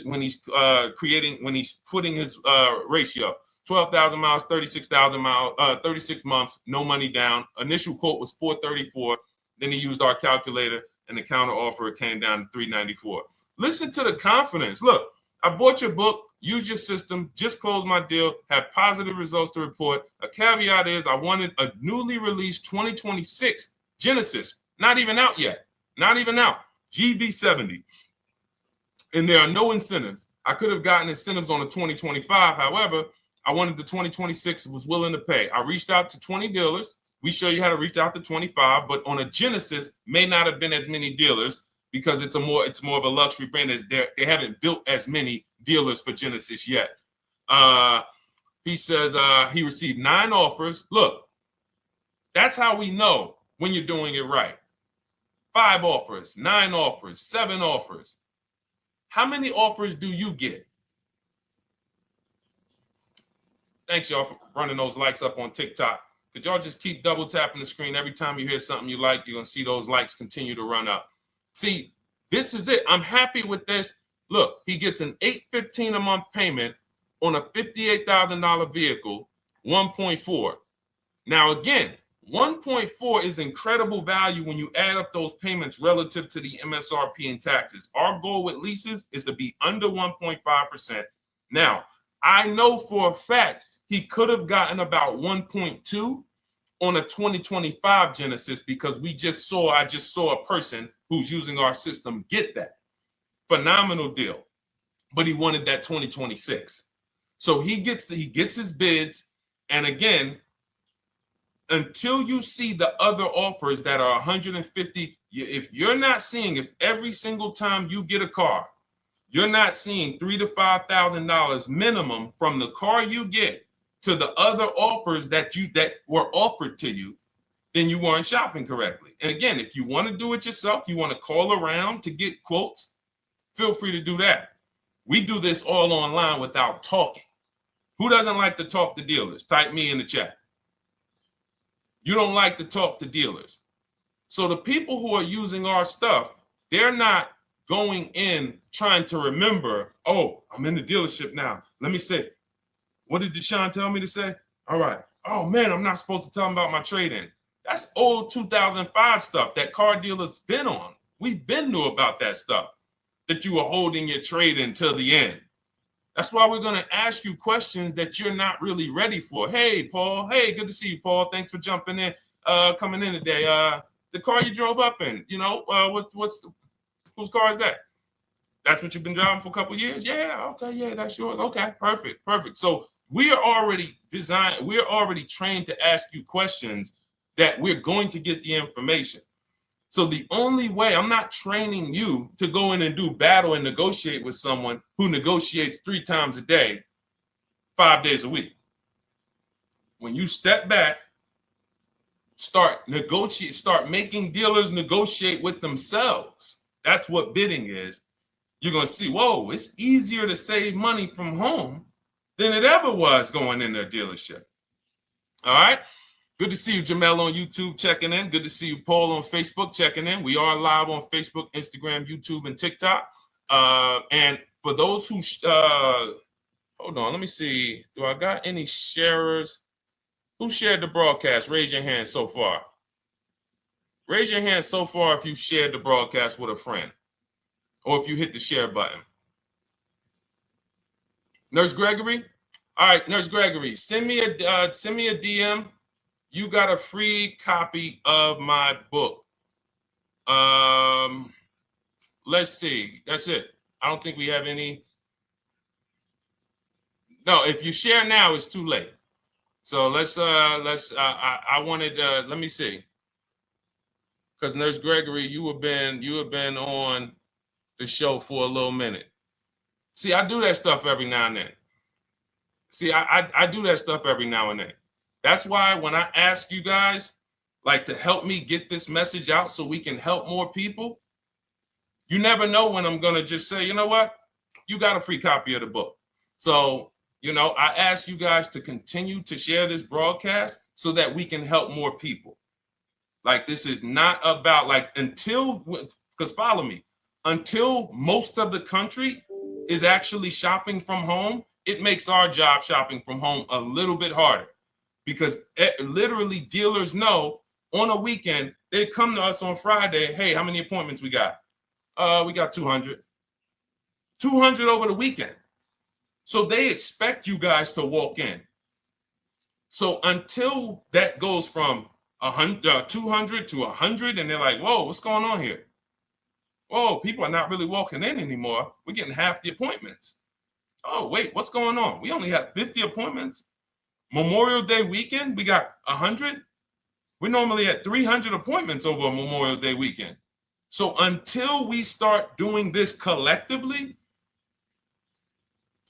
putting his ratio. 12,000 miles, 36,000 miles, 36 months, no money down. Initial quote was 434. Then he used our calculator, and the counter offer came down to 394. Listen to the confidence. Look, I bought your book, use your system, just closed my deal, have positive results to report. A caveat is I wanted a newly released 2026 Genesis, not even out yet, not even out, GB70. And there are no incentives. I could have gotten incentives on the 2025. However, I wanted the 2026, was willing to pay. I reached out to 20 dealers. We show you how to reach out to 25, but on a Genesis, may not have been as many dealers because it's more of a luxury brand. They haven't built as many dealers for Genesis yet. He says he received 9 offers. Look, that's how we know when you're doing it right. 5 offers, 9 offers, 7 offers. How many offers do you get? Thanks, y'all, for running those likes up on TikTok. Could y'all just keep double tapping the screen every time you hear something you like? You're going to see those likes continue to run up. See, this is it. I'm happy with this. Look, he gets an $815 a month payment on a $58,000 vehicle, 1.4. Now, again, 1.4 is incredible value when you add up those payments relative to the MSRP and taxes. Our goal with leases is to be under 1.5%. Now, I know for a fact he could have gotten about 1.2 on a 2025 Genesis because I just saw a person who's using our system get that. Phenomenal deal. But he wanted that 2026. So he gets his bids. And again, until you see the other offers that are 150, if every single time you get a car, you're not seeing $3,000 to $5,000 minimum from the car you get to the other offers that were offered to you, then you weren't shopping correctly. And again, if you want to do it yourself, you want to call around to get quotes, feel free to do that. We do this all online without talking. Who doesn't like to talk to dealers? Type me in the chat. You don't like to talk to dealers. So the people who are using our stuff, they're not going in trying to remember, oh, I'm in the dealership now. Let me say, what did Deshone tell me to say? All right. Oh, man, I'm not supposed to tell them about my trade-in. That's old 2005 stuff that car dealers been on. We've been knew about that stuff, that you were holding your trade-in till the end. That's why we're going to ask you questions that you're not really ready for. Hey, Paul. Hey, good to see you, Paul. Thanks for jumping in, coming in today. The car you drove up in, whose car is that? That's what you've been driving for a couple of years? Yeah, okay, yeah, that's yours. Okay, perfect. So we are already trained to ask you questions that we're going to get the information. So the only way, I'm not training you to go in and do battle and negotiate with someone who negotiates 3 times a day, 5 days a week. When you step back, start making dealers negotiate with themselves. That's what bidding is. You're going to see, whoa, it's easier to save money from home than it ever was going into a dealership. All right. Good to see you, Jamel, on YouTube checking in. Good to see you, Paul, on Facebook checking in. We are live on Facebook, Instagram, YouTube, and TikTok. And for those who, hold on, let me see. Do I got any sharers? Who shared the broadcast? Raise your hand so far. Raise your hand so far if you shared the broadcast with a friend or if you hit the share button. Nurse Gregory? All right, Nurse Gregory, send me a DM. You got a free copy of my book. Let's see. That's it. I don't think we have any. No, if you share now, it's too late. So I wanted, let me see. Because Nurse Gregory, you have been on the show for a little minute. See, I do that stuff every now and then. I do that stuff every now and then. That's why when I ask you guys, like, to help me get this message out so we can help more people, you never know when I'm going to just say, you know what? You got a free copy of the book. So, I ask you guys to continue to share this broadcast so that we can help more people. Like, this is not about, because follow me. until most of the country is actually shopping from home, it makes our job shopping from home a little bit harder, because literally dealers know on a weekend, they come to us on Friday, hey, how many appointments we got? We got 200. 200 over the weekend. So they expect you guys to walk in. So until that goes from 200 to 100, and they're like, whoa, what's going on here? Whoa, people are not really walking in anymore. We're getting half the appointments. Oh, wait, what's going on? We only have 50 appointments. Memorial Day weekend, we got 100. We're normally at 300 appointments over a Memorial Day weekend. So until we start doing this collectively,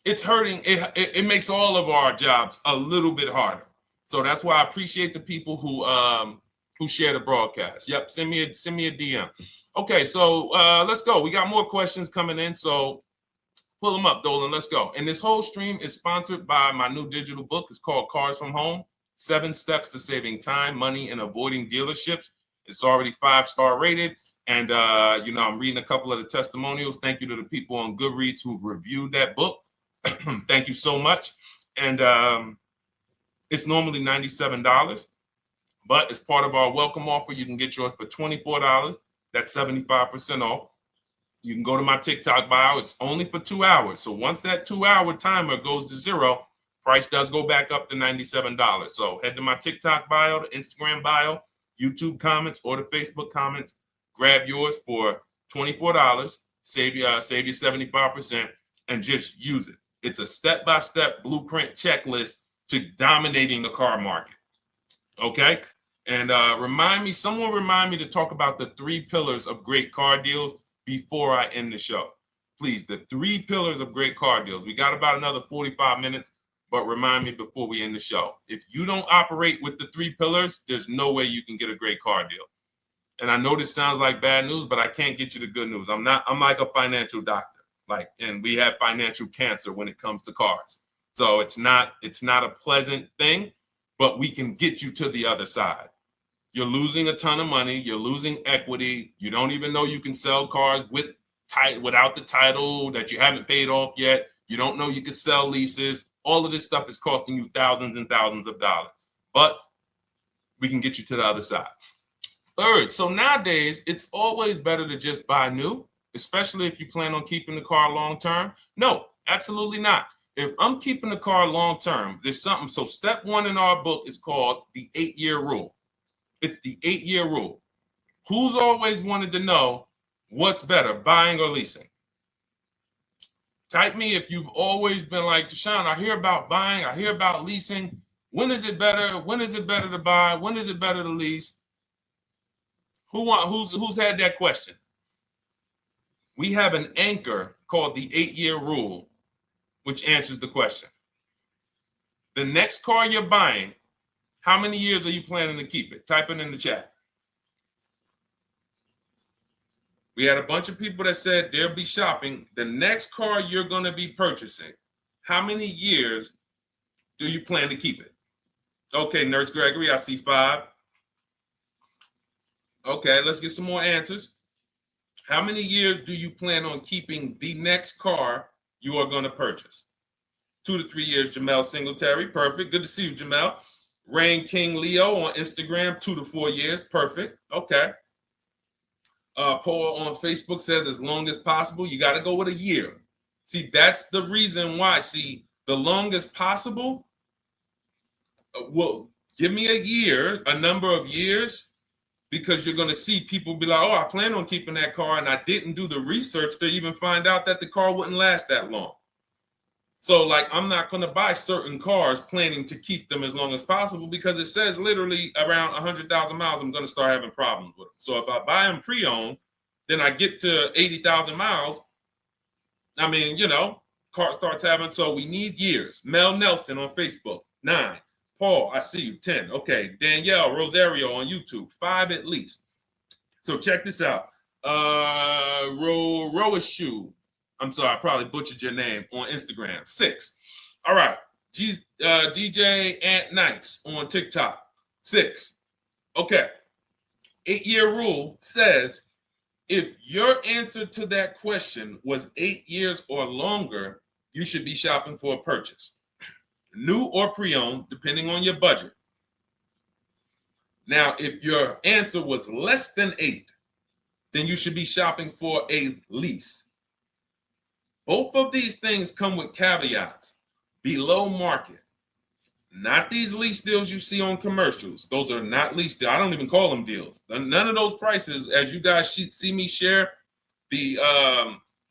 it's hurting. It makes all of our jobs a little bit harder. So that's why I appreciate the people who share the broadcast. Yep, send me a DM. Okay, so let's go. We got more questions coming in, so pull them up, Dolan. Let's go. And this whole stream is sponsored by my new digital book. It's called Cars from Home: 7 Steps to Saving Time, Money, and Avoiding Dealerships. It's already 5-star rated. And, I'm reading a couple of the testimonials. Thank you to the people on Goodreads who reviewed that book. Thank you so much. And it's normally $97, but as part of our welcome offer, you can get yours for $24. That's 75% off. You can go to my TikTok bio. It's only for 2 hours. So once that 2-hour timer goes to zero, price does go back up to $97. So head to my TikTok bio, the Instagram bio, YouTube comments, or the Facebook comments. Grab yours for $24. Save you 75%, and just use it. It's a step-by-step blueprint checklist to dominating the car market. Okay? And someone remind me to talk about the 3 pillars of great car deals before I end the show. Please, the 3 pillars of great car deals. We got about another 45 minutes, but remind me before we end the show. If you don't operate with the 3 pillars, there's no way you can get a great car deal. And I know this sounds like bad news, but I can't get you the good news. I'm like a financial doctor. And we have financial cancer when it comes to cars. So it's not a pleasant thing, but we can get you to the other side. You're losing a ton of money. You're losing equity. You don't even know you can sell cars without the title that you haven't paid off yet. You don't know you can sell leases. All of this stuff is costing you thousands and thousands of dollars. But we can get you to the other side. Third, so nowadays, it's always better to just buy new, especially if you plan on keeping the car long term. No, absolutely not. If I'm keeping the car long term, there's something. So step 1 in our book is called the 8-year rule. It's the 8-year rule. Who's always wanted to know what's better, buying or leasing? Type me if you've always been like, Deshone, I hear about buying, I hear about leasing. When is it better? When is it better to buy? When is it better to lease? Who's had that question? We have an anchor called the 8-year rule, which answers the question. The next car you're buying, how many years are you planning to keep it? Type it in the chat. We had a bunch of people that said they'll be shopping. The next car you're going to be purchasing, how many years do you plan to keep it? Okay, Nurse Gregory, I see 5. Okay, let's get some more answers. How many years do you plan on keeping the next car you are going to purchase? 2 to 3 years, Jamel Singletary. Perfect. Good to see you, Jamel. Rain King Leo on Instagram, 2 to 4 years. Perfect. Okay. Paul on Facebook says as long as possible. You got to go with a year. See, that's the reason why. See, the longest possible, well, give me a year, a number of years, because you're going to see people be like, oh, I plan on keeping that car, and I didn't do the research to even find out that the car wouldn't last that long. So, I'm not going to buy certain cars planning to keep them as long as possible, because it says literally around 100,000 miles, I'm going to start having problems with them. So if I buy them pre-owned, then I get to 80,000 miles. I mean, car starts having, so we need years. Mel Nelson on Facebook, 9. Paul, I see you, 10. Okay, Danielle Rosario on YouTube, 5 at least. So check this out. Roashu, I'm sorry, I probably butchered your name, on Instagram, 6. All right, DJ Ant Nice on TikTok, 6. Okay, 8-year rule says If your answer to that question was 8 years or longer, you should be shopping for a purchase, new or pre-owned, depending on your budget. Now, if your answer was less than 8, then you should be shopping for a lease. Both of these things come with caveats. Below market. Not these lease deals you see on commercials. Those are not lease deals. I don't even call them deals. None of those prices, as you guys see me share the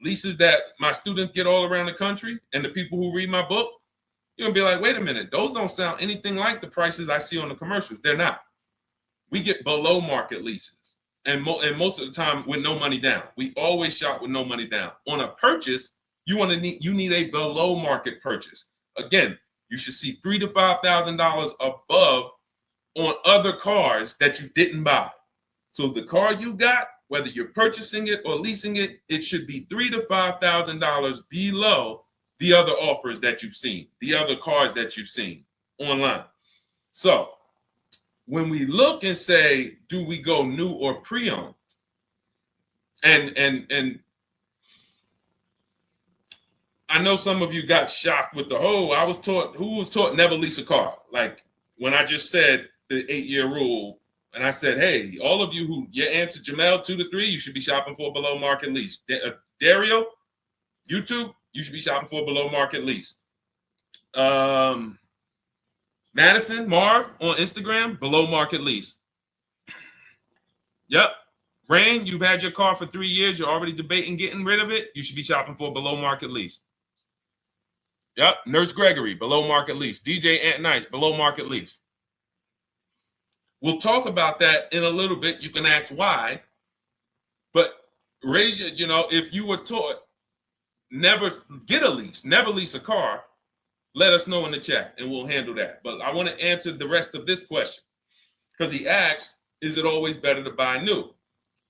leases that my students get all around the country and the people who read my book, you're going to be like, wait a minute. Those don't sound anything like the prices I see on the commercials. They're not. We get below market leases. And most of the time with no money down. We always shop with no money down. On a purchase, you need a below market purchase. Again, you should see $3,000 to $5,000 above on other cars that you didn't buy. So the car you got, whether you're purchasing it or leasing it, it should be $3,000 to $5,000 below the other offers that you've seen, the other cars that you've seen online. So when we look and say, do we go new or pre-owned? And I know some of you got shocked with who was taught never lease a car. Like when I just said the 8-year rule, and I said, hey, all of you who your answer, Jamel, 2 to 3, you should be shopping for a below market lease. Dario, YouTube, you should be shopping for a below market lease. Madison, Marv on Instagram, below market lease. Yep. Rain, you've had your car for 3 years. You're already debating getting rid of it. You should be shopping for a below market lease. Yep. Nurse Gregory, below market lease. DJ Ant Nice, below market lease. We'll talk about that in a little bit. You can ask why. But raise your, if you were taught never get a lease, never lease a car, let us know in the chat and we'll handle that. But I want to answer the rest of this question because he asked, is it always better to buy new?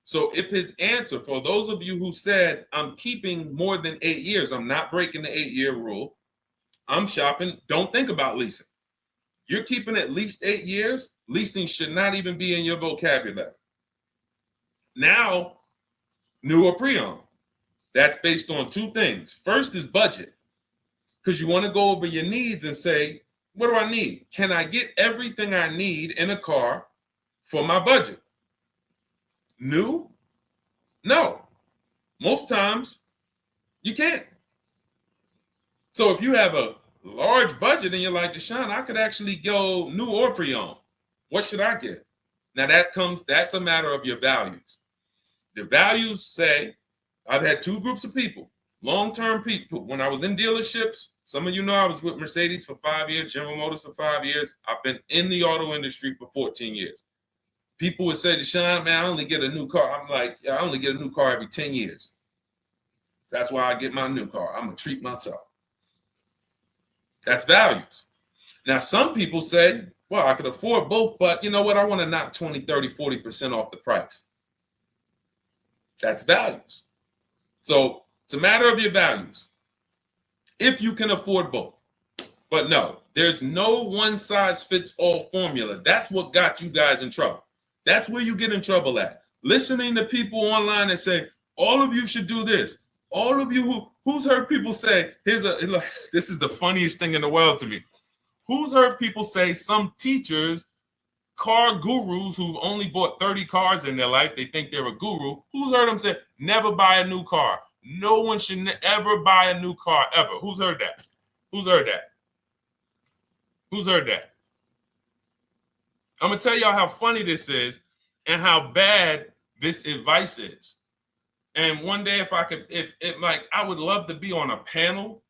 So if his answer, for those of you who said, I'm keeping more than 8 years, I'm not breaking the 8-year rule, I'm shopping, don't think about leasing. You're keeping at least 8 years, leasing should not even be in your vocabulary. Now, new or pre-owned. That's based on 2 things. First is budget, because you want to go over your needs and say, what do I need? Can I get everything I need in a car for my budget? New? No. Most times, you can't. So if you have a large budget and you're like, Deshone, I could actually go new or pre-owned. What should I get? Now that's a matter of your values. The values say, I've had 2 groups of people, long-term people. When I was in dealerships, some of you know I was with Mercedes for 5 years, General Motors for 5 years. I've been in the auto industry for 14 years. People would say, Deshone, man, I only get a new car. I'm like, yeah, I only get a new car every 10 years. That's why I get my new car. I'm going to treat myself. That's values. Now, some people say, well, I could afford both, but you know what? I want to knock 20, 30, 40% off the price. That's values. So it's a matter of your values. If you can afford both. But no, there's no one-size-fits-all formula. That's what got you guys in trouble. That's where you get in trouble at. Listening to people online that say, all of you should do this. All of you who's heard people say, this is the funniest thing in the world to me. Who's heard people say some teachers, car gurus who've only bought 30 cars in their life, they think they're a guru. Who's heard them say, never buy a new car? No one should ever buy a new car, ever. Who's heard that? Who's heard that? Who's heard that? I'm going to tell y'all how funny this is and how bad this advice is. And one day, I would love to be on a panel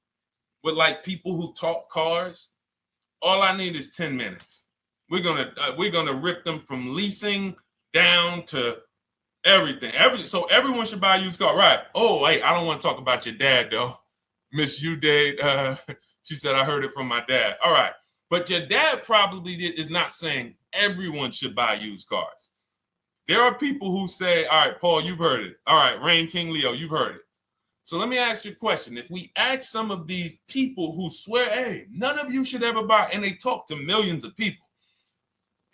with like people who talk cars. All I need is 10 minutes. We're gonna rip them from leasing down to everything. So everyone should buy a used car, right? Oh, wait, I don't want to talk about your dad though. Miss you dad. She said I heard it from my dad. All right, but your dad probably is not saying everyone should buy used cars. There are people who say, all right, Paul, you've heard it. All right, Rain King Leo, you've heard it. So let me ask you a question. If we ask some of these people who swear, hey, none of you should ever buy, and they talk to millions of people,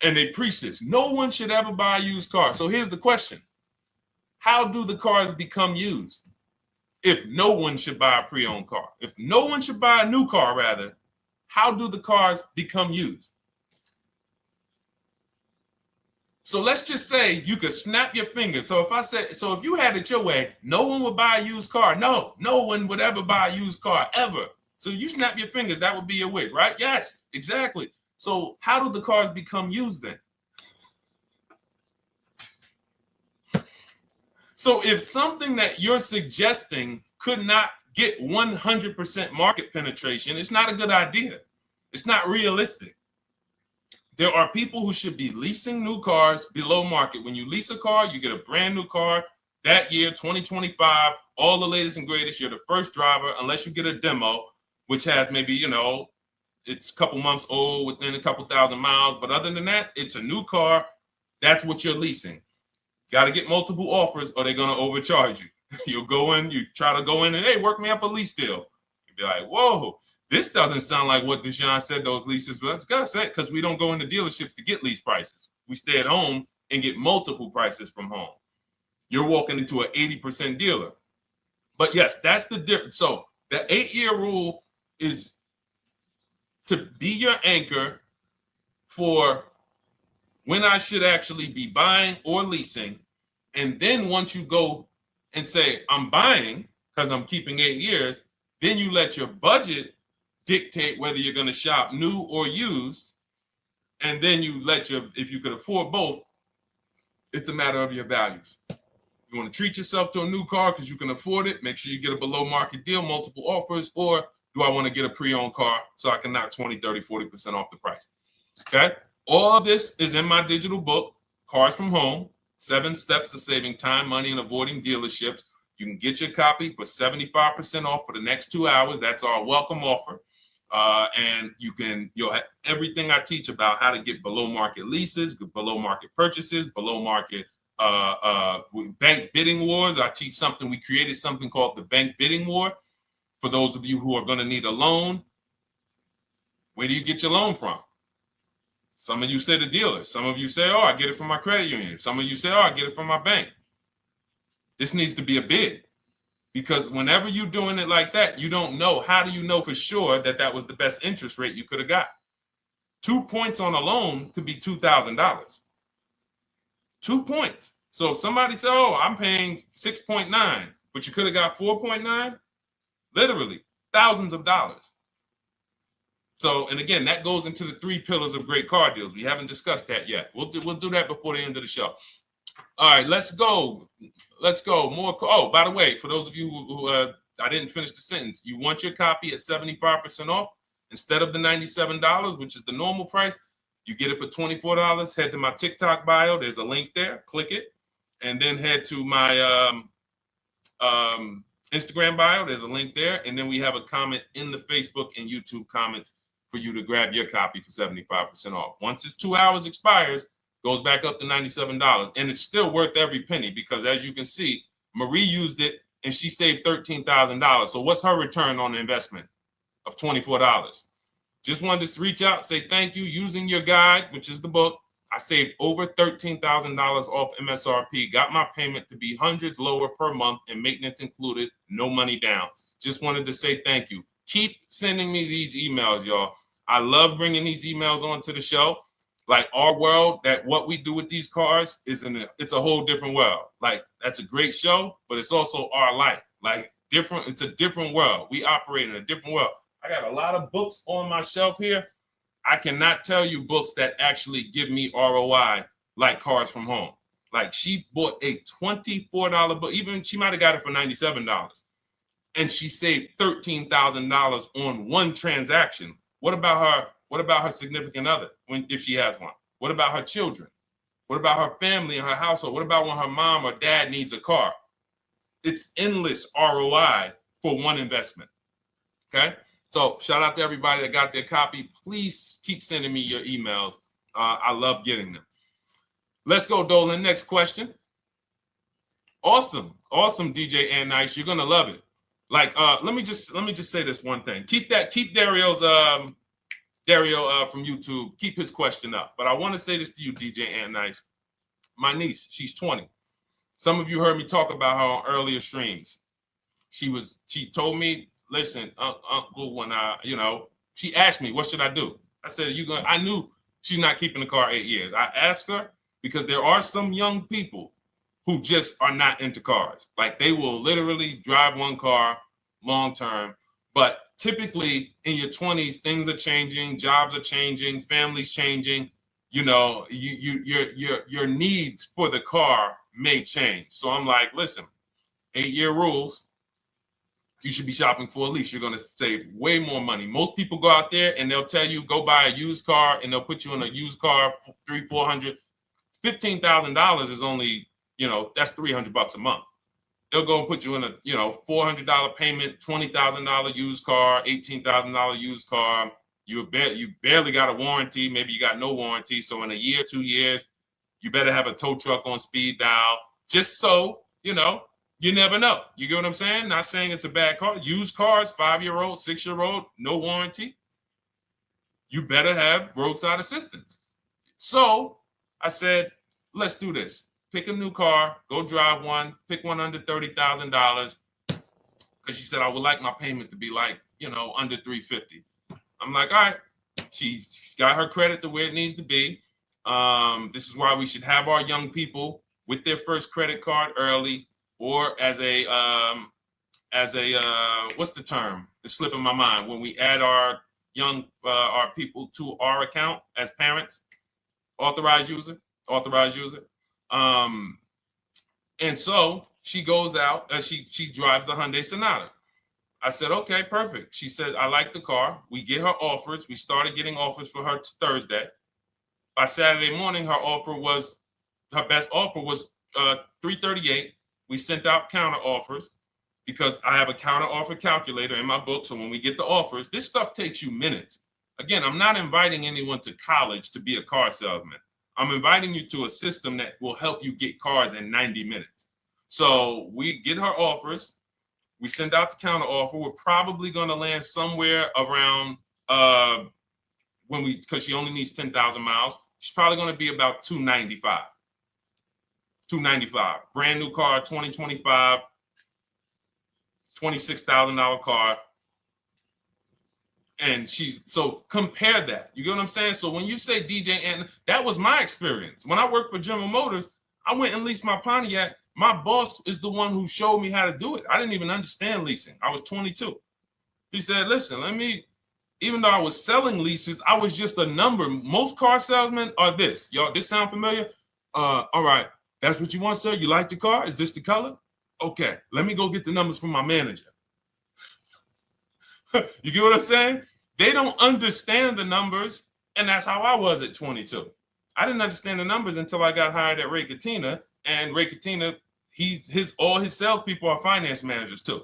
and they preach this, no one should ever buy a used car. So here's the question. how do the cars become used? If no one should buy a pre-owned car, if no one should buy a new car, rather, how do the cars become used? So let's just say you could snap your fingers. So if you had it your way, no one would buy a used car. No one would ever buy a used car, ever. So you snap your fingers, that would be your wish, right? Yes, exactly. So how do the cars become used then? So if something that you're suggesting could not get 100% market penetration, it's not a good idea. It's not realistic. There are people who should be leasing new cars below market. When you lease a car, you get a brand new car that year, 2025, all the latest and greatest. You're the first driver, unless you get a demo, which has maybe, it's a couple months old, within a couple thousand miles. But other than that, it's a new car. That's what you're leasing. Got to get multiple offers or they're going to overcharge you. You'll go in, you try to go in and, hey, work me up a lease deal. You'll be like, whoa, this doesn't sound like what Deshone said those leases. But that's got to say, because we don't go into dealerships to get lease prices. We stay at home and get multiple prices from home. You're walking into an 80% dealer. But yes, that's the difference. So the 8-year rule is to be your anchor for when I should actually be buying or leasing. And then once you go and say, I'm buying because I'm keeping 8 years, then you let your budget dictate whether you're going to shop new or used. And then you if you could afford both, it's a matter of your values. You want to treat yourself to a new car because you can afford it, make sure you get a below market deal, multiple offers, or do I want to get a pre-owned car so I can knock 20, 30, 40% off the price? Okay. All of this is in my digital book, Cars from Home, 7 Steps to Saving Time, Money, and Avoiding Dealerships. You can get your copy for 75% off for the next 2 hours. That's our welcome offer. And you'll have everything I teach about how to get below market leases, below market purchases, below market bank bidding wars. We created something called the bank bidding war. For those of you who are going to need a loan, where do you get your loan from? Some of you say the dealer. Some of you say, oh, I get it from my credit union. Some of you say, oh, I get it from my bank. This needs to be a bid, because whenever you're doing it like that, you don't know. How do you know for sure that that was the best interest rate you could have got? 2 points on a loan could be $2,000. 2 points. So if somebody said, oh, I'm paying 6.9, but you could have got 4.9, literally thousands of dollars. So, and again, that goes into the 3 pillars of great car deals. We haven't discussed that yet. We'll do that before the end of the show. All right, let's go. More. Oh, by the way, for those of you who I didn't finish the sentence, you want your copy at 75% off instead of the $97, which is the normal price. You get it for $24. Head to my TikTok bio. There's a link there. Click it, and then head to my Instagram bio. There's a link there, and then we have a comment in the Facebook and YouTube comments for you to grab your copy for 75% off. Once it's 2 hours expires, goes back up to $97, and it's still worth every penny, because as you can see, Marie used it and she saved $13,000. So what's her return on the investment of $24? Just wanted to reach out, say thank you. Using your guide, which is the book, I saved over $13,000 off MSRP, got my payment to be hundreds lower per month and maintenance included, no money down. Just wanted to say thank you. Keep sending me these emails, y'all. I love bringing these emails onto the show. Like, our world, that what we do with these cars it's a whole different world. Like, that's a great show, but it's also our life. Like, different, it's a different world. We operate in a different world. I got a lot of books on my shelf here. I cannot tell you books that actually give me ROI like Cars from Home. Like, she bought a $24 book. Even she might have got it for $97. And she saved $13,000 on one transaction. What about her? What about her significant other, if she has one? What about her children? What about her family and her household? What about when her mom or dad needs a car? It's endless ROI for one investment. Okay? So shout out to everybody that got their copy. Please keep sending me your emails. I love getting them. Let's go, Dolan. Next question. Awesome, DJ and Nice. You're gonna love it. Like, let me just say this one thing. Keep Dario's Dario from YouTube, keep his question up. But I want to say this to you, DJ and Nice. My niece, she's 20. Some of you heard me talk about her on earlier streams. She told me, listen, Uncle, when she asked me, what should I do? I said, I knew she's not keeping the car 8 years. I asked her because there are some young people who just are not into cars. Like they will literally drive one car long term, but typically in your 20s, things are changing, jobs are changing, families changing. Your needs for the car may change. So I'm like, listen, 8-year rules. You should be shopping for a lease. You're going to save way more money. Most people go out there and they'll tell you go buy a used car, and they'll put you in a used car for $300, $400, $15,000 is only, that's $300 a month. They'll go and put you in a, $400 payment, $20,000 used car, $18,000 used car. You barely got a warranty. Maybe you got no warranty. So in a year, 2 years, you better have a tow truck on speed dial, just so, you never know. You get what I'm saying? Not saying it's a bad car. Used cars, 5-year-old, 6-year-old, no warranty. You better have roadside assistance. So I said, let's do this. Pick a new car, go drive one, pick one under $30,000. Because she said, I would like my payment to be like, under $350. I'm like, all right. She's got her credit to where it needs to be. This is why we should have our young people with their first credit card early, or as a what's the term? It's slipping my mind. When we add our young our people to our account as parents, authorized user. And so she goes out. She drives the Hyundai Sonata. I said, okay, perfect. She said, I like the car. We get her offers. We started getting offers for her Thursday. By Saturday morning, her best offer was $338. We sent out counter offers because I have a counter offer calculator in my book. So when we get the offers, this stuff takes you minutes. Again, I'm not inviting anyone to college to be a car salesman. I'm inviting you to a system that will help you get cars in 90 minutes. So we get her offers. We send out the counter offer. We're probably going to land somewhere around because she only needs 10,000 miles. She's probably going to be about $295. Brand new car, 2025, $26,000 car. And so compare that. You get what I'm saying? So when you say DJ, and that was my experience. When I worked for General Motors, I went and leased my Pontiac. My boss is the one who showed me how to do it. I didn't even understand leasing. I was 22. He said, listen, even though I was selling leases, I was just a number. Most car salesmen are this. Y'all, this sound familiar? All right. That's what you want, sir? You like the car? Is this the color? Okay. Let me go get the numbers from my manager. You get what I'm saying? They don't understand the numbers. And that's how I was at 22. I didn't understand the numbers until I got hired at Ray Katina. And Ray Katina, all his salespeople are finance managers too.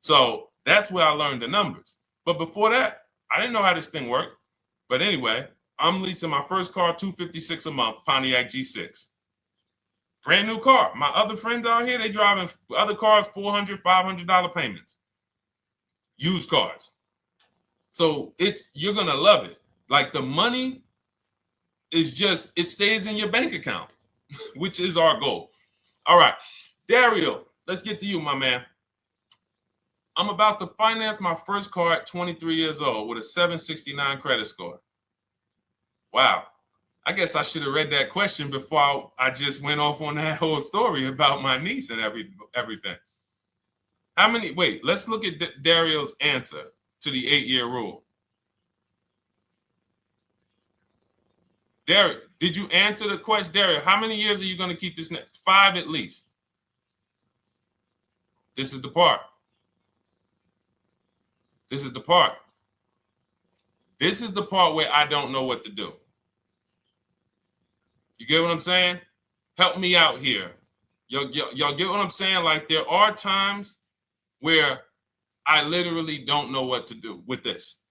So that's where I learned the numbers. But before that, I didn't know how this thing worked. But anyway, I'm leasing my first car, $256 a month, Pontiac G6. Brand new car. My other friends out here, they driving other cars, $400, $500 payments. Used cars. So you're going to love it. Like the money is it stays in your bank account, which is our goal. All right. Dario, let's get to you, my man. I'm about to finance my first car at 23 years old with a 769 credit score. Wow. I guess I should have read that question before I just went off on that whole story about my niece and everything. Let's look at Dario's answer to the 8-year rule. Dario, did you answer the question? Dario, how many years are you going to keep this? 5 at least. This is the part. This is the part where I don't know what to do. You get what I'm saying? Help me out here. Y'all get what I'm saying? Like there are times where I literally don't know what to do with this.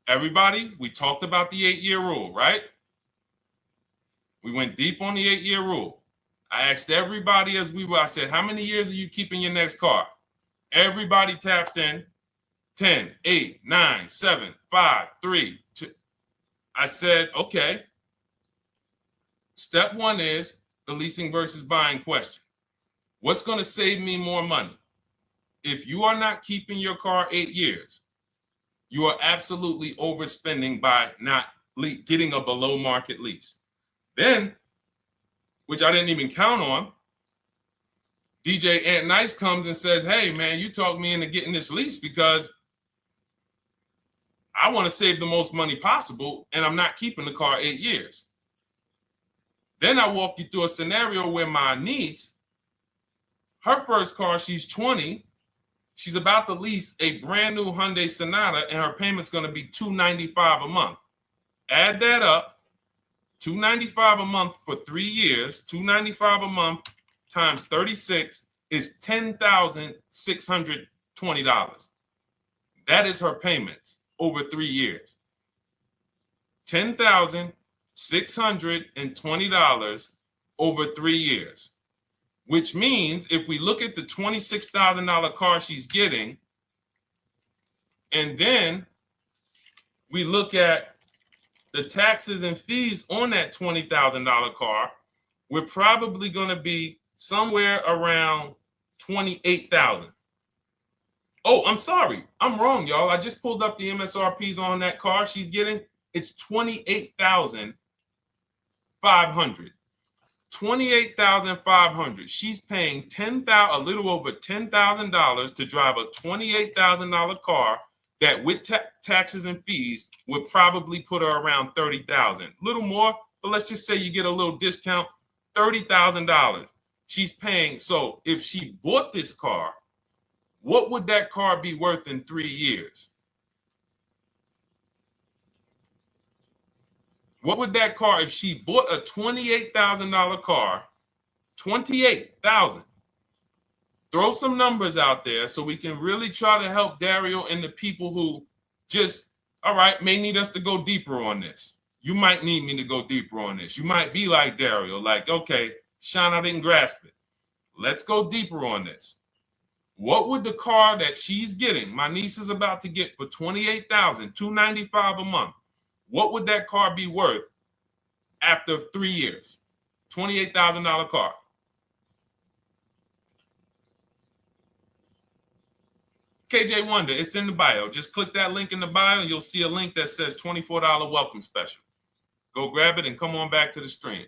Everybody, we talked about the 8-year rule, right? We went deep on the 8-year rule. I asked everybody I said, how many years are you keeping your next car? Everybody tapped in 10, 8, 9, 7, 5, 3, 2. I said, okay. Step one is the leasing versus buying question. What's going to save me more money? If you are not keeping your car 8 years, you are absolutely overspending by not getting a below market lease. Then, which I didn't even count on, DJ Ant Nice comes and says, hey, man, you talked me into getting this lease because I want to save the most money possible, and I'm not keeping the car 8 years. Then I walk you through a scenario where my niece, her first car, she's 20, she's about to lease a brand new Hyundai Sonata, and her payment's going to be $295 a month. Add that up, $295 a month for 3 years, $295 a month times 36 is $10,620. That is her payments over 3 years. $10,620 over 3 years, which means if we look at the $26,000 car she's getting, and then we look at the taxes and fees on that $20,000 car, we're probably going to be somewhere around $28,000. Oh, I'm sorry. I'm wrong, y'all. I just pulled up the MSRPs on that car she's getting. It's $28,500. $28,500. She's paying a little over $10,000 to drive a $28,000 car that with taxes and fees would probably put her around $30,000. A little more, but let's just say you get a little discount, $30,000. She's paying. So if she bought this car, what would that car be worth in 3 years? What would that car, if she bought a $28,000 car, $28,000? Throw some numbers out there so we can really try to help Dario and the people who just, all right, may need us to go deeper on this. You might need me to go deeper on this. You might be like Dario, like, okay, Sean, I didn't grasp it. Let's go deeper on this. What would the car that she's getting, my niece is about to get for $28,000, $295 a month, what would that car be worth after 3 years? $28,000 car. KJ Wonder, it's in the bio. Just click that link in the bio and you'll see a link that says $24 welcome special. Go grab it and come on back to the stream.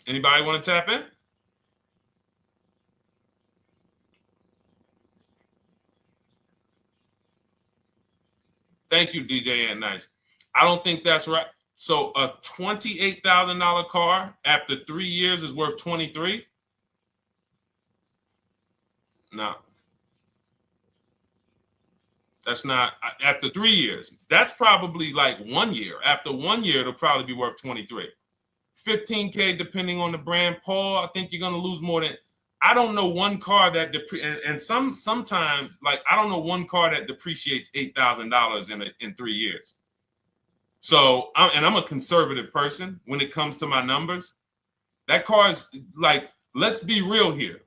Anybody want to tap in? Thank you, DJ and Nice. I don't think that's right. So a $28,000 car after 3 years is worth 23? No. That's not after 3 years. That's probably like 1 year. After 1 year, it'll probably be worth 23. 15K depending on the brand. Paul, I think you're gonna lose more than. I don't know one car that sometimes like I don't know one car that depreciates $8,000 in 3 years. So I'm a conservative person when it comes to my numbers. That car is like, let's be real here.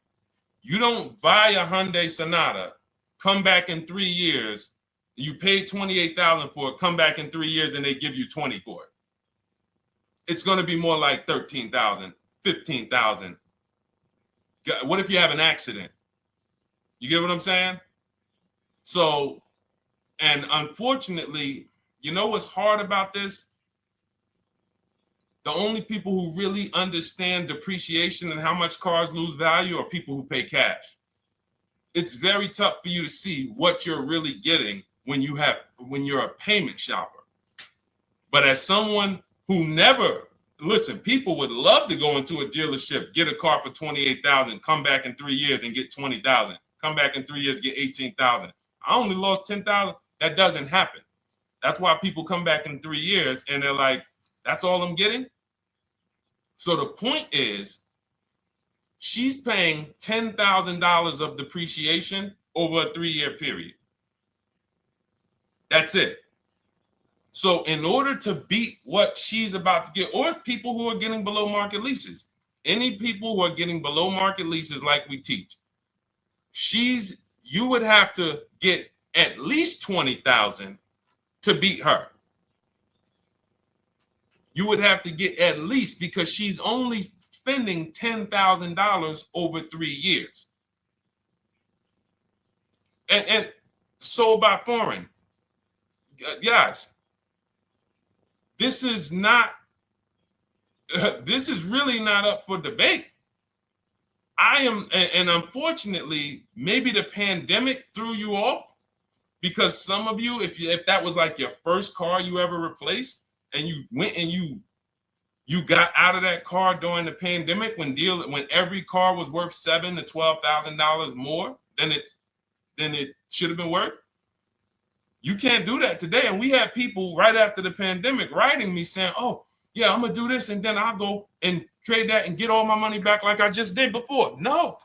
You don't buy a Hyundai Sonata, come back in 3 years, you paid $28,000 for it, come back in 3 years and they give you 20 for it. It's going to be more like $13,000, $15,000. What if you have an accident? You get what I'm saying? So, and unfortunately, you know what's hard about this? The only people who really understand depreciation and how much cars lose value are people who pay cash. It's very tough for you to see what you're really getting when you're a payment shopper. But as someone who never, listen, people would love to go into a dealership, get a car for $28,000, come back in 3 years and get $20,000, come back in 3 years, get $18,000. I only lost $10,000. That doesn't happen. That's why people come back in 3 years and they're like, that's all I'm getting? So the point is, she's paying $10,000 of depreciation over a 3-year period. That's it. So in order to beat what she's about to get, or people who are getting below market leases, any people who are getting below market leases like we teach, you would have to get at least $20,000 to beat her. You would have to get at least, because she's only spending $10,000 over 3 years. And sold by foreign. Guys, this is not, this is really not up for debate. I am, and unfortunately, maybe the pandemic threw you off, because some of you, if that was like your first car you ever replaced, and you went and you got out of that car during the pandemic when every car was worth $7,000 to $12,000 more than it should have been worth. You can't do that today. And we had people right after the pandemic writing me saying, "Oh, yeah, I'm gonna do this, and then I'll go and trade that and get all my money back like I just did before." No,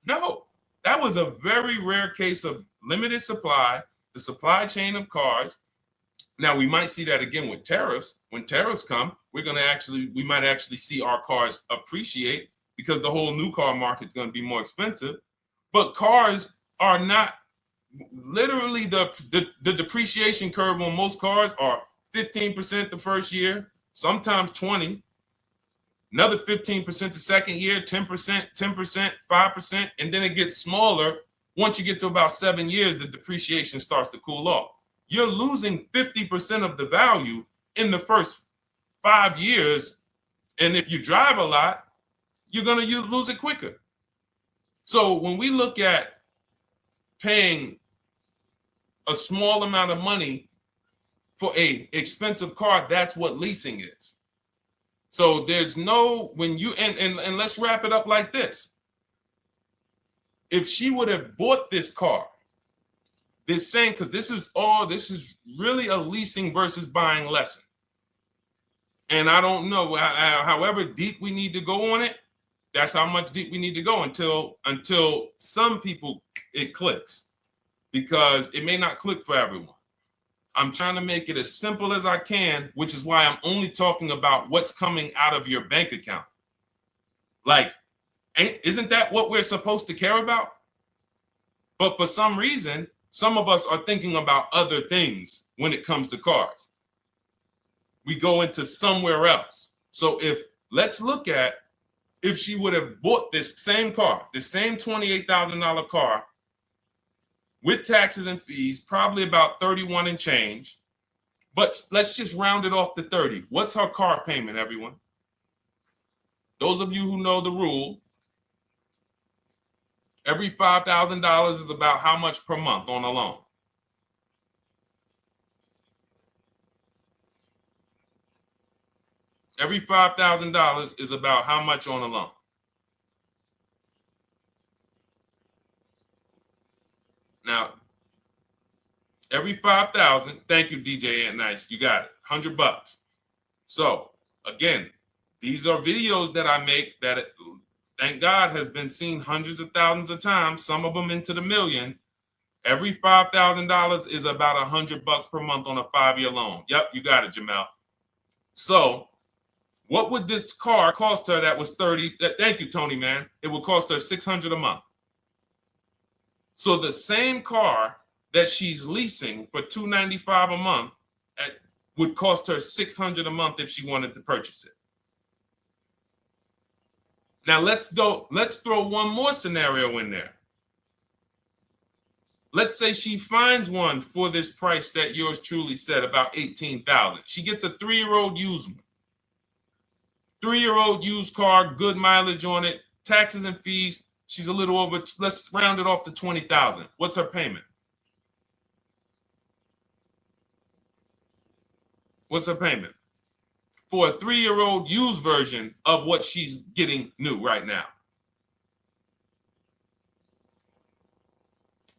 that was a very rare case of limited supply, the supply chain of cars. Now we might see that again with tariffs. When tariffs come, we might actually see our cars appreciate, because the whole new car market is going to be more expensive. But cars are not, literally the depreciation curve on most cars are 15% the first year, sometimes 20, another 15% the second year, 10%, 5%, and then it gets smaller. Once you get to about 7 years, the depreciation starts to cool off. You're losing 50% of the value in the first 5 years. And if you drive a lot, you're going to lose it quicker. So when we look at paying a small amount of money for a expensive car, that's what leasing is. So there's no, when you, and let's wrap it up like this. If she would have bought this car, this same, because this is really a leasing versus buying lesson. And I don't know, however deep we need to go on it, that's how much deep we need to go until some people it clicks, because it may not click for everyone. I'm trying to make it as simple as I can, which is why I'm only talking about what's coming out of your bank account. Like, isn't that what we're supposed to care about? But for some reason, some of us are thinking about other things when it comes to cars. We go into somewhere else. So let's look at if she would have bought this same car, the same $28,000 car with taxes and fees, probably about 31 and change. But let's just round it off to 30. What's her car payment, everyone? Those of you who know the rule, every $5,000 is about how much per month on a loan? Every $5,000 is about how much on a loan? Now, every 5,000, thank you, DJ Ant Nice, you got it, $100. So again, these are videos that I make that, thank God, has been seen hundreds of thousands of times, some of them into the million. Every $5,000 is about $100 per month on a 5-year loan. Yep, you got it, Jamel. So what would this car cost her that was 30? Thank you, Tony, man. It would cost her $600 a month. So the same car that she's leasing for $295 a month would cost her $600 a month if she wanted to purchase it. Now let's throw one more scenario in there. Let's say she finds one for this price that yours truly said, about $18,000. She gets a 3-year-old used one. 3-year-old used car, good mileage on it, taxes and fees. She's a little over, let's round it off to $20,000. What's her payment? What's her payment for a 3-year-old used version of what she's getting new right now?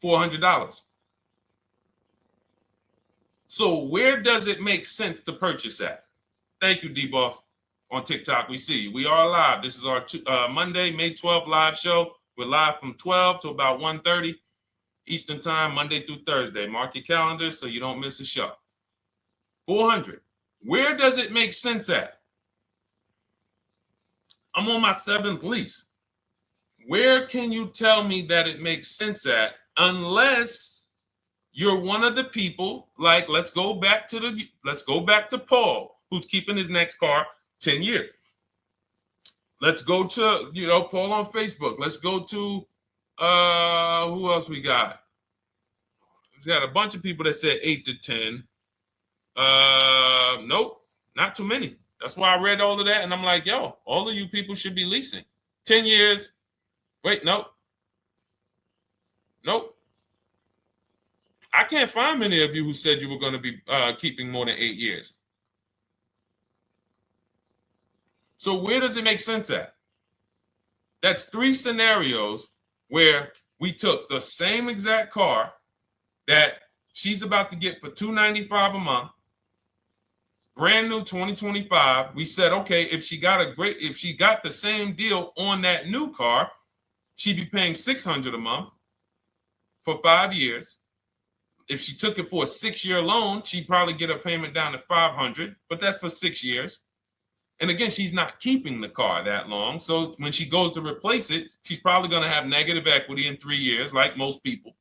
$400. So where does it make sense to purchase at? Thank you, D-Boss. On TikTok, we see you. We are live. This is our Monday, May 12th live show. We're live from 12 to about 1:30 Eastern time, Monday through Thursday. Mark your calendars so you don't miss a show. 400. Where does it make sense at? I'm on my 7th lease. Where can you tell me that it makes sense at, unless you're one of the people, like, let's go back to Paul, who's keeping his next car 10 years. Let's go to, Paul on Facebook. Let's go to, who else we got? We got a bunch of people that said 8 to 10. Nope, not too many. That's why I read all of that, and I'm like, yo, all of you people should be leasing. 10 years. Wait, nope. I can't find many of you who said you were going to be keeping more than 8 years. So where does it make sense at? That's 3 scenarios where we took the same exact car that she's about to get for $295 a month, brand new 2025. We said, okay, if she got the same deal on that new car, she'd be paying $600 a month for 5 years. If she took it for a 6-year loan, she'd probably get her payment down to $500, but that's for 6 years. And again, she's not keeping the car that long. So when she goes to replace it, she's probably going to have negative equity in 3 years, like most people.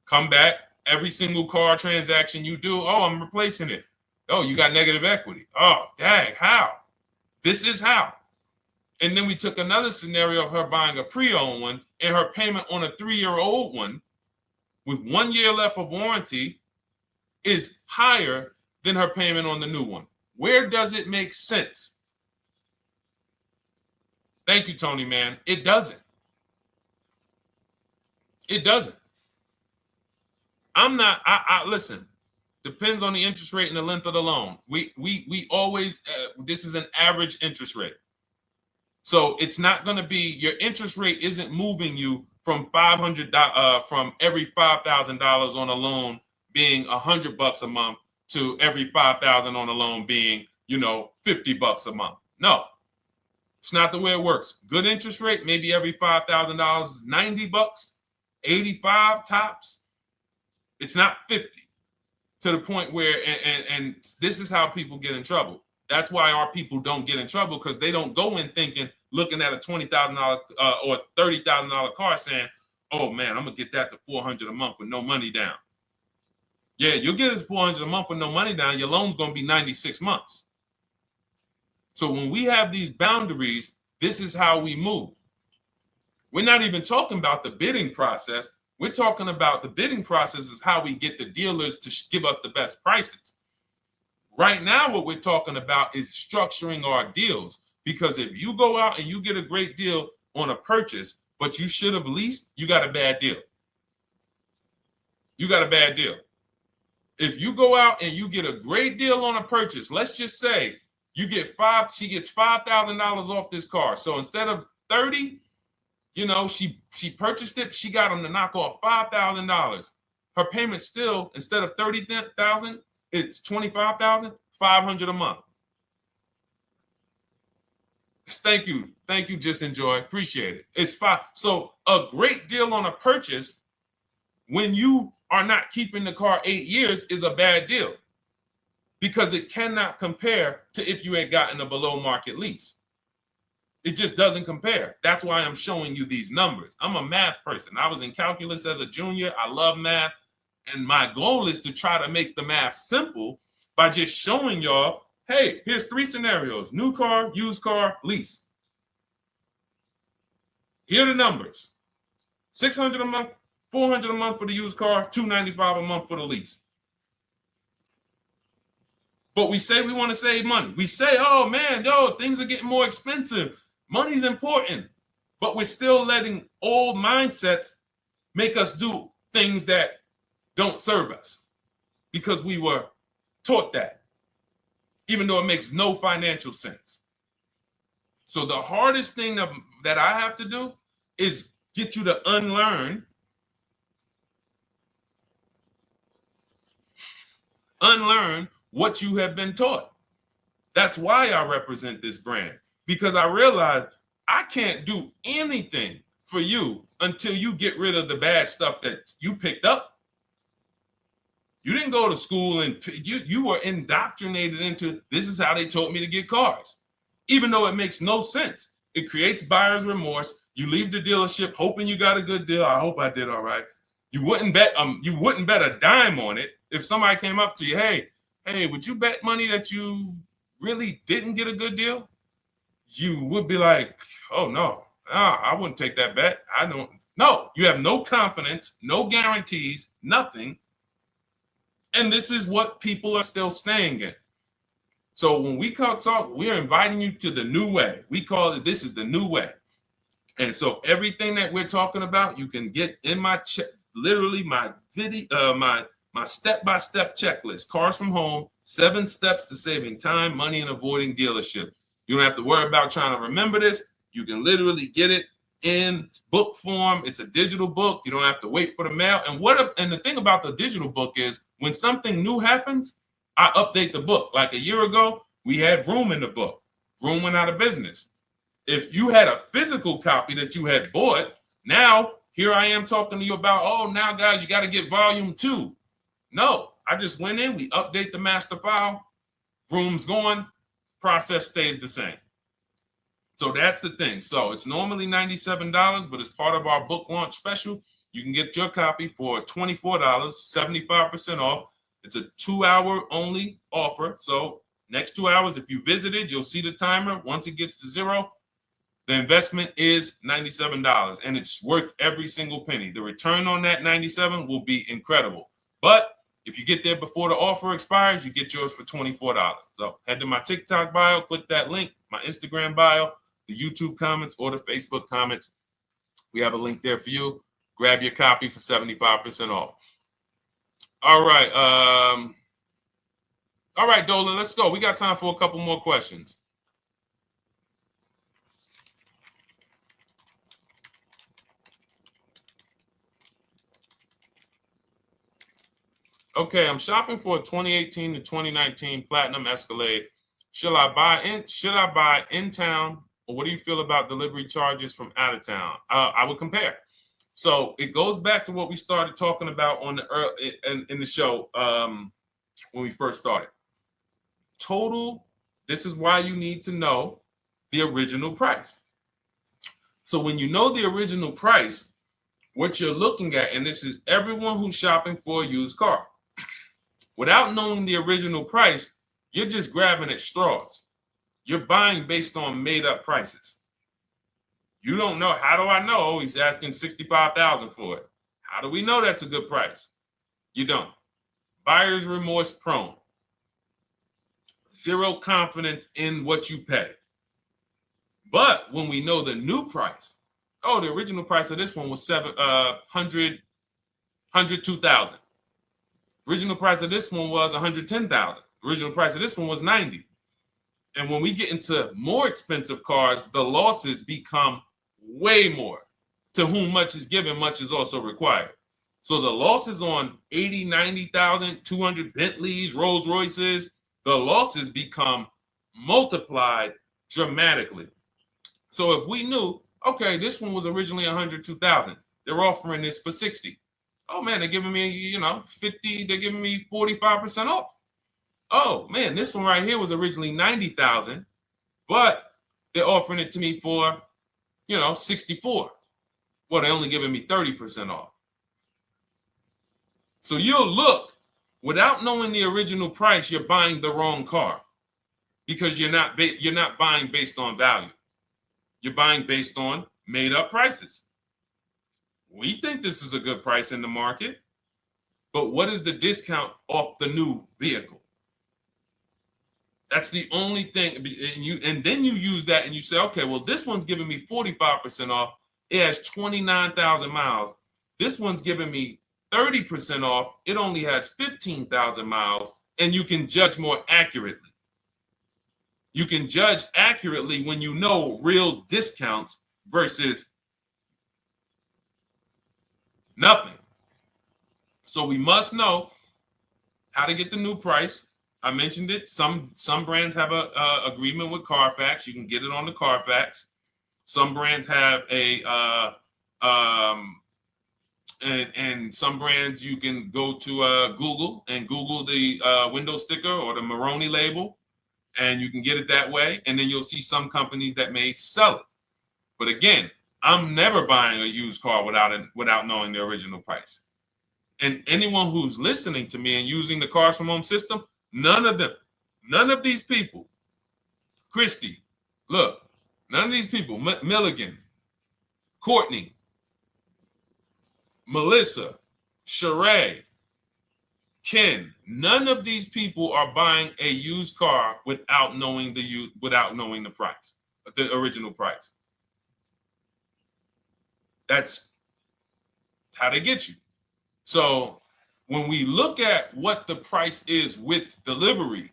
Come back, every single car transaction you do, oh, I'm replacing it. Oh, you got negative equity. Oh, dang, how? This is how. And then we took another scenario of her buying a pre-owned one, and her payment on a 3-year-old one with 1 year left of warranty is higher than her payment on the new one. Where does it make sense? Thank you, Tony, man. It doesn't. It doesn't. Listen, depends on the interest rate and the length of the loan. We always, this is an average interest rate. So it's not going to be, your interest rate isn't moving you from from every $5,000 on a loan being $100 a month to every $5,000 on a loan being, $50 a month. No, it's not the way it works. Good interest rate, maybe every $5,000 is $90, 85 tops. It's not 50, to the point where, and this is how people get in trouble. That's why our people don't get in trouble, because they don't go in looking at a $20,000 or $30,000 car saying, oh man, I'm gonna get that to $400 a month with no money down. Yeah, you'll get it $400 a month with no money down. Your loan's gonna be 96 months. So when we have these boundaries, this is how we move. We're not even talking about the bidding process. We're talking about the bidding process is how we get the dealers to give us the best prices. Right now, what we're talking about is structuring our deals. Because if you go out and you get a great deal on a purchase, but you should have leased, you got a bad deal. You got a bad deal. If you go out and you get a great deal on a purchase, let's just say she gets $5,000 off this car. So instead of 30, she purchased it, she got them to knock off $5,000. Her payment still, instead of $30,000, it's $25,500 a month. Thank you, Just Enjoy, appreciate it. It's fine. So a great deal on a purchase, when you are not keeping the car 8 years, is a bad deal, because it cannot compare to if you had gotten a below market lease. It just doesn't compare. That's why I'm showing you these numbers. I'm a math person. I was in calculus as a junior. I love math. And my goal is to try to make the math simple by just showing y'all, hey, here's 3 scenarios: new car, used car, lease. Here are the numbers: $600 a month, $400 a month for the used car, $295 a month for the lease. But we say we want to save money. We say, oh man, things are getting more expensive. Money's important. But we're still letting old mindsets make us do things that don't serve us, because we were taught that, even though it makes no financial sense. So the hardest thing that I have to do is get you to unlearn what you have been taught. That's why I represent this brand, because I realize I can't do anything for you until you get rid of the bad stuff that you picked up. You didn't go to school and you were indoctrinated into, this is how they taught me to get cars, even though it makes no sense. It creates buyer's remorse. You leave the dealership hoping you got a good deal. I hope I did all right. You wouldn't bet a dime on it. If somebody came up to you, hey, would you bet money that you really didn't get a good deal? You would be like, oh no, I wouldn't take that bet. I don't. No, you have no confidence, no guarantees, nothing. And this is what people are still staying in. So when we talk, we're inviting you to the new way. We call it, this is the new way. And so everything that we're talking about, you can get in my literally my video, my step-by-step checklist, Cars from Home, 7 steps to saving time, money, and avoiding dealership. You don't have to worry about trying to remember this. You can literally get it in book form. It's a digital book. You don't have to wait for the mail. And the thing about the digital book is when something new happens, I update the book. Like a year ago, we had Room in the book. Room went out of business. If you had a physical copy that you had bought, now here I am talking to you about, oh, now guys, you got to get volume 2. No, I just went in, we update the master file, Room's going, process stays the same. So that's the thing. So it's normally $97, but as part of our book launch special, you can get your copy for $24, 75% off. It's a 2-hour only offer. So next 2 hours, if you visited, you'll see the timer. Once it gets to 0, the investment is $97, and it's worth every single penny. The return on that $97 will be incredible. But if you get there before the offer expires, you get yours for $24. So head to my TikTok bio, click that link, my Instagram bio, the YouTube comments, or the Facebook comments. We have a link there for you. Grab your copy for 75% off. All right. All right, Dolan, let's go. We got time for a couple more questions. Okay, I'm shopping for a 2018 to 2019 Platinum Escalade. Should I buy in town, or what do you feel about delivery charges from out of town? I would compare. So it goes back to what we started talking about on in the show when we first started. Total. This is why you need to know the original price. So when you know the original price, what you're looking at, and this is everyone who's shopping for a used car. Without knowing the original price, you're just grabbing at straws. You're buying based on made-up prices. You don't know. How do I know he's asking $65,000 for it? How do we know that's a good price? You don't. Buyer's remorse prone. Zero confidence in what you pay. But when we know the new price, oh, the original price of this one was $102,000. Original price of this one was $110,000. Original price of this one was $90,000. And when we get into more expensive cars, the losses become way more. To whom much is given, much is also required. So the losses on 80, 90,000, 200 Bentleys, Rolls Royces, the losses become multiplied dramatically. So if we knew, okay, this one was originally $102,000, they're offering this for $60,000. Oh man, they're giving me, 50, they're giving me 45% off. Oh man, this one right here was originally $90,000, but they're offering it to me for, $64,000. Well, they're only giving me 30% off. So you'll look, without knowing the original price, you're buying the wrong car because you're not buying based on value. You're buying based on made up prices. We think this is a good price in the market, but what is the discount off the new vehicle? That's the only thing. And then you use that and you say, okay, well, this one's giving me 45% off. It has 29,000 miles. This one's giving me 30% off. It only has 15,000 miles, and you can judge more accurately. You can judge accurately when you know real discounts versus nothing. So we must know how to get the new price. I mentioned it. Some brands have a agreement with Carfax. You can get it on the Carfax. Some brands have and some brands you can go to Google and Google the window sticker or the Maroni label, and you can get it that way. And then you'll see some companies that may sell it. But again, I'm never buying a used car without knowing the original price. And anyone who's listening to me and using the Cars from Home system, none of these people, Christy, look, none of these people, Milligan, Courtney, Melissa, Sheree, Ken, none of these people are buying a used car without knowing the price, the original price. That's how they get you. So when we look at what the price is with delivery,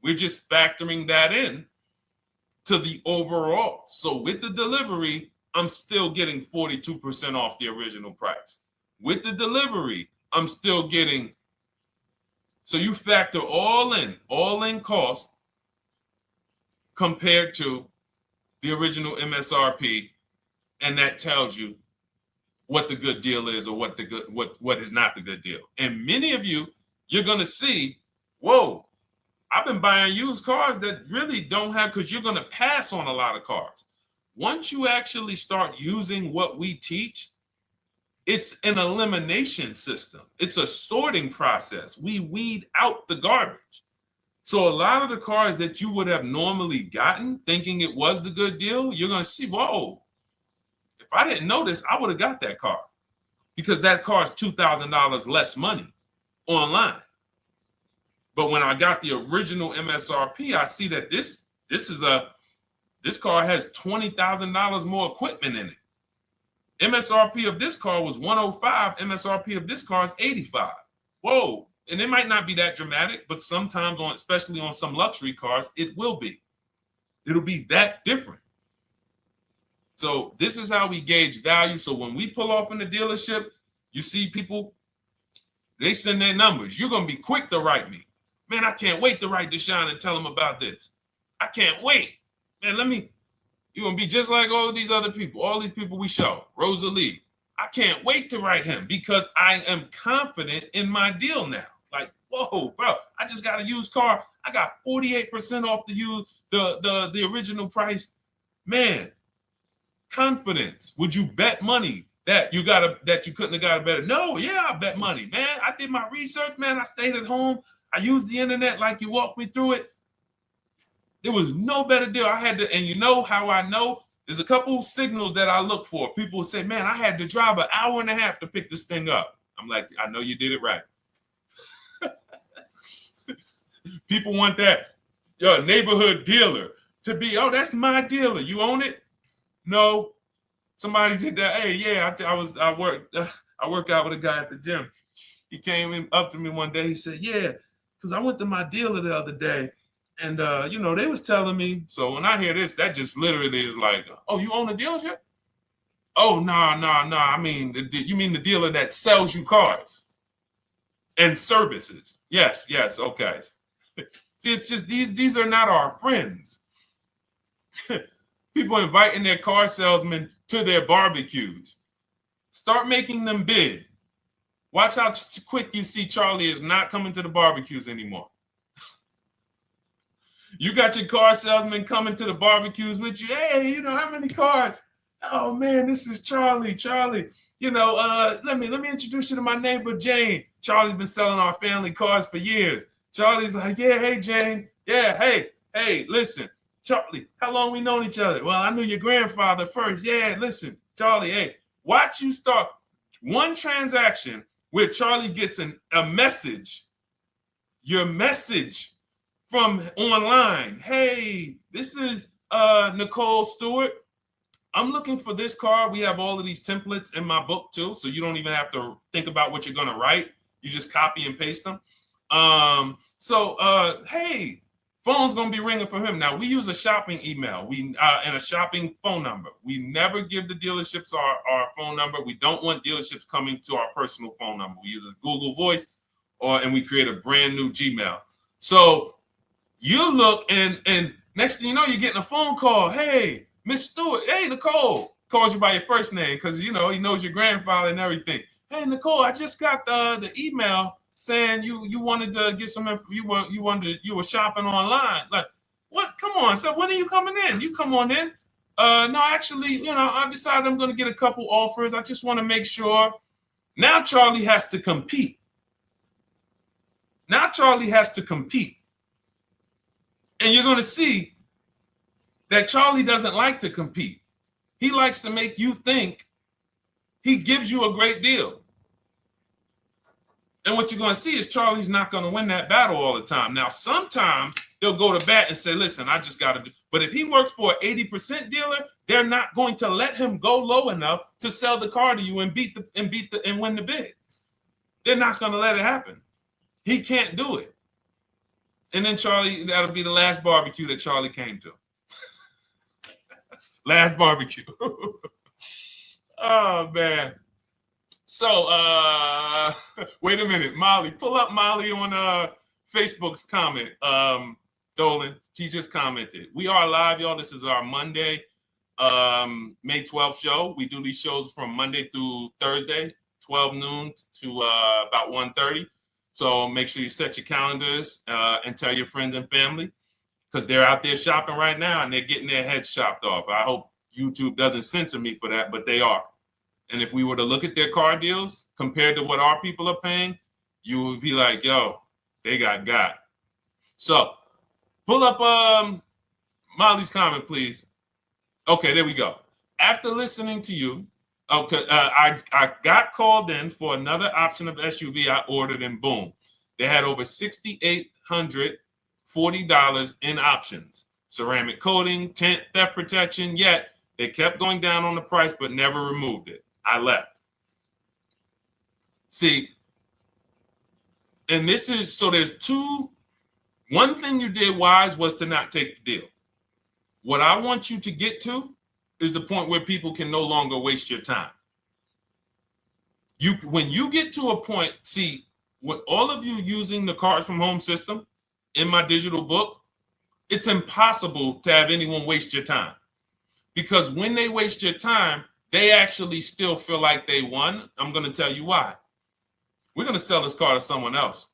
we're just factoring that in to the overall. So with the delivery, I'm still getting 42% off the original price. With the delivery, I'm still getting, so you factor all in cost compared to the original MSRP, and that tells you what the good deal is or what is not the good deal. And many of you, you're gonna see, whoa, I've been buying used cars that really don't have, because you're gonna pass on a lot of cars. Once you actually start using what we teach, it's an elimination system. It's a sorting process. We weed out the garbage. So a lot of the cars that you would have normally gotten thinking it was the good deal, you're gonna see, whoa, if I didn't know this, I would have got that car, because that car is $2,000 less money online. But when I got the original MSRP, I see that this car has $20,000 more equipment in it. MSRP of this car was 105. MSRP of this car is 85. Whoa. And it might not be that dramatic, but sometimes especially on some luxury cars, it will be. It'll be that different. So this is how we gauge value. So when we pull off in the dealership, you see people, they send their numbers. You're going to be quick to write me. Man, I can't wait to write Deshone and tell him about this. I can't wait. Man, you're going to be just like all these other people, all these people we show. Rosalie, I can't wait to write him because I am confident in my deal now. Like, whoa, bro, I just got a used car. I got 48% off the original price. Man, confidence. Would you bet money that you couldn't have got a better? No, yeah, I bet money, man. I did my research, man. I stayed at home. I used the internet like you walked me through it. There was no better deal. I had to, and you know how I know? There's a couple signals that I look for. People say, man, I had to drive an hour and a half to pick this thing up. I'm like, I know you did it right. People want that neighborhood dealer to be, oh, that's my dealer. You own it? No. Somebody did that. Hey, yeah, I work out with a guy at the gym. He came up to me one day. He said, yeah, because I went to my dealer the other day. And, they was telling me. So when I hear this, that just literally is like, oh, you own a dealership? Oh, no. I mean, you mean the dealer that sells you cars and services? Yes. Okay. See, it's just these are not our friends. People inviting their car salesmen to their barbecues. Start making them bid. Watch how quick you see Charlie is not coming to the barbecues anymore. You got your car salesman coming to the barbecues with you. Hey, how many cars? Oh man, this is Charlie. Charlie, let me introduce you to my neighbor Jane. Charlie's been selling our family cars for years. Charlie's like, yeah, hey Jane. Yeah, hey, listen, Charlie, how long we known each other? Well, I knew your grandfather first. Yeah, listen, Charlie, hey, watch you start one transaction where Charlie gets a message, your message from online. Hey, this is Nicole Stewart. I'm looking for this car. We have all of these templates in my book too, so you don't even have to think about what you're going to write. You just copy and paste them. Hey, phone's going to be ringing for him. Now, we use a shopping email and a shopping phone number. We never give the dealerships our phone number. We don't want dealerships coming to our personal phone number. We use a Google Voice and we create a brand new Gmail. So you look and next thing you know, you're getting a phone call. Hey, Miss Stewart. Hey, Nicole. Calls you by your first name because, he knows your grandfather and everything. Hey, Nicole, I just got the email saying you wanted to get some, you were shopping online. Like, what? Come on. So when are you coming in? You come on in. No, actually, I decided I'm going to get a couple offers. I just want to make sure. Now Charlie has to compete. Now Charlie has to compete. And you're going to see that Charlie doesn't like to compete. He likes to make you think he gives you a great deal. And what you're going to see is Charlie's not going to win that battle all the time. Now, sometimes they'll go to bat and say, listen, I just got to do. But if he works for an 80% dealer, they're not going to let him go low enough to sell the car to you and win the bid. They're not going to let it happen. He can't do it. And then Charlie, that'll be the last barbecue that Charlie came to. Last barbecue. Oh, man. So, wait a minute. Molly, pull up Molly on Facebook's comment. Dolan, she just commented. We are live, y'all. This is our Monday, May 12th show. We do these shows from Monday through Thursday, 12 noon to about 1:30. So make sure you set your calendars and tell your friends and family, because they're out there shopping right now and they're getting their heads chopped off. I hope YouTube doesn't censor me for that, but they are. And if we were to look at their car deals compared to what our people are paying, you would be like, yo, they got. So pull up Molly's comment, please. Okay, there we go. After listening to you, okay, I got called in for another option of SUV I ordered, and boom, they had over $6,840 in options. Ceramic coating, tint, theft protection, yet they kept going down on the price but never removed it. I left. See, and this is, so there's two. One thing you did wise was to not take the deal. What I want you to get to is the point where people can no longer waste your time. When you get to a point, see, with all of you using the Cars from Home system in my digital book, it's impossible to have anyone waste your time. Because when they waste your time, they actually still feel like they won. I'm going to tell you why. We're going to sell this car to someone else,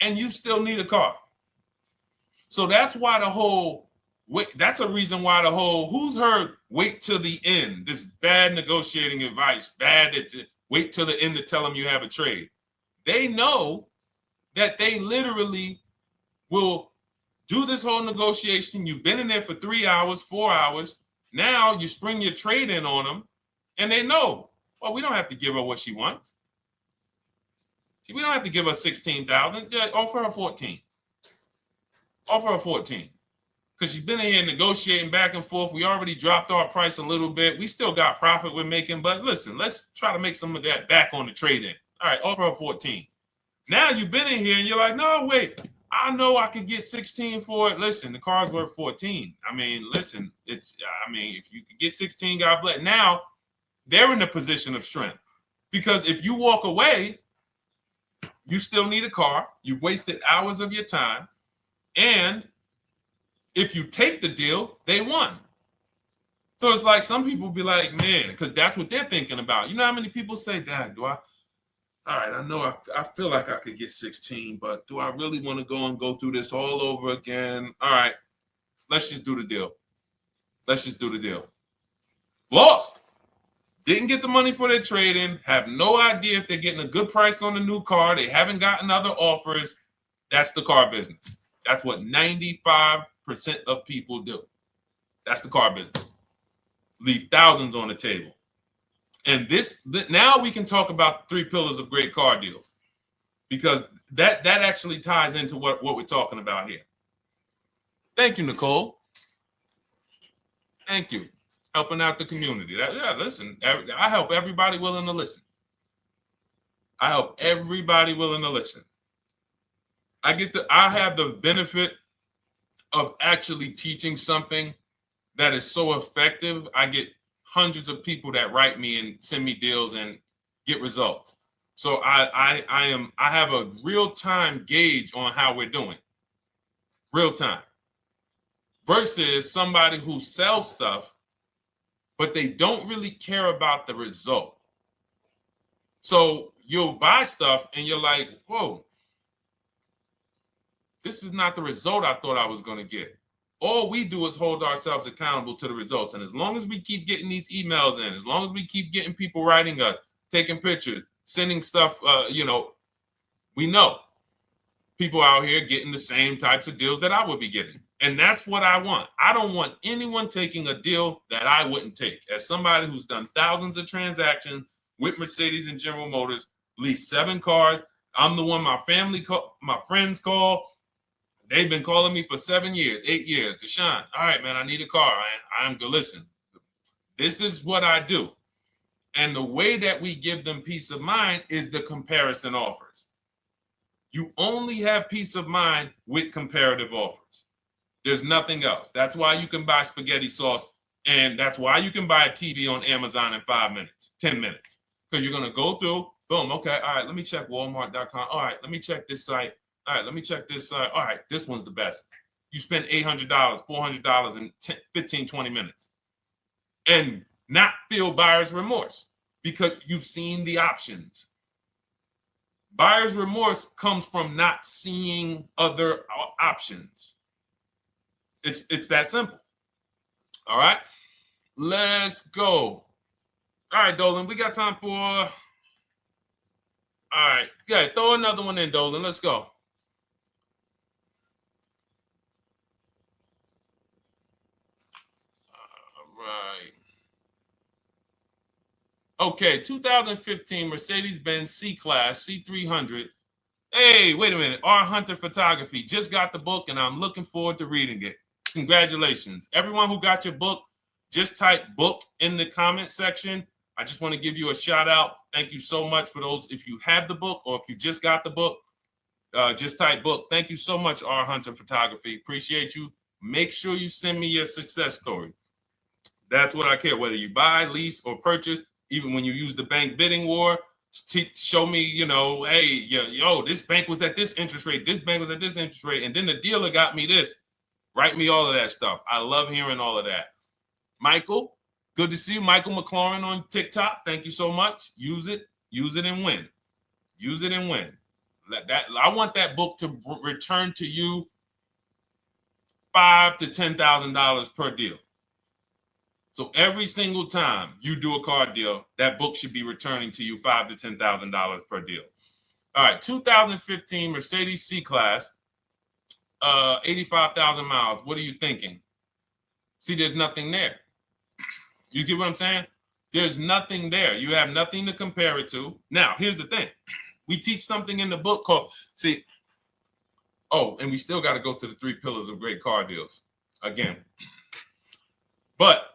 and you still need a car. So that's why that's a reason why who's heard wait till the end, this bad negotiating advice, wait till the end to tell them you have a trade. They know that they literally will do this whole negotiation. You've been in there for 3 hours, 4 hours. Now you spring your trade in on them, and they know, well, we don't have to give her what she wants. We don't have to give her $16,000. Yeah, offer her 14. Offer her 14. Because she's been in here negotiating back and forth. We already dropped our price a little bit. We still got profit we're making, but listen, let's try to make some of that back on the trade-in. All right, offer her 14. Now you've been in here and you're like, no, wait, I know I could get 16 for it. Listen, the car's worth 14. I mean, listen, if you could get 16, God bless. Now they're in a position of strength, because if you walk away, you still need a car. You've wasted hours of your time. And if you take the deal, they won. So it's like some people be like, man, because that's what they're thinking about. You know how many people say, Dad, all right, I know I feel like I could get 16, but do I really want to go through this all over again? All right, let's just do the deal. Lost. Didn't get the money for their trade-in, have no idea if they're getting a good price on the new car. They haven't gotten other offers. That's the car business. That's what 95% of people do. That's the car business. Leave thousands on the table. And now we can talk about 3 pillars of great car deals, because that actually ties into what we're talking about here. Thank you, Nicole. Thank you. Helping out the community. Listen, I help everybody willing to listen. I have the benefit of actually teaching something that is so effective. I get hundreds of people that write me and send me deals and get results. So I have a real-time gauge on how we're doing. Real time. Versus somebody who sells stuff, but they don't really care about the result. So you'll buy stuff and you're like, whoa, this is not the result I thought I was going to get. All we do is hold ourselves accountable to the results. And as long as we keep getting these emails in, as long as we keep getting people writing us, taking pictures, sending stuff, we know people out here getting the same types of deals that I would be getting. And that's what I want. I don't want anyone taking a deal that I wouldn't take. As somebody who's done thousands of transactions with Mercedes and General Motors, leased 7 cars. I'm the one my friends call. They've been calling me for 7 years, 8 years. Deshone, all right, man, I need a car. I'm good. Listen, this is what I do. And the way that we give them peace of mind is the comparison offers. You only have peace of mind with comparative offers. There's nothing else. That's why you can buy spaghetti sauce, and that's why you can buy a TV on Amazon in 5 minutes, 10 minutes. Because you're going to go through, boom, okay, all right, let me check Walmart.com. All right, let me check this site. All right, let me check this site. All right, this one's the best. You spend $800, $400 in 15, 20 minutes. And not feel buyer's remorse because you've seen the options. Buyer's remorse comes from not seeing other options. It's that simple. All right, let's go. All right, Dolan, we got time for. All right, yeah, throw another one in, Dolan. Let's go. All right. Okay, 2015 Mercedes-Benz C-Class C300. Hey, wait a minute. R. Hunter Photography. Just got the book, and I'm looking forward to reading it. Congratulations. Everyone who got your book, just type book in the comment section. I just want to give you a shout out. Thank you so much for those. If you have the book or if you just got the book, just type book. Thank you so much, R. Hunter Photography. Appreciate you. Make sure you send me your success story. That's what I care, whether you buy, lease, or purchase. Even when you use the bank bidding war, show me, hey, yo, this bank was at this interest rate. This bank was at this interest rate. And then the dealer got me this. Write me all of that stuff. I love hearing all of that. Michael, good to see you. Michael McLaurin on TikTok. Thank you so much. Use it and win. Use it and win. I want that book to return to you $5,000 to $10,000 per deal. So every single time you do a car deal, that book should be returning to you $5,000 to $10,000 per deal. All right, 2015 Mercedes C-Class, 85,000 miles. What are you thinking? See, there's nothing there. You get what I'm saying? There's nothing there. You have nothing to compare it to. Now, here's the thing. We teach something in the book called, and we still got to go to the 3 pillars of great car deals again. But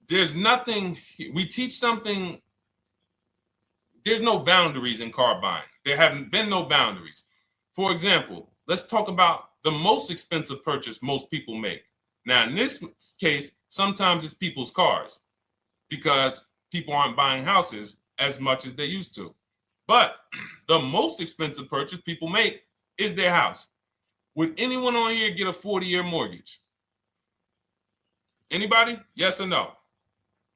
there's nothing, we teach something, there's no boundaries in car buying. There haven't been no boundaries. For example, let's talk about the most expensive purchase most people make. Now, in this case, sometimes it's people's cars because people aren't buying houses as much as they used to. But the most expensive purchase people make is their house. Would anyone on here get a 40-year mortgage? Anybody? Yes or no?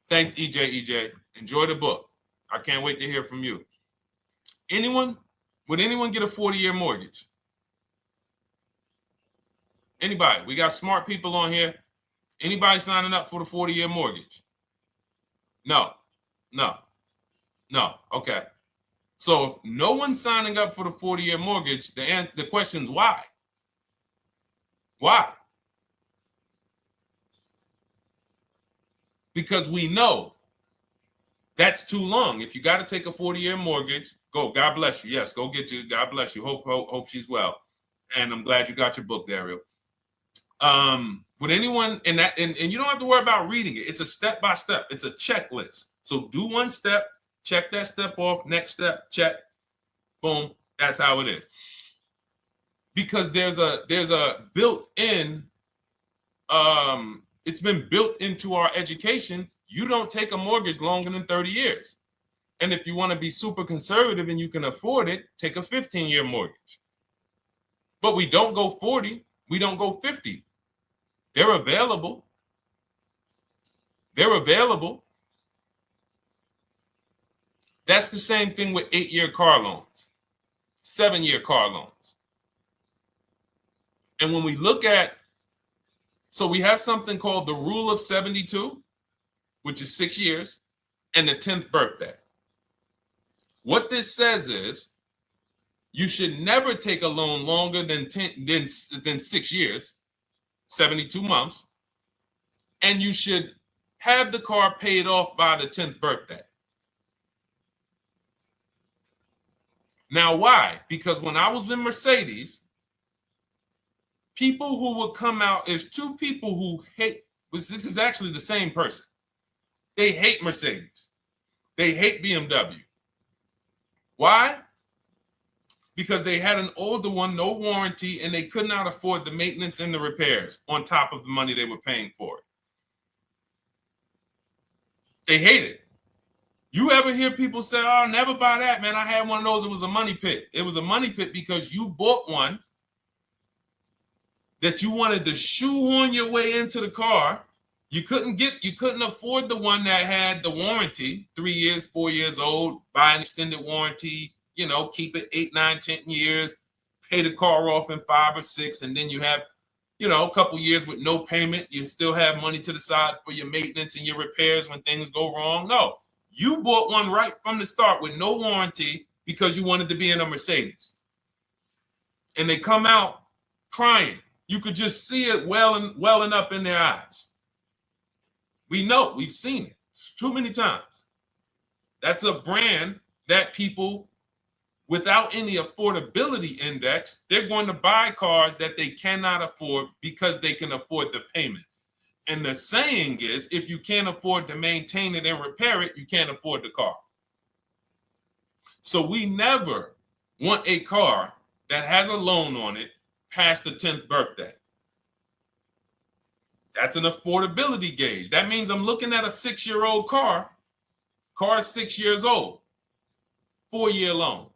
Thanks, EJ. Enjoy the book. I can't wait to hear from you. Anyone? Would anyone get a 40-year mortgage? Anybody? We got smart people on here. Anybody signing up for the 40-year mortgage? No. Okay. So if no one's signing up for the 40-year mortgage, the question is why? Why? Because we know that's too long. If you got to take a 40-year mortgage, go. God bless you. Yes, go get you. God bless you. Hope she's well. And I'm glad you got your book, Daryl. Would anyone, and you don't have to worry about reading it. It's a step by step. It's a checklist. So do one step, check that step off. Next step, check. Boom. That's how it is. Because there's a built-in. It's been built into our education. You don't take a mortgage longer than 30 years. And if you want to be super conservative and you can afford it, take a 15-year mortgage. But we don't go 40. We don't go 50. They're available. That's the same thing with 8-year car loans, 7-year car loans. And when we look at, so we have something called the rule of 72, which is 6 years, and the 10th birthday. What this says is you should never take a loan longer than 6 years, 72 months, and you should have the car paid off by the 10th birthday. Now, why? Because when I was in Mercedes, people who would come out is two people who hate, this is actually the same person. They hate Mercedes. They hate BMW. Why? Because they had an older one, no warranty, and they could not afford the maintenance and the repairs on top of the money they were paying for it. They hate it. You ever hear people say, oh, never buy that, man. I had one of those. It was a money pit. It was a money pit because you bought one that you wanted to shoehorn your way into the car. You couldn't afford the one that had the warranty, 3 years, 4 years old, buy an extended warranty, keep it 8, 9, 10 years, pay the car off in 5 or 6, and then you have, a couple years with no payment. You still have money to the side for your maintenance and your repairs when things go wrong. No, you bought one right from the start with no warranty because you wanted to be in a Mercedes. And they come out crying. You could just see it welling up in their eyes. We know, we've seen it too many times. That's a brand that people without any affordability index, they're going to buy cars that they cannot afford because they can afford the payment. And the saying is, if you can't afford to maintain it and repair it, you can't afford the car. So we never want a car that has a loan on it past the 10th birthday. That's an affordability gauge. That means I'm looking at a 6-year-old car. Car is 6 years old. 4-year loan.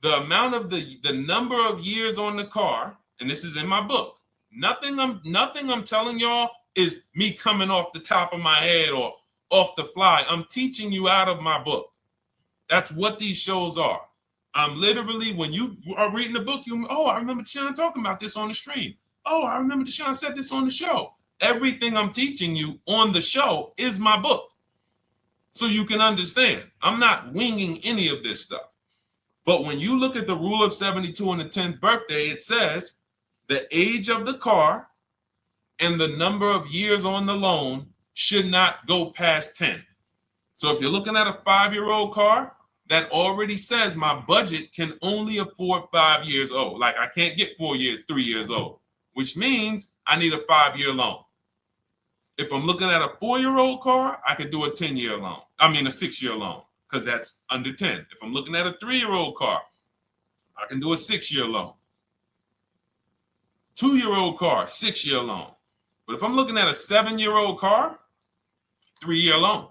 The amount of the number of years on the car, and this is in my book. Nothing I'm telling y'all is me coming off the top of my head or off the fly. I'm teaching you out of my book. That's what these shows are. I'm literally, when you are reading the book, I remember Deshone talking about this on the stream. Oh, I remember Deshone said this on the show. Everything I'm teaching you on the show is my book. So you can understand. I'm not winging any of this stuff. But when you look at the rule of 72 on the 10th birthday, it says the age of the car and the number of years on the loan should not go past 10. So if you're looking at a 5-year-old car, that already says my budget can only afford 5 years old. Like I can't get 4 years, 3 years old, which means I need a 5-year loan. If I'm looking at a 4-year-old car, I could do a 10-year loan. I mean a 6-year loan, because that's under 10. If I'm looking at a 3-year-old car, I can do a 6-year loan. 2-year-old car, 6-year loan. But if I'm looking at a 7-year-old car, 3-year loan.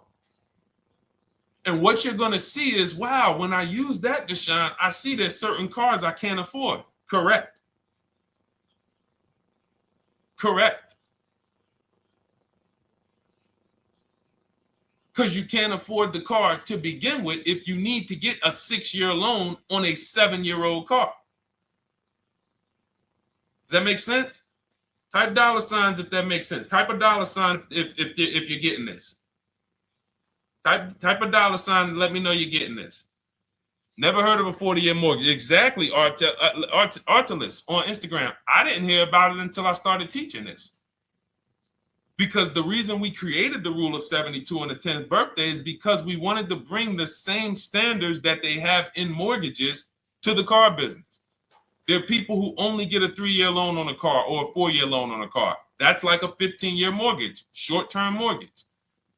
And what you're going to see is, wow, when I use that, Deshone, I see there's certain cars I can't afford. Correct. Correct. Because you can't afford the car to begin with if you need to get a 6-year loan on a 7-year-old car. Does that make sense? Type $ if that makes sense. Type a $ if you're getting this. Type a $ and let me know you're getting this. Never heard of a 40-year mortgage. Exactly, Artelis on Instagram. I didn't hear about it until I started teaching this. Because the reason we created the rule of 72 on the 10th birthday is because we wanted to bring the same standards that they have in mortgages to the car business. There are people who only get a 3-year loan on a car or a 4-year loan on a car. That's like a 15-year mortgage, short-term mortgage.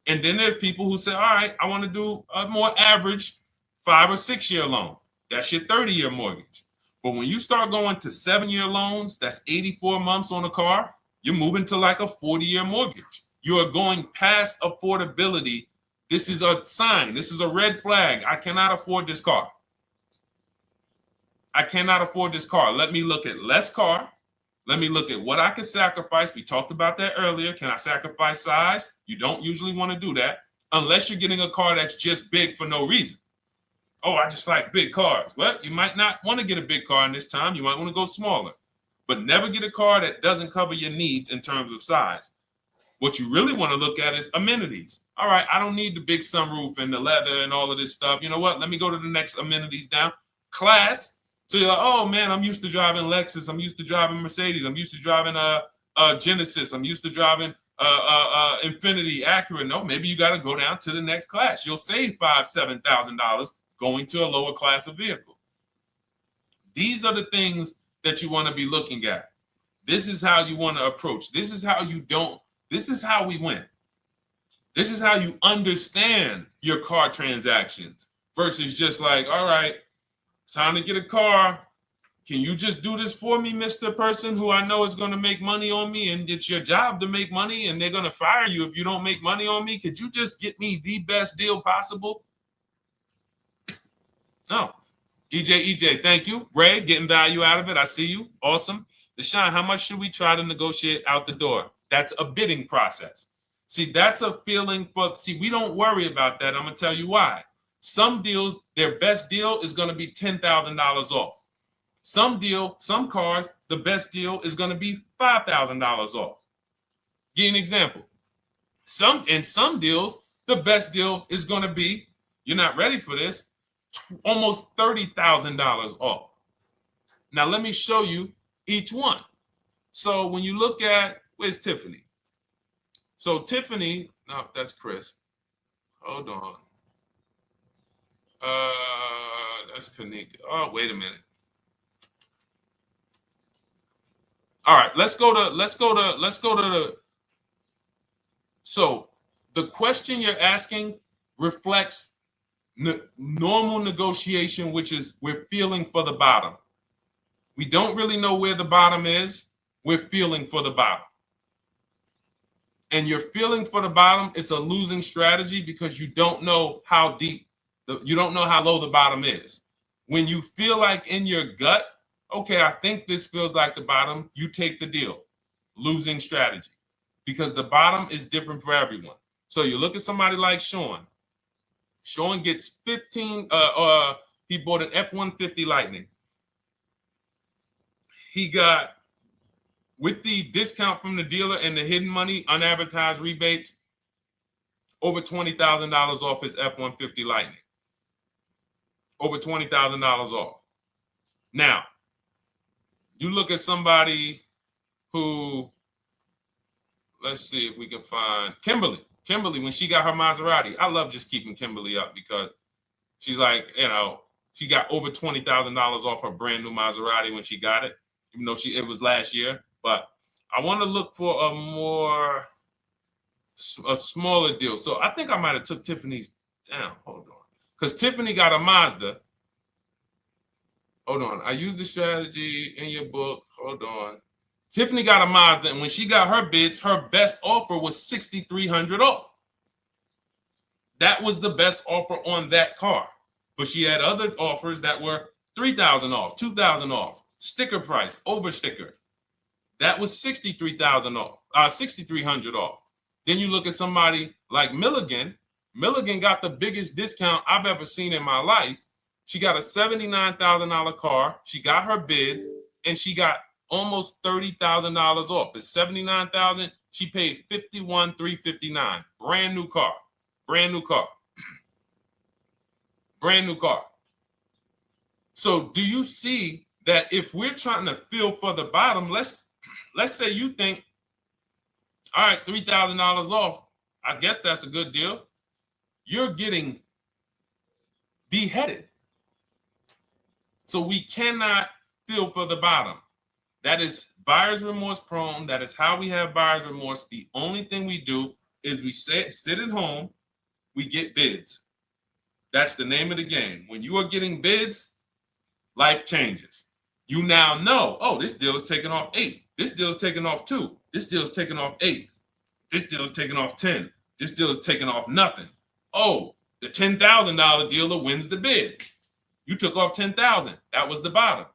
And then there's people who say, all right, I want to do a more average 5 or 6-year loan. That's your 30-year mortgage. But when you start going to 7-year loans, that's 84 months on a car, you're moving to like a 40-year mortgage. You are going past affordability. This is a sign. This is a red flag. I cannot afford this car. I cannot afford this car. Let me look at less car. Let me look at what I can sacrifice. We talked about that earlier. Can I sacrifice size? You don't usually want to do that unless you're getting a car that's just big for no reason. Oh, I just like big cars. Well, you might not want to get a big car in this time. You might want to go smaller. But never get a car that doesn't cover your needs in terms of size. What you really want to look at is amenities. All right, I don't need the big sunroof and the leather and all of this stuff. You know what? Let me go to the next amenities down. Class. So you're like, oh man, I'm used to driving Lexus. I'm used to driving Mercedes. I'm used to driving Genesis. I'm used to driving Infiniti, Acura. No, maybe you got to go down to the next class. You'll save $5,000-$7,000 going to a lower class of vehicle. These are the things that you want to be looking at. This is how you want to approach. This is how you don't. This is how we win. This is how you understand your car transactions versus just like, all right, time to get a car. Can you just do this for me, Mr. Person who I know is going to make money on me, and it's your job to make money and they're going to fire you if you don't make money on me? Could you just get me the best deal possible? No. EJ, thank you. Ray, getting value out of it. I see you. Awesome. Deshone, how much should we try to negotiate out the door? That's a bidding process. See, that's a feeling for, we don't worry about that. I'm going to tell you why. Some deals, their best deal is going to be $10,000 off. Some cars, the best deal is going to be $5,000 off. Give you an example. In some deals, the best deal is going to be, you're not ready for this, almost $30,000 off. Now, let me show you each one. So when you look at, where's Tiffany? So Tiffany, no, that's Chris. Hold on. That's Kanika. Oh, wait a minute. All right, let's go to the. So the question you're asking reflects normal negotiation, which is we're feeling for the bottom. We don't really know where the bottom is. We're feeling for the bottom. And you're feeling for the bottom, it's a losing strategy because you don't know how deep, you don't know how low the bottom is. When you feel like in your gut, okay, I think this feels like the bottom, you take the deal. Losing strategy. Because the bottom is different for everyone. So you look at somebody like Sean. Sean gets 15, he bought an F-150 Lightning. He got, with the discount from the dealer and the hidden money, unadvertised rebates, over $20,000 off his F-150 Lightning. Over $20,000 off. Now, you look at somebody who, let's see if we can find Kimberly. Kimberly, when she got her Maserati, I love just keeping Kimberly up because she's like, you know, she got over $20,000 off her brand new Maserati when she got it, even though it was last year. But I want to look for a smaller deal. So I think I might have took Tiffany's down. Hold on. Because Tiffany got a Mazda. Hold on. I used the strategy in your book. Hold on. Tiffany got a Mazda, and when she got her bids, her best offer was $6,300 off. That was the best offer on that car. But she had other offers that were $3,000 off, $2,000 off, sticker price, over sticker. That was $63,000 off, $6,300 off. Then you look at somebody like Milligan. Milligan got the biggest discount I've ever seen in my life. She got a $79,000 car. She got her bids, and she got almost $30,000 off. It's $79,000. She paid $51,359. Brand new car. Brand new car. Brand new car. So do you see that if we're trying to feel for the bottom, let's say you think, all right, $3,000 off. I guess that's a good deal. You're getting beheaded. So we cannot feel for the bottom. That is buyer's remorse prone. That is how we have buyer's remorse. The only thing we do is we sit at home, we get bids. That's the name of the game. When you are getting bids, life changes. You now know, oh, this deal is taking off 8. This deal is taking off 2. This deal is taking off 8. This deal is taking off 10. This deal is taking off nothing. Oh, the $10,000 dealer wins the bid. You took off $10,000. That was the bottom.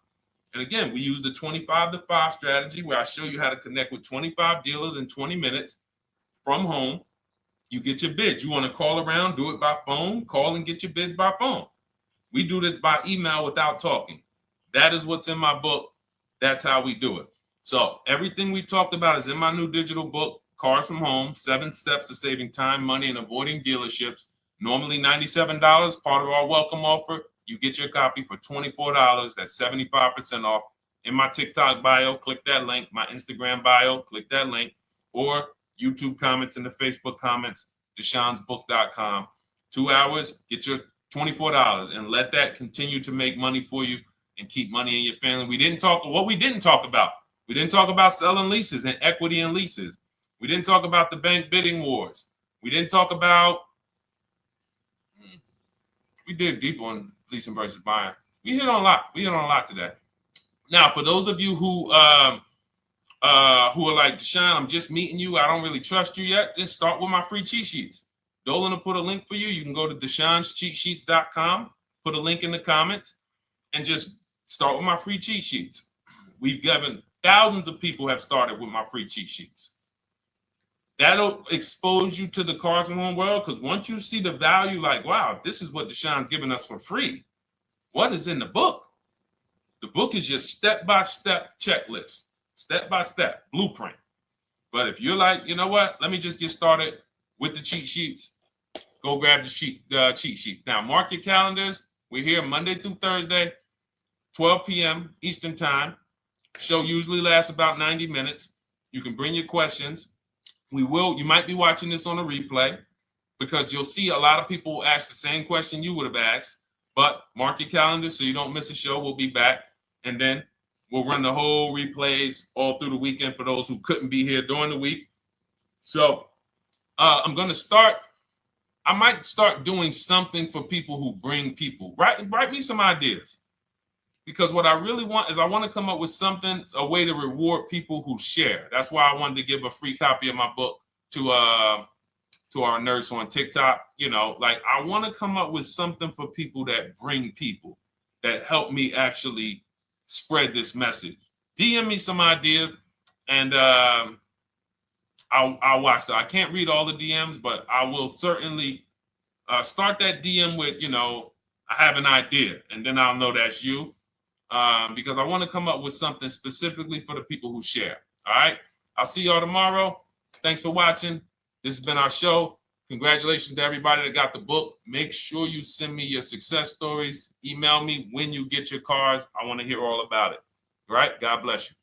And again, we use the 25-to-5 strategy where I show you how to connect with 25 dealers in 20 minutes from home. You get your bids. You want to call around, do it by phone, call and get your bids by phone. We do this by email without talking. That is what's in my book. That's how we do it. So everything we talked about is in my new digital book. Cars from Home, 7 Steps to Saving Time, Money, and Avoiding Dealerships. Normally $97, part of our welcome offer. You get your copy for $24. That's 75% off. In my TikTok bio, click that link. My Instagram bio, click that link. Or YouTube comments in the Facebook comments, deshonsbook.com. 2 hours, get your $24 and let that continue to make money for you and keep money in your family. We didn't talk about. We didn't talk about selling leases and equity in leases. We didn't talk about the bank bidding wars. We didn't talk about, we did deep on leasing versus buying. We hit on a lot today. Now, for those of you who are like, Deshone, I'm just meeting you, I don't really trust you yet, then start with my free cheat sheets. Dolan will put a link for you. You can go to DeshonesCheatSheets.com, put a link in the comments, and just start with my free cheat sheets. We've given thousands of people have started with my free cheat sheets. That'll expose you to the Cars from Home world, because once you see the value, like, wow, this is what Deshone's giving us for free. What is in the book? The book is your step-by-step checklist, step-by-step blueprint. But if you're like, you know what, let me just get started with the cheat sheets, go grab the cheat sheets. Now, mark your calendars. We're here Monday through Thursday, 12 p.m. Eastern Time. Show usually lasts about 90 minutes. You can bring your questions. You might be watching this on a replay, because you'll see a lot of people ask the same question you would have asked. But mark your calendar so you don't miss a show. We'll be back, and then we'll run the whole replays all through the weekend for those who couldn't be here during the week. So I might start doing something for people who bring people. Write me some ideas, because what I really want is I want to come up with something, a way to reward people who share. That's why I wanted to give a free copy of my book to our nurse on TikTok. You know, like, I want to come up with something for people that bring people, that help me actually spread this message. DM me some ideas, and I'll watch that. I can't read all the DMs, but I will certainly start that DM with, you know, I have an idea, and then I'll know that's you. Because I want to come up with something specifically for the people who share. All right. I'll see y'all tomorrow. Thanks for watching. This has been our show. Congratulations to everybody that got the book. Make sure you send me your success stories. Email me when you get your cars. I want to hear all about it. All right. God bless you.